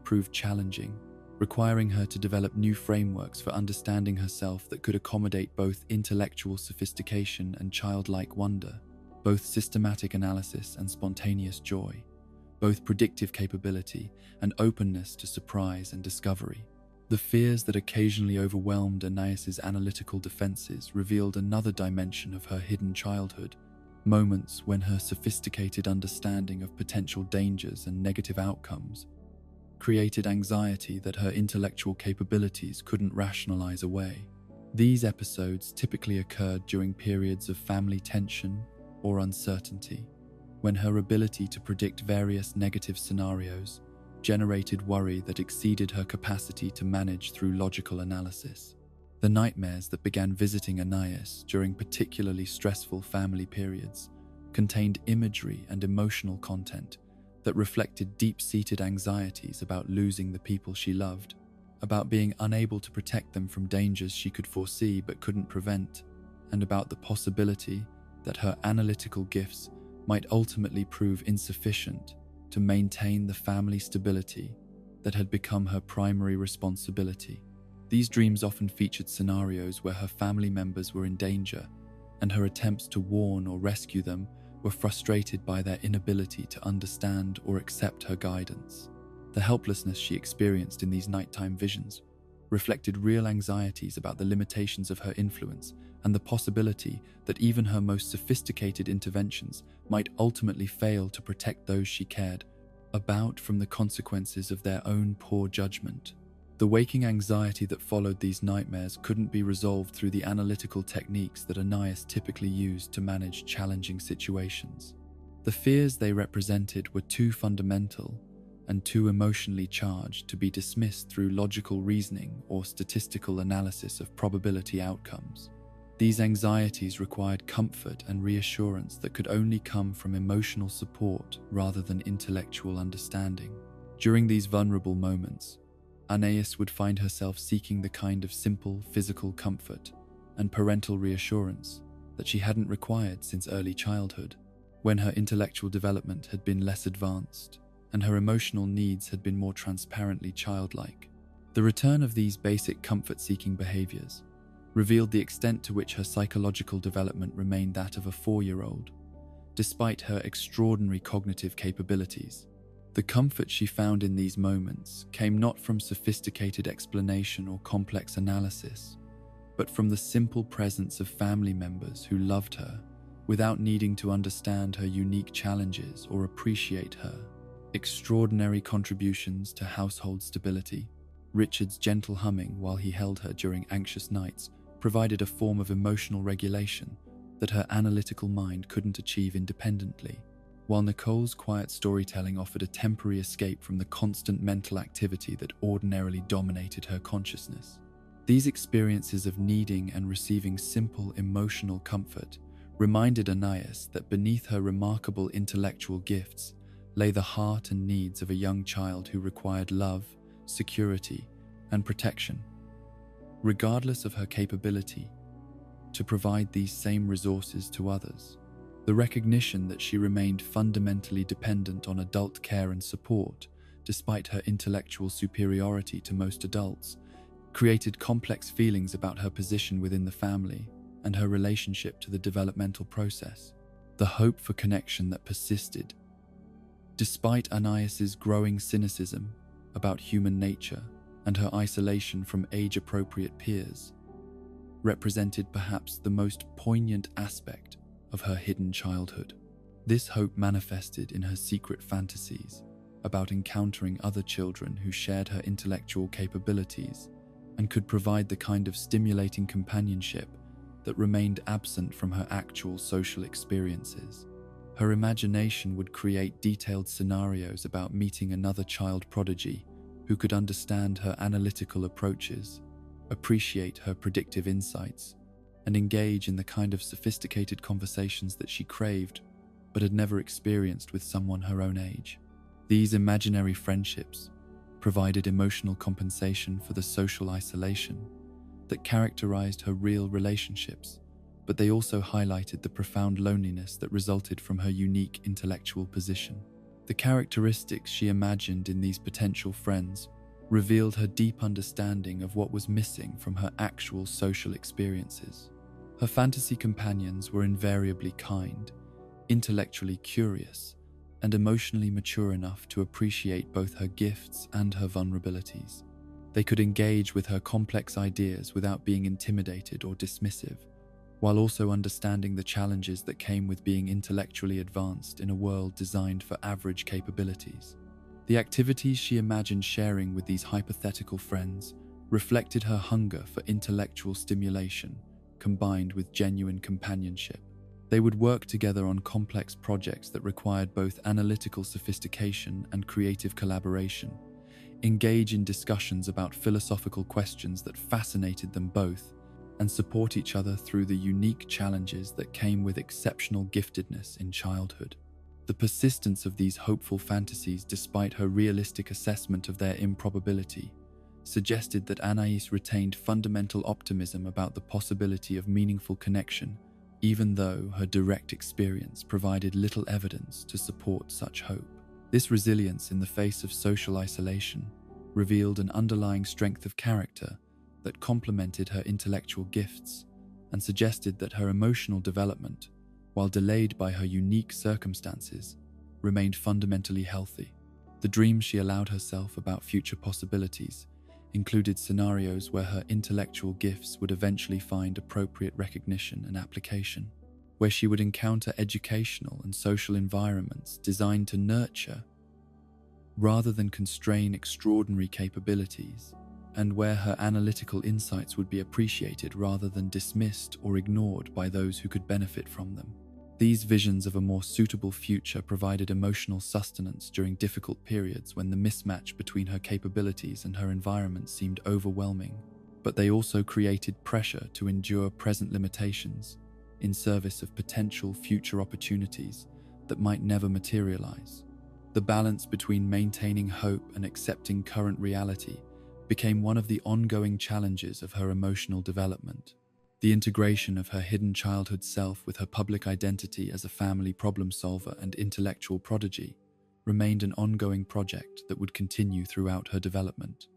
proved challenging, requiring her to develop new frameworks for understanding herself that could accommodate both intellectual sophistication and childlike wonder, both systematic analysis and spontaneous joy, both predictive capability and openness to surprise and discovery. The fears that occasionally overwhelmed Anais's analytical defenses revealed another dimension of her hidden childhood, moments when her sophisticated understanding of potential dangers and negative outcomes created anxiety that her intellectual capabilities couldn't rationalize away. These episodes typically occurred during periods of family tension or uncertainty, when her ability to predict various negative scenarios generated worry that exceeded her capacity to manage through logical analysis. The nightmares that began visiting Anais during particularly stressful family periods contained imagery and emotional content that reflected deep-seated anxieties about losing the people she loved, about being unable to protect them from dangers she could foresee but couldn't prevent, and about the possibility that her analytical gifts might ultimately prove insufficient to maintain the family stability that had become her primary responsibility. These dreams often featured scenarios where her family members were in danger, and her attempts to warn or rescue them were frustrated by their inability to understand or accept her guidance. The helplessness she experienced in these nighttime visions reflected real anxieties about the limitations of her influence and the possibility that even her most sophisticated interventions might ultimately fail to protect those she cared about from the consequences of their own poor judgment. The waking anxiety that followed these nightmares couldn't be resolved through the analytical techniques that Anais typically used to manage challenging situations. The fears they represented were too fundamental and too emotionally charged to be dismissed through logical reasoning or statistical analysis of probability outcomes. These anxieties required comfort and reassurance that could only come from emotional support rather than intellectual understanding. During these vulnerable moments, Anais would find herself seeking the kind of simple physical comfort and parental reassurance that she hadn't required since early childhood, when her intellectual development had been less advanced and her emotional needs had been more transparently childlike. The return of these basic comfort-seeking behaviors revealed the extent to which her psychological development remained that of a 4-year-old, despite her extraordinary cognitive capabilities. The comfort she found in these moments came not from sophisticated explanation or complex analysis, but from the simple presence of family members who loved her without needing to understand her unique challenges or appreciate her extraordinary contributions to household stability. Richard's gentle humming while he held her during anxious nights provided a form of emotional regulation that her analytical mind couldn't achieve independently, while Nicole's quiet storytelling offered a temporary escape from the constant mental activity that ordinarily dominated her consciousness. These experiences of needing and receiving simple emotional comfort reminded Anais that beneath her remarkable intellectual gifts lay the heart and needs of a young child who required love, security, and protection. Regardless of her capability to provide these same resources to others, the recognition that she remained fundamentally dependent on adult care and support, despite her intellectual superiority to most adults, created complex feelings about her position within the family and her relationship to the developmental process. The hope for connection that persisted, despite Anais's growing cynicism about human nature and her isolation from age-appropriate peers, represented perhaps the most poignant aspect of her hidden childhood. This hope manifested in her secret fantasies about encountering other children who shared her intellectual capabilities and could provide the kind of stimulating companionship that remained absent from her actual social experiences. Her imagination would create detailed scenarios about meeting another child prodigy who could understand her analytical approaches, appreciate her predictive insights, and engage in the kind of sophisticated conversations that she craved but had never experienced with someone her own age. These imaginary friendships provided emotional compensation for the social isolation that characterized her real relationships, but they also highlighted the profound loneliness that resulted from her unique intellectual position. The characteristics she imagined in these potential friends revealed her deep understanding of what was missing from her actual social experiences. Her fantasy companions were invariably kind, intellectually curious, and emotionally mature enough to appreciate both her gifts and her vulnerabilities. They could engage with her complex ideas without being intimidated or dismissive, while also understanding the challenges that came with being intellectually advanced in a world designed for average capabilities. The activities she imagined sharing with these hypothetical friends reflected her hunger for intellectual stimulation combined with genuine companionship. They would work together on complex projects that required both analytical sophistication and creative collaboration, engage in discussions about philosophical questions that fascinated them both, and support each other through the unique challenges that came with exceptional giftedness in childhood. The persistence of these hopeful fantasies, despite her realistic assessment of their improbability, suggested that Anais retained fundamental optimism about the possibility of meaningful connection, even though her direct experience provided little evidence to support such hope. This resilience in the face of social isolation revealed an underlying strength of character that complemented her intellectual gifts and suggested that her emotional development, while delayed by her unique circumstances, remained fundamentally healthy. The dreams she allowed herself about future possibilities included scenarios where her intellectual gifts would eventually find appropriate recognition and application, where she would encounter educational and social environments designed to nurture rather than constrain extraordinary capabilities, and where her analytical insights would be appreciated rather than dismissed or ignored by those who could benefit from them. These visions of a more suitable future provided emotional sustenance during difficult periods when the mismatch between her capabilities and her environment seemed overwhelming, but they also created pressure to endure present limitations in service of potential future opportunities that might never materialize. The balance between maintaining hope and accepting current reality became one of the ongoing challenges of her emotional development. The integration of her hidden childhood self with her public identity as a family problem solver and intellectual prodigy remained an ongoing project that would continue throughout her development.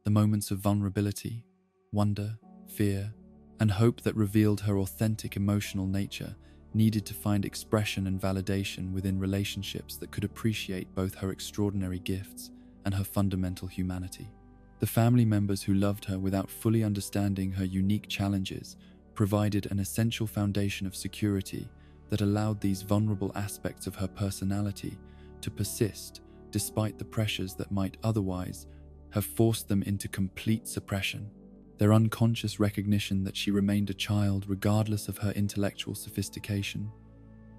The moments of vulnerability, wonder, fear, and hope that revealed her authentic emotional nature needed to find expression and validation within relationships that could appreciate both her extraordinary gifts and her fundamental humanity. The family members who loved her without fully understanding her unique challenges provided an essential foundation of security that allowed these vulnerable aspects of her personality to persist despite the pressures that might otherwise have forced them into complete suppression. Their unconscious recognition that she remained a child regardless of her intellectual sophistication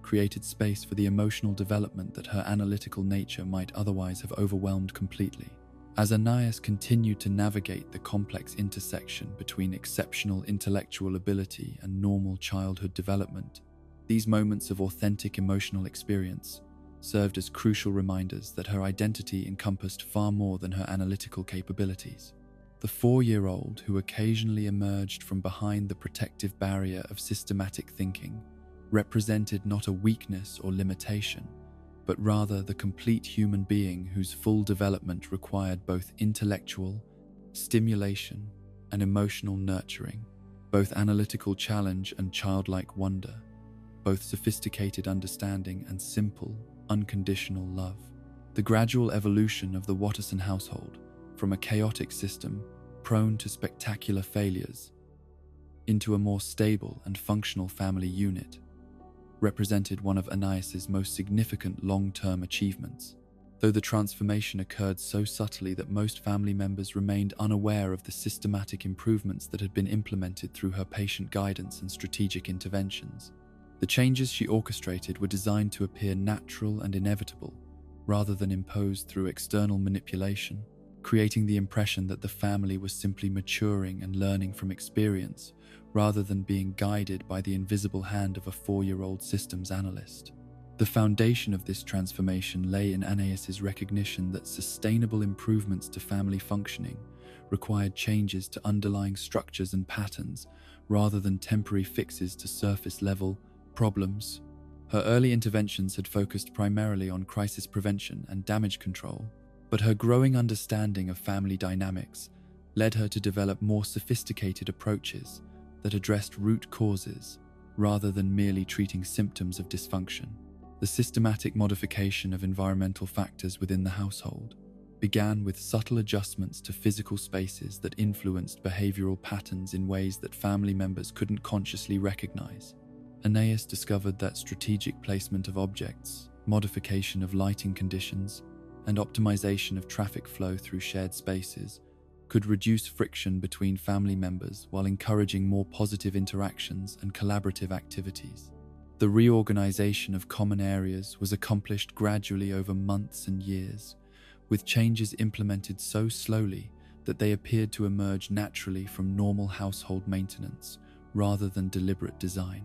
created space for the emotional development that her analytical nature might otherwise have overwhelmed completely. As Anais continued to navigate the complex intersection between exceptional intellectual ability and normal childhood development, these moments of authentic emotional experience served as crucial reminders that her identity encompassed far more than her analytical capabilities. The 4-year-old who occasionally emerged from behind the protective barrier of systematic thinking represented not a weakness or limitation, but rather the complete human being whose full development required both intellectual stimulation and emotional nurturing, both analytical challenge and childlike wonder, both sophisticated understanding and simple, unconditional love. The gradual evolution of the Watterson household, from a chaotic system prone to spectacular failures into a more stable and functional family unit, represented one of Anais's most significant long-term achievements, though the transformation occurred so subtly that most family members remained unaware of the systematic improvements that had been implemented through her patient guidance and strategic interventions. The changes she orchestrated were designed to appear natural and inevitable, rather than imposed through external manipulation, creating the impression that the family was simply maturing and learning from experience, rather than being guided by the invisible hand of a 4-year-old systems analyst. The foundation of this transformation lay in Anais's recognition that sustainable improvements to family functioning required changes to underlying structures and patterns, rather than temporary fixes to surface-level problems. Her early interventions had focused primarily on crisis prevention and damage control, but her growing understanding of family dynamics led her to develop more sophisticated approaches that addressed root causes rather than merely treating symptoms of dysfunction. The systematic modification of environmental factors within the household began with subtle adjustments to physical spaces that influenced behavioral patterns in ways that family members couldn't consciously recognize. Anais discovered that strategic placement of objects, modification of lighting conditions, and optimization of traffic flow through shared spaces could reduce friction between family members while encouraging more positive interactions and collaborative activities. The reorganization of common areas was accomplished gradually over months and years, with changes implemented so slowly that they appeared to emerge naturally from normal household maintenance rather than deliberate design.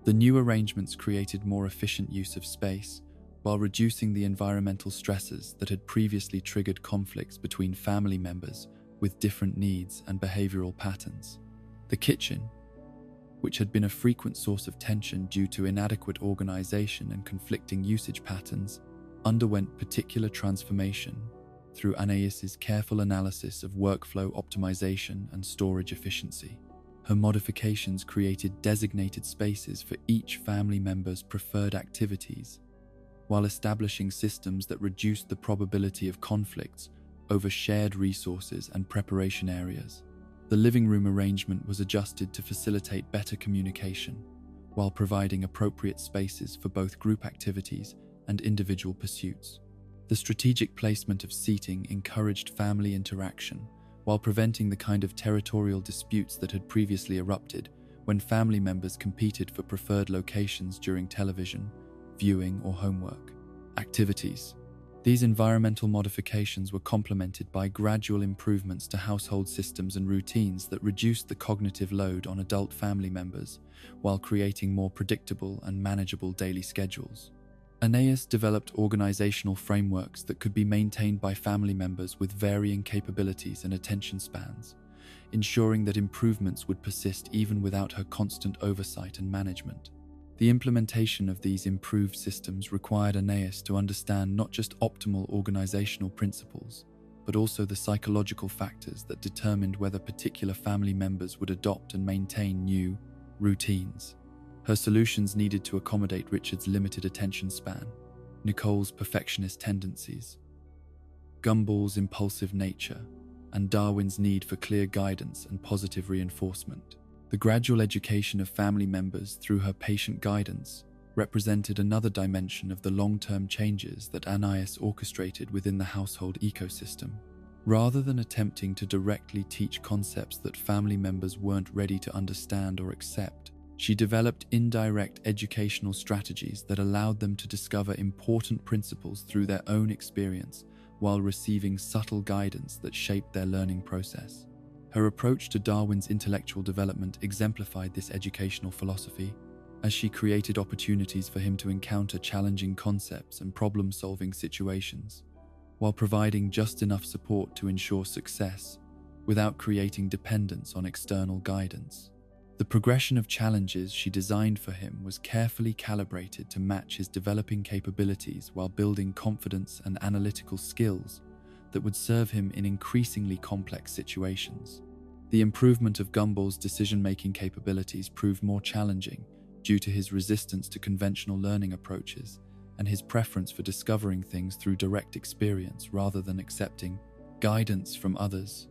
The new arrangements created more efficient use of space, while reducing the environmental stresses that had previously triggered conflicts between family members with different needs and behavioral patterns. The kitchen, which had been a frequent source of tension due to inadequate organization and conflicting usage patterns, underwent particular transformation through Anais's careful analysis of workflow optimization and storage efficiency. Her modifications created designated spaces for each family member's preferred activities, while establishing systems that reduced the probability of conflicts over shared resources and preparation areas. The living room arrangement was adjusted to facilitate better communication, while providing appropriate spaces for both group activities and individual pursuits. The strategic placement of seating encouraged family interaction, while preventing the kind of territorial disputes that had previously erupted when family members competed for preferred locations during television, viewing, or homework activities. These environmental modifications were complemented by gradual improvements to household systems and routines that reduced the cognitive load on adult family members while creating more predictable and manageable daily schedules. Anais developed organizational frameworks that could be maintained by family members with varying capabilities and attention spans, ensuring that improvements would persist even without her constant oversight and management. The implementation of these improved systems required Anais to understand not just optimal organizational principles, but also the psychological factors that determined whether particular family members would adopt and maintain new routines. Her solutions needed to accommodate Richard's limited attention span, Nicole's perfectionist tendencies, Gumball's impulsive nature, and Darwin's need for clear guidance and positive reinforcement. The gradual education of family members through her patient guidance represented another dimension of the long-term changes that Anais orchestrated within the household ecosystem. Rather than attempting to directly teach concepts that family members weren't ready to understand or accept, she developed indirect educational strategies that allowed them to discover important principles through their own experience while receiving subtle guidance that shaped their learning process. Her approach to Darwin's intellectual development exemplified this educational philosophy, as she created opportunities for him to encounter challenging concepts and problem-solving situations, while providing just enough support to ensure success without creating dependence on external guidance. The progression of challenges she designed for him was carefully calibrated to match his developing capabilities while building confidence and analytical skills that would serve him in increasingly complex situations. The improvement of Gumball's decision-making capabilities proved more challenging due to his resistance to conventional learning approaches and his preference for discovering things through direct experience rather than accepting guidance from others.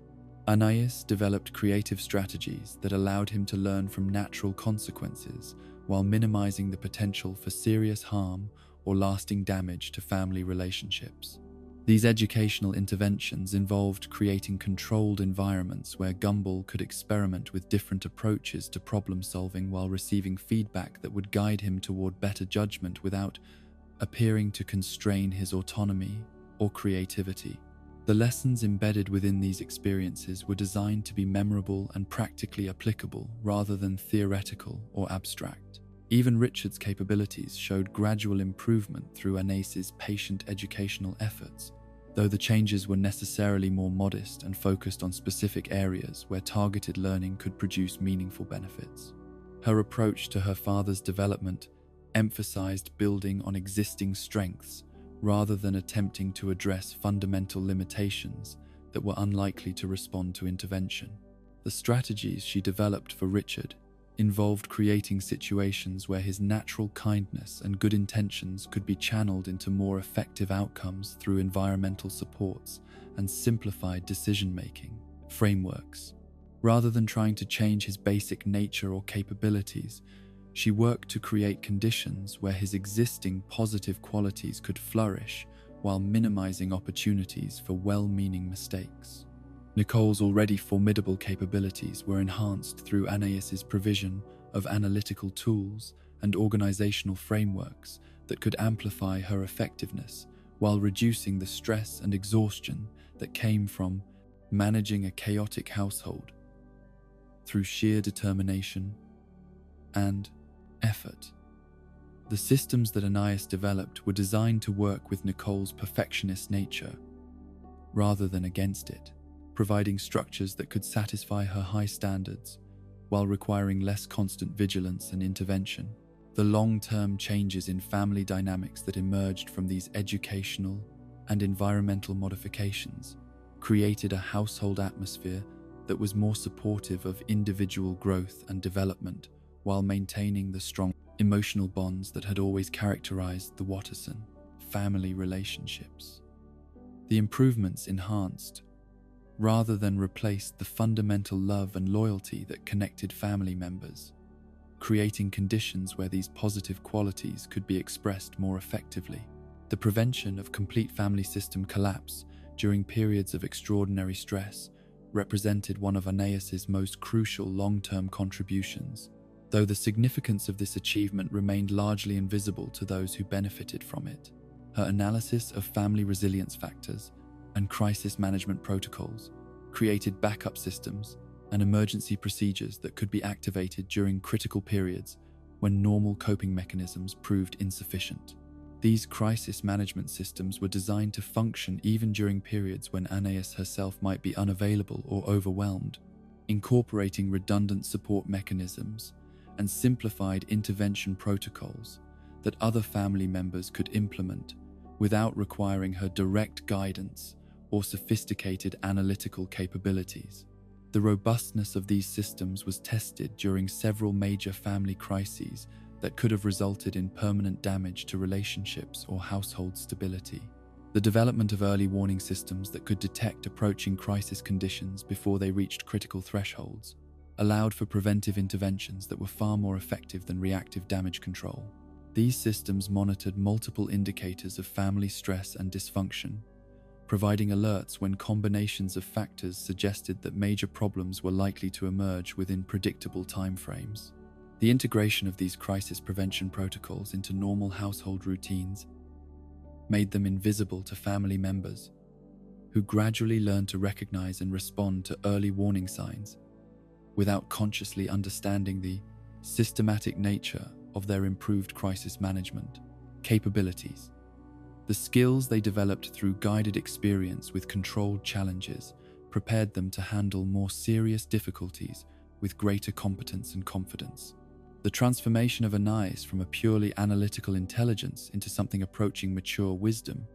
Anais developed creative strategies that allowed him to learn from natural consequences while minimizing the potential for serious harm or lasting damage to family relationships. These educational interventions involved creating controlled environments where Gumball could experiment with different approaches to problem solving while receiving feedback that would guide him toward better judgment without appearing to constrain his autonomy or creativity. The lessons embedded within these experiences were designed to be memorable and practically applicable rather than theoretical or abstract. Even Richard's capabilities showed gradual improvement through Anais's patient educational efforts, though the changes were necessarily more modest and focused on specific areas where targeted learning could produce meaningful benefits. Her approach to her father's development emphasized building on existing strengths rather than attempting to address fundamental limitations that were unlikely to respond to intervention. The strategies she developed for Richard involved creating situations where his natural kindness and good intentions could be channeled into more effective outcomes through environmental supports and simplified decision-making frameworks. Rather than trying to change his basic nature or capabilities, she worked to create conditions where his existing positive qualities could flourish while minimizing opportunities for well-meaning mistakes. Nicole's already formidable capabilities were enhanced through Anais's provision of analytical tools and organizational frameworks that could amplify her effectiveness while reducing the stress and exhaustion that came from managing a chaotic household through sheer determination and effort. The systems that Anais developed were designed to work with Nicole's perfectionist nature rather than against it, providing structures that could satisfy her high standards while requiring less constant vigilance and intervention. The long-term changes in family dynamics that emerged from these educational and environmental modifications created a household atmosphere that was more supportive of individual growth and development while maintaining the strong emotional bonds that had always characterized the Watterson family relationships. The improvements enhanced, rather than replaced, the fundamental love and loyalty that connected family members, creating conditions where these positive qualities could be expressed more effectively. The prevention of complete family system collapse during periods of extraordinary stress represented one of Anais's most crucial long-term contributions, though the significance of this achievement remained largely invisible to those who benefited from it. Her analysis of family resilience factors and crisis management protocols created backup systems and emergency procedures that could be activated during critical periods when normal coping mechanisms proved insufficient. These crisis management systems were designed to function even during periods when Anais herself might be unavailable or overwhelmed, incorporating redundant support mechanisms and simplified intervention protocols that other family members could implement without requiring her direct guidance or sophisticated analytical capabilities. The robustness of these systems was tested during several major family crises that could have resulted in permanent damage to relationships or household stability. The development of early warning systems that could detect approaching crisis conditions before they reached critical thresholds allowed for preventive interventions that were far more effective than reactive damage control. These systems monitored multiple indicators of family stress and dysfunction, providing alerts when combinations of factors suggested that major problems were likely to emerge within predictable timeframes. The integration of these crisis prevention protocols into normal household routines made them invisible to family members, who gradually learned to recognize and respond to early warning signs without consciously understanding the systematic nature of their improved crisis management capabilities. The skills they developed through guided experience with controlled challenges prepared them to handle more serious difficulties with greater competence and confidence. The transformation of Anais from a purely analytical intelligence into something approaching mature wisdom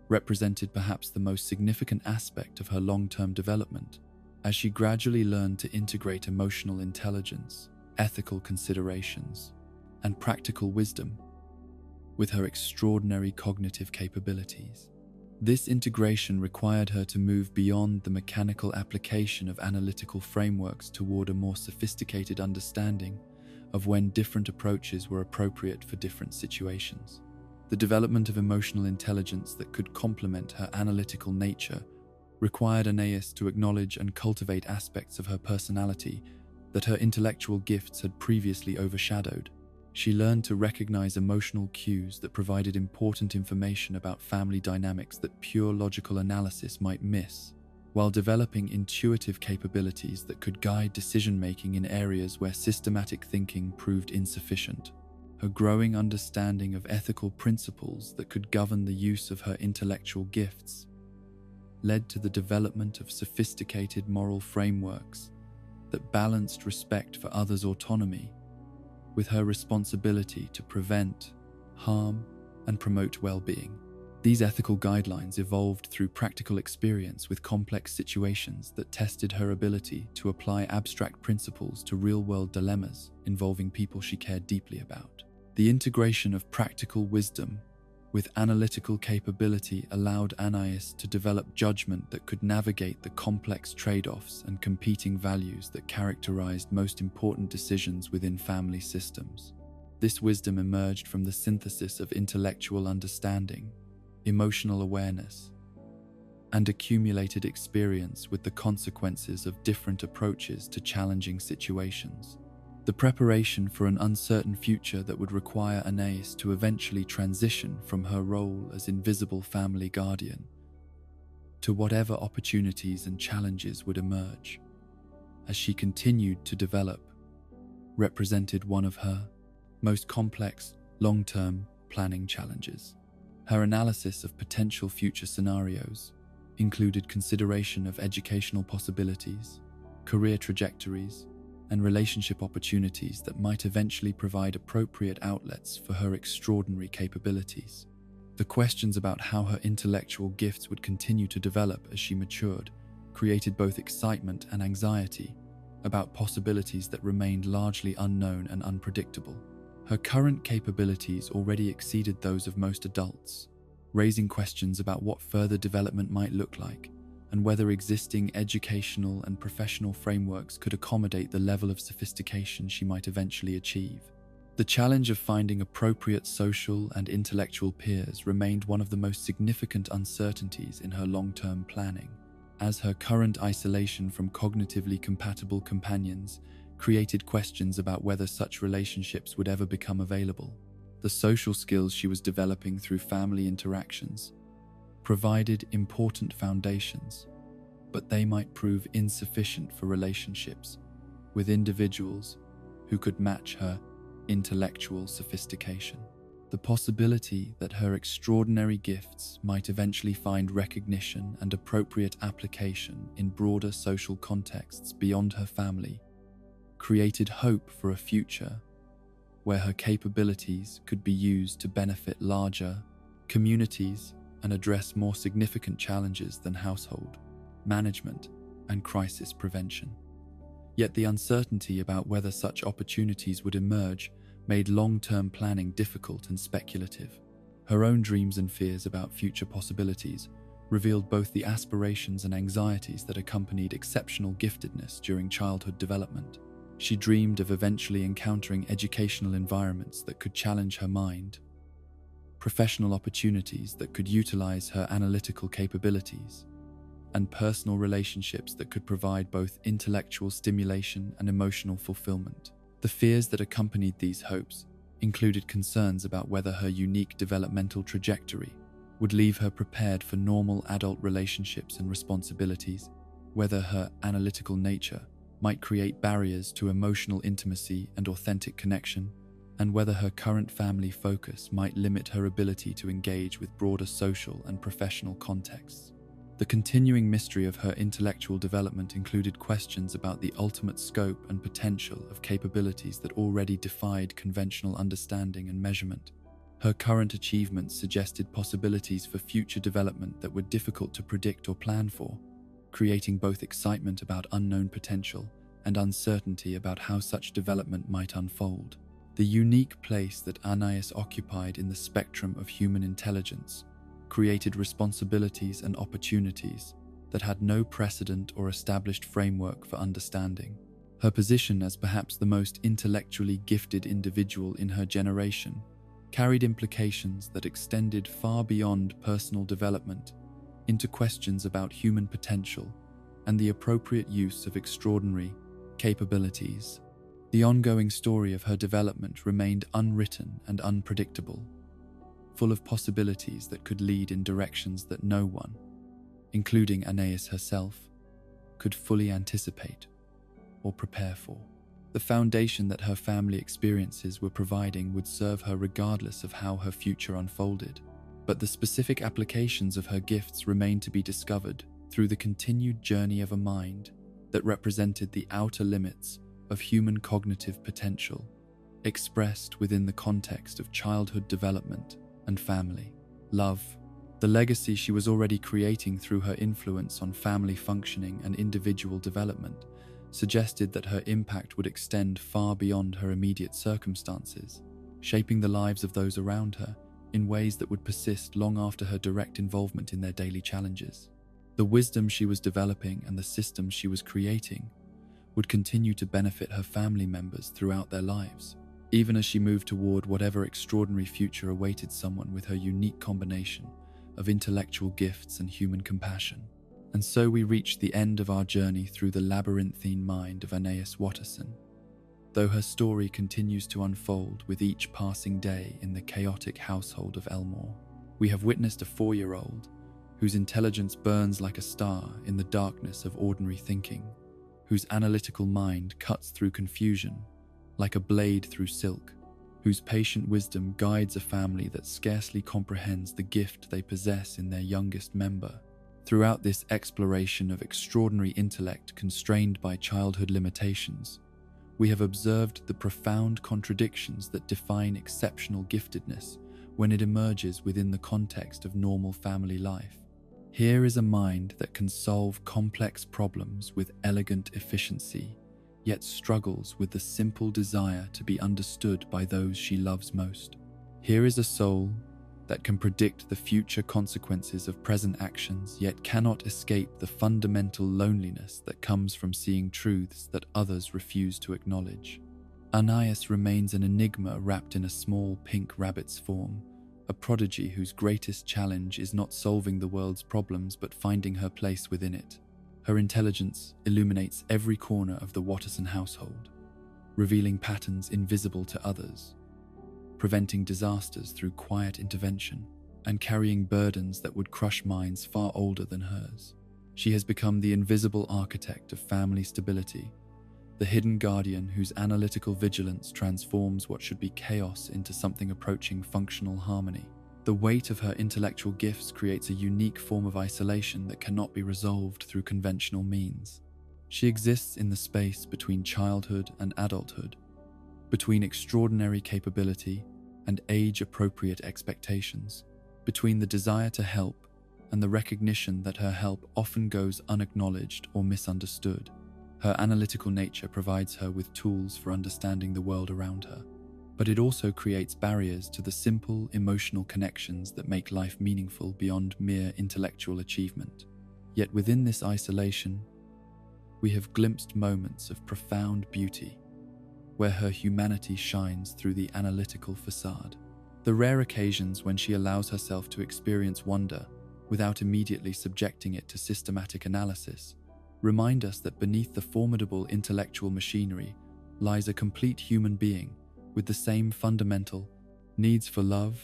represented perhaps the most significant aspect of her long-term development, as she gradually learned to integrate emotional intelligence, ethical considerations, and practical wisdom with her extraordinary cognitive capabilities. This integration required her to move beyond the mechanical application of analytical frameworks toward a more sophisticated understanding of when different approaches were appropriate for different situations. The development of emotional intelligence that could complement her analytical nature required Anais to acknowledge and cultivate aspects of her personality that her intellectual gifts had previously overshadowed. She learned to recognize emotional cues that provided important information about family dynamics that pure logical analysis might miss, while developing intuitive capabilities that could guide decision-making in areas where systematic thinking proved insufficient. Her growing understanding of ethical principles that could govern the use of her intellectual gifts led to the development of sophisticated moral frameworks that balanced respect for others' autonomy with her responsibility to prevent harm and promote well-being. These ethical guidelines evolved through practical experience with complex situations that tested her ability to apply abstract principles to real-world dilemmas involving people she cared deeply about. The integration of practical wisdom with analytical capability allowed Anais to develop judgment that could navigate the complex trade-offs and competing values that characterized most important decisions within family systems. This wisdom emerged from the synthesis of intellectual understanding, emotional awareness, and accumulated experience with the consequences of different approaches to challenging situations. The preparation for an uncertain future that would require Anais to eventually transition from her role as invisible family guardian to whatever opportunities and challenges would emerge as she continued to develop represented one of her most complex long-term planning challenges. Her analysis of potential future scenarios included consideration of educational possibilities, career trajectories, and relationship opportunities that might eventually provide appropriate outlets for her extraordinary capabilities. The questions about how her intellectual gifts would continue to develop as she matured created both excitement and anxiety about possibilities that remained largely unknown and unpredictable. Her current capabilities already exceeded those of most adults, raising questions about what further development might look like and whether existing educational and professional frameworks could accommodate the level of sophistication she might eventually achieve. The challenge of finding appropriate social and intellectual peers remained one of the most significant uncertainties in her long-term planning, as her current isolation from cognitively compatible companions created questions about whether such relationships would ever become available. The social skills she was developing through family interactions provided important foundations, but they might prove insufficient for relationships with individuals who could match her intellectual sophistication. The possibility that her extraordinary gifts might eventually find recognition and appropriate application in broader social contexts beyond her family created hope for a future where her capabilities could be used to benefit larger communities and address more significant challenges than household management and crisis prevention. Yet the uncertainty about whether such opportunities would emerge made long-term planning difficult and speculative. Her own dreams and fears about future possibilities revealed both the aspirations and anxieties that accompanied exceptional giftedness during childhood development. She dreamed of eventually encountering educational environments that could challenge her mind, professional opportunities that could utilize her analytical capabilities, and personal relationships that could provide both intellectual stimulation and emotional fulfillment. The fears that accompanied these hopes included concerns about whether her unique developmental trajectory would leave her prepared for normal adult relationships and responsibilities, whether her analytical nature might create barriers to emotional intimacy and authentic connection, and whether her current family focus might limit her ability to engage with broader social and professional contexts. The continuing mystery of her intellectual development included questions about the ultimate scope and potential of capabilities that already defied conventional understanding and measurement. Her current achievements suggested possibilities for future development that were difficult to predict or plan for, creating both excitement about unknown potential and uncertainty about how such development might unfold. The unique place that Anais occupied in the spectrum of human intelligence created responsibilities and opportunities that had no precedent or established framework for understanding. Her position as perhaps the most intellectually gifted individual in her generation carried implications that extended far beyond personal development into questions about human potential and the appropriate use of extraordinary capabilities. The ongoing story of her development remained unwritten and unpredictable, full of possibilities that could lead in directions that no one, including Anais herself, could fully anticipate or prepare for. The foundation that her family experiences were providing would serve her regardless of how her future unfolded, but the specific applications of her gifts remained to be discovered through the continued journey of a mind that represented the outer limits of human cognitive potential, expressed within the context of childhood development and family love. The legacy she was already creating through her influence on family functioning and individual development suggested that her impact would extend far beyond her immediate circumstances, shaping the lives of those around her in ways that would persist long after her direct involvement in their daily challenges. The wisdom she was developing and the systems she was creating would continue to benefit her family members throughout their lives, even as she moved toward whatever extraordinary future awaited someone with her unique combination of intellectual gifts and human compassion. And so we reach the end of our journey through the labyrinthine mind of Anais Watterson. Though her story continues to unfold with each passing day in the chaotic household of Elmore, we have witnessed a 4-year-old whose intelligence burns like a star in the darkness of ordinary thinking, whose analytical mind cuts through confusion like a blade through silk, whose patient wisdom guides a family that scarcely comprehends the gift they possess in their youngest member. Throughout this exploration of extraordinary intellect constrained by childhood limitations, we have observed the profound contradictions that define exceptional giftedness when it emerges within the context of normal family life. Here is a mind that can solve complex problems with elegant efficiency, yet struggles with the simple desire to be understood by those she loves most. Here is a soul that can predict the future consequences of present actions, yet cannot escape the fundamental loneliness that comes from seeing truths that others refuse to acknowledge. Anais remains an enigma wrapped in a small pink rabbit's form, a prodigy whose greatest challenge is not solving the world's problems but finding her place within it. Her intelligence illuminates every corner of the Watterson household, revealing patterns invisible to others, preventing disasters through quiet intervention, and carrying burdens that would crush minds far older than hers. She has become the invisible architect of family stability, the hidden guardian whose analytical vigilance transforms what should be chaos into something approaching functional harmony. The weight of her intellectual gifts creates a unique form of isolation that cannot be resolved through conventional means. She exists in the space between childhood and adulthood, between extraordinary capability and age-appropriate expectations, between the desire to help and the recognition that her help often goes unacknowledged or misunderstood. Her analytical nature provides her with tools for understanding the world around her, but it also creates barriers to the simple emotional connections that make life meaningful beyond mere intellectual achievement. Yet within this isolation, we have glimpsed moments of profound beauty, where her humanity shines through the analytical facade. The rare occasions when she allows herself to experience wonder without immediately subjecting it to systematic analysis remind us that beneath the formidable intellectual machinery lies a complete human being with the same fundamental needs for love,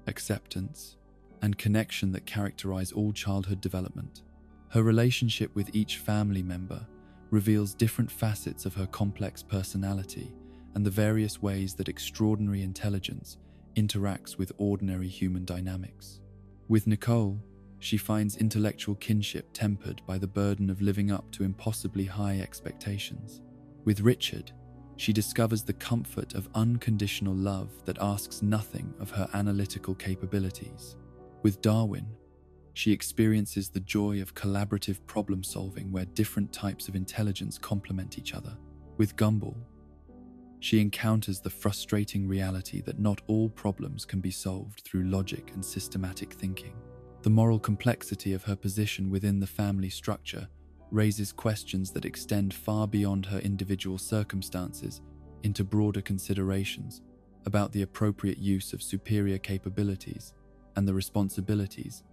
acceptance, and connection that characterize all childhood development. Her relationship with each family member reveals different facets of her complex personality and the various ways that extraordinary intelligence interacts with ordinary human dynamics. With Nicole, she finds intellectual kinship tempered by the burden of living up to impossibly high expectations. With Richard, she discovers the comfort of unconditional love that asks nothing of her analytical capabilities. With Darwin, she experiences the joy of collaborative problem-solving where different types of intelligence complement each other. With Gumball, she encounters the frustrating reality that not all problems can be solved through logic and systematic thinking. The moral complexity of her position within the family structure raises questions that extend far beyond her individual circumstances into broader considerations about the appropriate use of superior capabilities and the responsibilities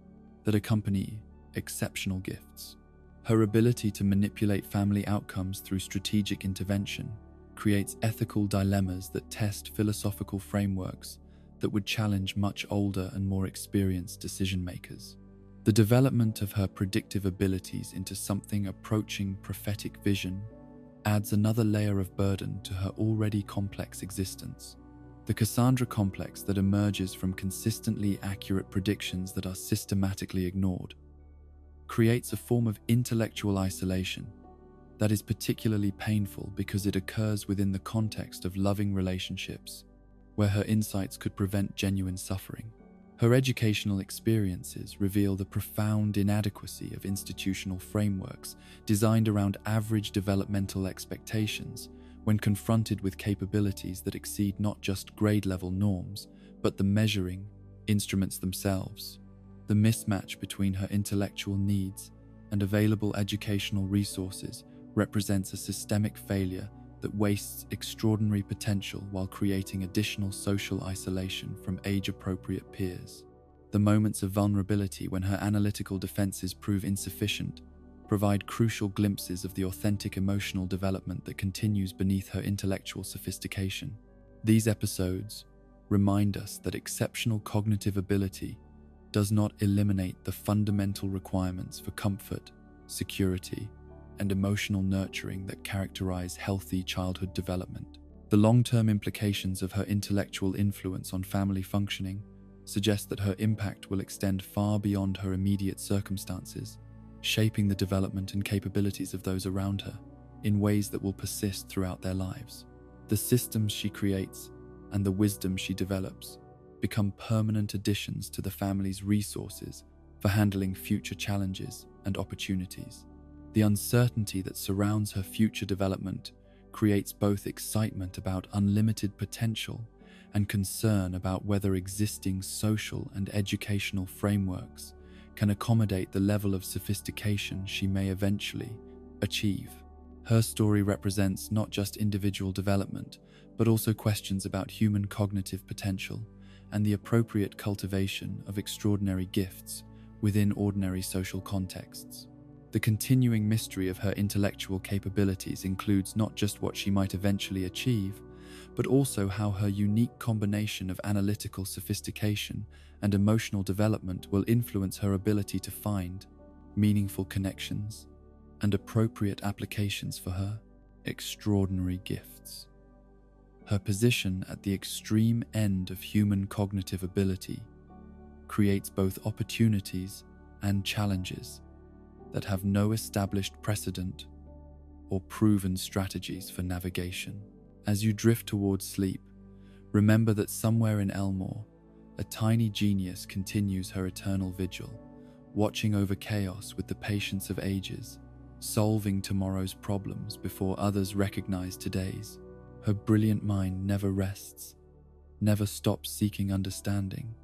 that accompany exceptional gifts. Her ability to manipulate family outcomes through strategic intervention creates ethical dilemmas that test philosophical frameworks that would challenge much older and more experienced decision-makers. The development of her predictive abilities into something approaching prophetic vision adds another layer of burden to her already complex existence. The Cassandra complex that emerges from consistently accurate predictions that are systematically ignored creates a form of intellectual isolation that is particularly painful because it occurs within the context of loving relationships where her insights could prevent genuine suffering. Her educational experiences reveal the profound inadequacy of institutional frameworks designed around average developmental expectations when confronted with capabilities that exceed not just grade-level norms, but the measuring instruments themselves. The mismatch between her intellectual needs and available educational resources represents a systemic failure that wastes extraordinary potential while creating additional social isolation from age-appropriate peers. The moments of vulnerability when her analytical defenses prove insufficient provide crucial glimpses of the authentic emotional development that continues beneath her intellectual sophistication. These episodes remind us that exceptional cognitive ability does not eliminate the fundamental requirements for comfort, security, and emotional nurturing that characterize healthy childhood development. The long-term implications of her intellectual influence on family functioning suggest that her impact will extend far beyond her immediate circumstances, shaping the development and capabilities of those around her in ways that will persist throughout their lives. The systems she creates and the wisdom she develops become permanent additions to the family's resources for handling future challenges and opportunities. The uncertainty that surrounds her future development creates both excitement about unlimited potential and concern about whether existing social and educational frameworks can accommodate the level of sophistication she may eventually achieve. Her story represents not just individual development, but also questions about human cognitive potential and the appropriate cultivation of extraordinary gifts within ordinary social contexts. The continuing mystery of her intellectual capabilities includes not just what she might eventually achieve, but also how her unique combination of analytical sophistication and emotional development will influence her ability to find meaningful connections and appropriate applications for her extraordinary gifts. Her position at the extreme end of human cognitive ability creates both opportunities and challenges that have no established precedent or proven strategies for navigation. As you drift towards sleep, remember that somewhere in Elmore, a tiny genius continues her eternal vigil, watching over chaos with the patience of ages, solving tomorrow's problems before others recognize today's. Her brilliant mind never rests, never stops seeking understanding,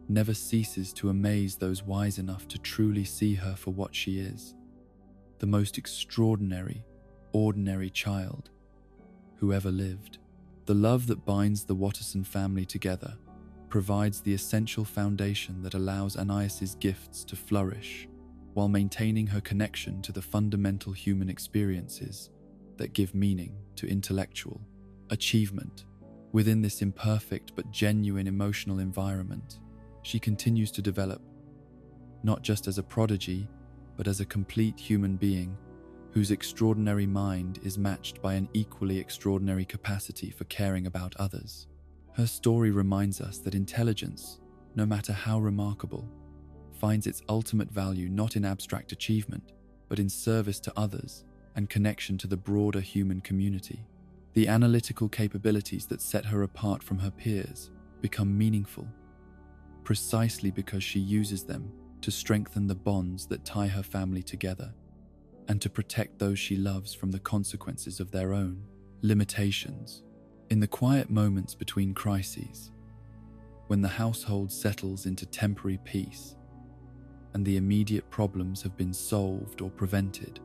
never ceases to amaze those wise enough to truly see her for what she is, the most extraordinary, ordinary child who ever lived. The love that binds the Watterson family together provides the essential foundation that allows Anais's gifts to flourish, while maintaining her connection to the fundamental human experiences that give meaning to intellectual achievement. Within this imperfect but genuine emotional environment, she continues to develop, not just as a prodigy, but as a complete human being whose extraordinary mind is matched by an equally extraordinary capacity for caring about others. Her story reminds us that intelligence, no matter how remarkable, finds its ultimate value not in abstract achievement, but in service to others and connection to the broader human community. The analytical capabilities that set her apart from her peers become meaningful, precisely because she uses them to strengthen the bonds that tie her family together and to protect those she loves from the consequences of their own limitations. In the quiet moments between crises, when the household settles into temporary peace and the immediate problems have been solved or prevented,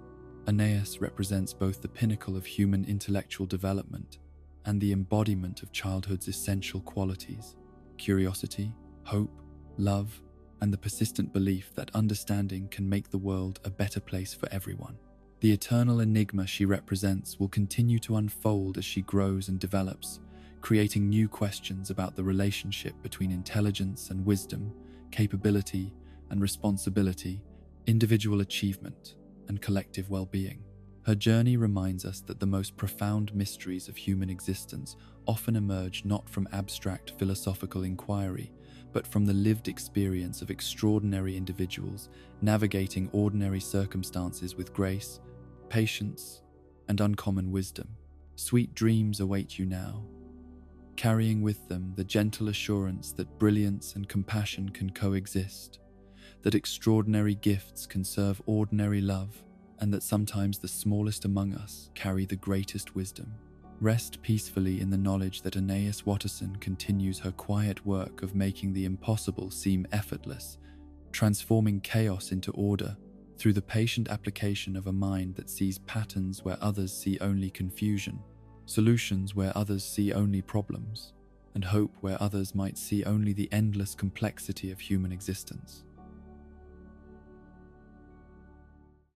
Anais represents both the pinnacle of human intellectual development and the embodiment of childhood's essential qualities: curiosity, hope, love, and the persistent belief that understanding can make the world a better place for everyone. The eternal enigma she represents will continue to unfold as she grows and develops, creating new questions about the relationship between intelligence and wisdom, capability and responsibility, individual achievement and collective well-being. Her journey reminds us that the most profound mysteries of human existence often emerge not from abstract philosophical inquiry, but from the lived experience of extraordinary individuals navigating ordinary circumstances with grace, patience, and uncommon wisdom. Sweet dreams await you now, carrying with them the gentle assurance that brilliance and compassion can coexist, that extraordinary gifts can serve ordinary love, and that sometimes the smallest among us carry the greatest wisdom. Rest peacefully in the knowledge that Anais Watterson continues her quiet work of making the impossible seem effortless, transforming chaos into order through the patient application of a mind that sees patterns where others see only confusion, solutions where others see only problems, and hope where others might see only the endless complexity of human existence.